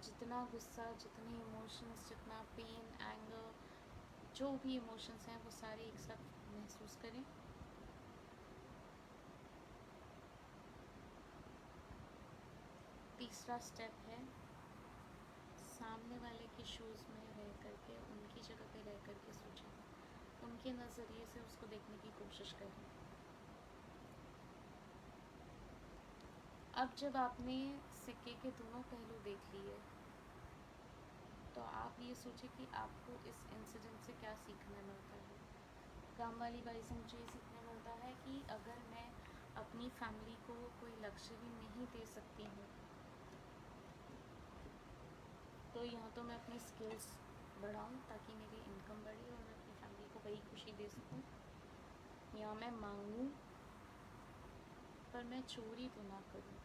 जितना गुस्सा, जितने इमोशंस, जितना पेन, एंगर, जो भी इमोशंस हैं वो सारे एक साथ महसूस करें। तीसरा स्टेप है सामने वाले के शूज़ में रह करके, उनकी जगह पे रह करके सोचें, उनके नज़रिए से उसको देखने की कोशिश करें। अब जब आपने सिक्के के दोनों पहलू देख लिए, तो आप ये सोचें कि आपको इस इंसिडेंट से क्या सीखने मिलता है। काम वाली बाई से मुझे ये सीखने मिलता है कि अगर मैं अपनी फैमिली को कोई लग्जरी नहीं दे सकती हूँ, तो यहाँ तो मैं अपनी स्किल्स बढ़ाऊँ ताकि मेरी इनकम बढ़े और मैं अपनी फैमिली को वही खुशी दे सकूँ, या मैं मांगूँ पर मैं चोरी तो ना करूँ।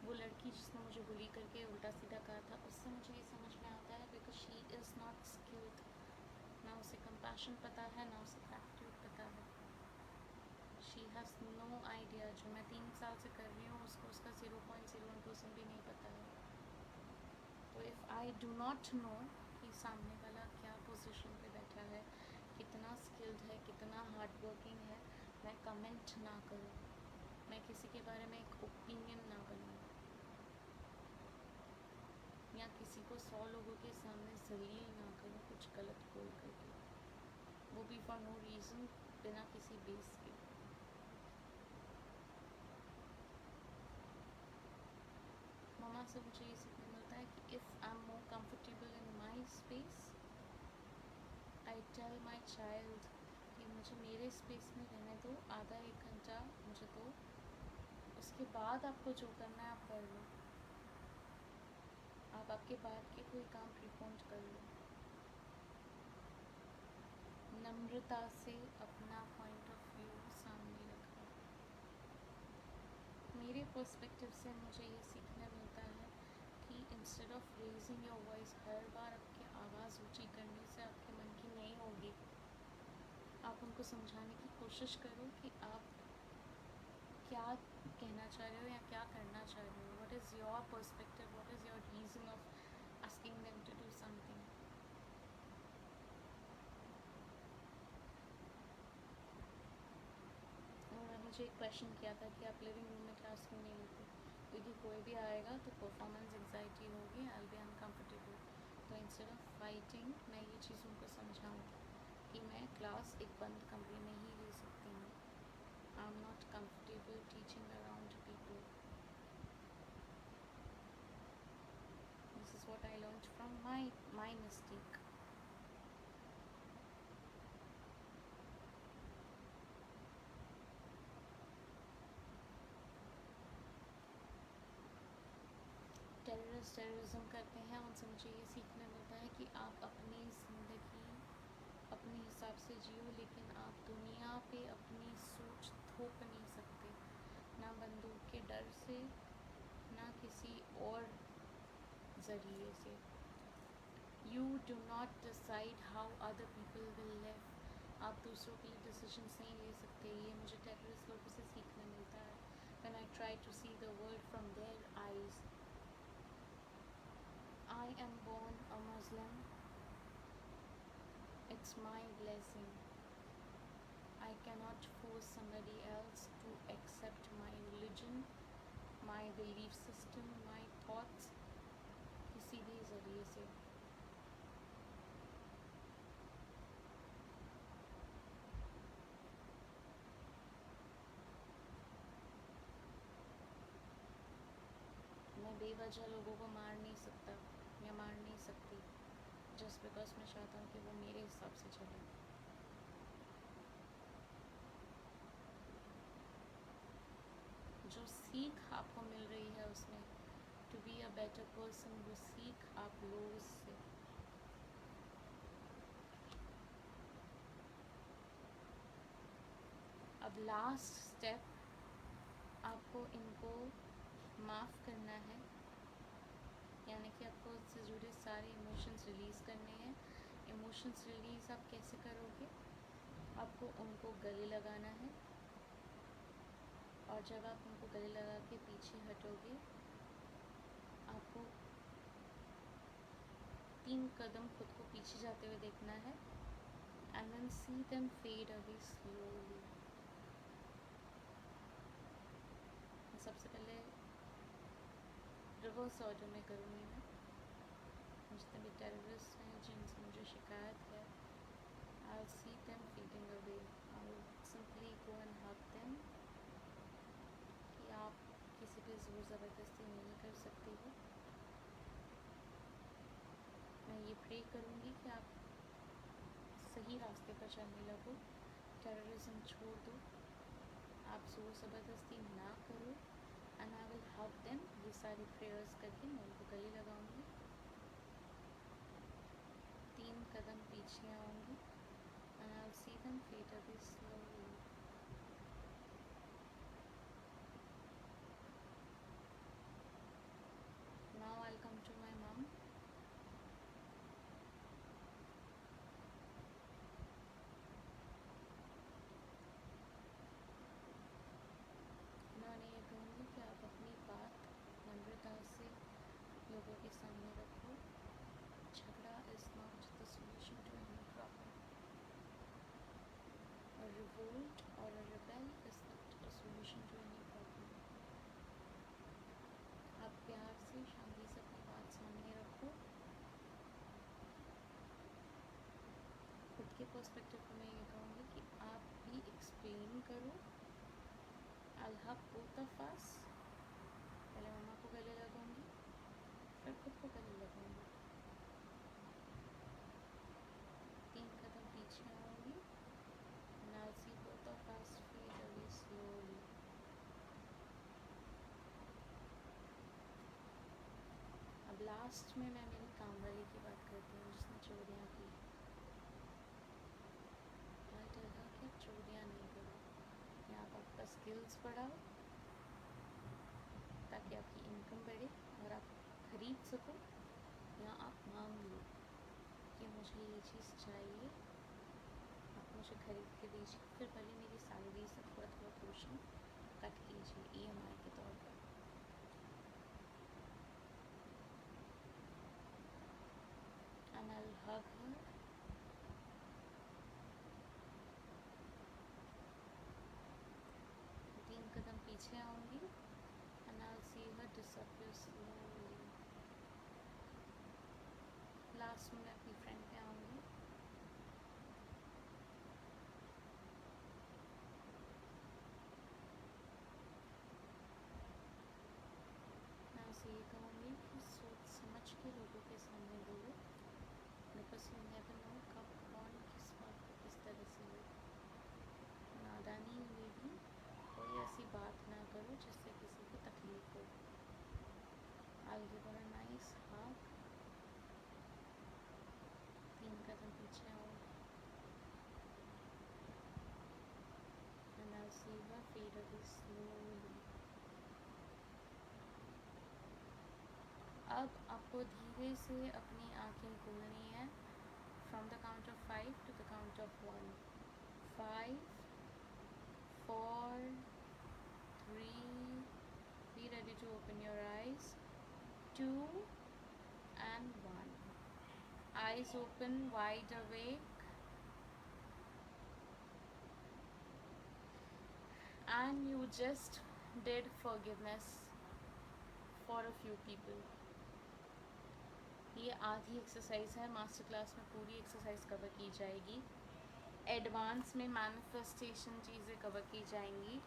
वो लड़की जिसने मुझे बुली करके उल्टा सीधा कहा था, उससे मुझे ये समझ में आता है because she is not skilled. ना उसे कंपैशन पता है, ना उसे ग्रैटिट्यूड पता है। She has no idea. जो मैं 3 साल से कर रही हूँ उसको उसका 0.01% भी नहीं पता है। तो if I do not know कि सामने वाला क्या पोजीशन पे बैठा है, कितना स्किल्ड है, कितना हार्ड वर्किंग है, मैं कमेंट ना करूँ, मैं किसी के बारे में एक ओपिनियन ना बनाऊँ, या किसी को 100 लोगों के सामने जलील ना करो कुछ गलत बोल करके, वो भी फॉर नो रीज़न, बिना किसी बेस के। मामा से मुझे ये सीखने मिलता है कि if I am more comfortable in my space, I tell my child कि मुझे मेरे स्पेस में रहने दो, आधा 1 घंटा मुझे दो, उसके बाद आपको जो करना है आप कर लो, आप आपके बाद के कोई काम प्रीपोन्ड कर लो। नम्रता से अपना पॉइंट ऑफ व्यू सामने रखा। मेरे पर्सपेक्टिव से मुझे ये सीखने मिलता है कि instead of raising your voice, हर बार आपकी आवाज़ ऊंची करने से आपके मन की नहीं होगी। आप उनको समझाने की कोशिश करो कि आप क्या कहना चाह रहे हो या क्या करना चाह रहे हो, what is your perspective, what is your reason of asking them to do something. मुझे एक क्वेश्चन किया था कि आप लिविंग रूम में क्लास क्यों नहीं लेते, क्योंकि कोई भी आएगा तो परफॉर्मेंस एंजाइटी होगी, आई विल बी अनकम्फर्टेबल। तो इंस्टेड ऑफ फाइटिंग मैं ये चीज़ उनको समझाऊँ कि मैं क्लास एक बंद कमरे में ही ले सकती हूँ। आई am not comfortable teaching around people. This is what I learned from my mistake. Terrorism करते हैं, उनसे मुझे ये सीखने मिलता है कि आप अपनी ज़िंदगी अपने हिसाब से जियो, लेकिन आप दुनिया पे अपनी सोच थोप नहीं सकते, ना बंदूक के डर से, ना किसी और ज़रिए से। You do not decide how other people will live. आप दूसरों के लिए डिसीजंस नहीं ले सकते। ये मुझे टेररिस्ट लोगों से सीखने मिलता है। When I try to see the world from their eyes. I am born a Muslim. It's my blessing. I cannot force somebody else to accept my religion, my belief system, my thoughts किसी भी ज़रिए से। मैं बेवजह लोगों को मार नहीं सकता या मार नहीं सकती जस्ट बिकॉज मैं चाहता हूँ कि वो मेरे हिसाब से चले। जो सीख आपको मिल रही है उसमें to be a better person, वो सीख आप लो उससे। अब लास्ट स्टेप आपको इनको माफ़ करना है, यानी कि आपको उससे जुड़े सारे इमोशंस रिलीज़ करने हैं। इमोशंस रिलीज़ आप कैसे करोगे? आपको उनको गले लगाना है, और जब आप उनको गले लगा के पीछे हटोगे, आपको 3 कदम खुद को पीछे जाते हुए देखना है, and then see them fade away slowly. सबसे पहले रिवर्स ऑर्डर में करूँगी मैं। जितने भी टेररिस्ट हैं जिनसे मुझे शिकायत है, I'll see them fading away. I'll simply go and hug them कि आप किसी पे ज़ोर ज़बरदस्ती नहीं कर सकते हो। मैं ये प्रे करूँगी कि आप सही रास्ते पर चलने लगो, टेररिज्म छोड़ दो, आप ज़ोर ज़बरदस्ती ना करो, and I will hug them. ये सारी प्रेयर्स करके मैं उनको गले लगाऊंगी, 3 कदम पीछे आऊँगी, and I'll see them fade away slowly. Now I'll come to my mom. मैं उन्हें ये कहूँगी कि आप अपनी बात नम्रता से लोगों के सामने रखो। झगड़ा is not the solution to any problem. A revolt or a rebel is not a solution to any problem. आप प्यार से शांति से अपनी बात सामने रखो। आपके पर्सपेक्टिव को मैं ये कहूँगी कि आप भी एक्सप्लेन करो। I'll hug both of us। पहले मम्मा को गले लगाऊंगी, फिर खुद को गले लगाऊंगी। 3 कदम पीछे आऊंगी and I'll see both of us fade away slowly। अब लास्ट में मैं मेरी काम वाली की बात करती हूँ जिसने चोरियाँ की। I'll tell her कि आप चोरियाँ नहीं करो, या आप आपका स्किल्स बढ़ाओ ताकि आपकी इनकम बढ़े और आप खरीद सको, या आप मांग लो कि मुझे ये चीज़ चाहिए, आप मुझे खरीद के दीजिए, फिर भले मेरी सैलरी से थोड़ा थोड़ा पोर्शन कट कीजिए EMI के तौर पर। And I'll hug her। तीन कदम पीछे आऊँगी and I'll see her disappear slowly। Last में मैं अपनी फ्रेंड पे आऊँगी। मैं उसे ये कहूँगी कि सोच समझ के लोगों के सामने बोलो, बिकॉज यू नेवर नो कब कौन किस बात को किस तरह से ले। नादानी में भी कोई ऐसी बात ना करो जिससे किसी को तकलीफ हो। I'll give her a nice hug। 3 कदम पीछे आऊँगी and I'll see her fade away slowly। अब आपको धीरे से अपनी आँखें खोलनी है from the count of 5 to the count of 1। 5 4 3, be ready to open your eyes, 2 and 1। Eyes open, wide awake, and you just did forgiveness for a few people। ये आधी एक्सरसाइज है, मास्टर क्लास में पूरी एक्सरसाइज कवर की जाएगी, एडवांस में मैनिफेस्टेशन चीज़ें कवर की जाएंगी,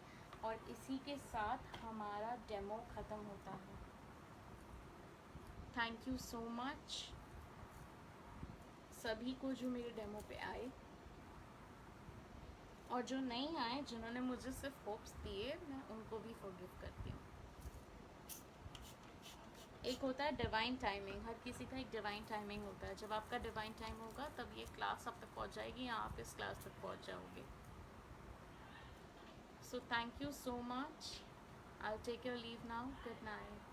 और इसी के साथ हमारा डेमो ख़त्म होता है। थैंक यू सो मच सभी को जो मेरे डेमो पे आए, और जो नहीं आए, जिन्होंने मुझे सिर्फ होप्स दिए, मैं उनको भी फॉरगिव करती हूँ। एक होता है डिवाइन टाइमिंग, हर किसी का एक डिवाइन टाइमिंग होता है। जब आपका डिवाइन टाइम होगा तब ये क्लास आप तक पहुँच जाएगी, या आप इस क्लास तक पहुँच जाओगे। So thank you so much. I will take your leave now. Good night.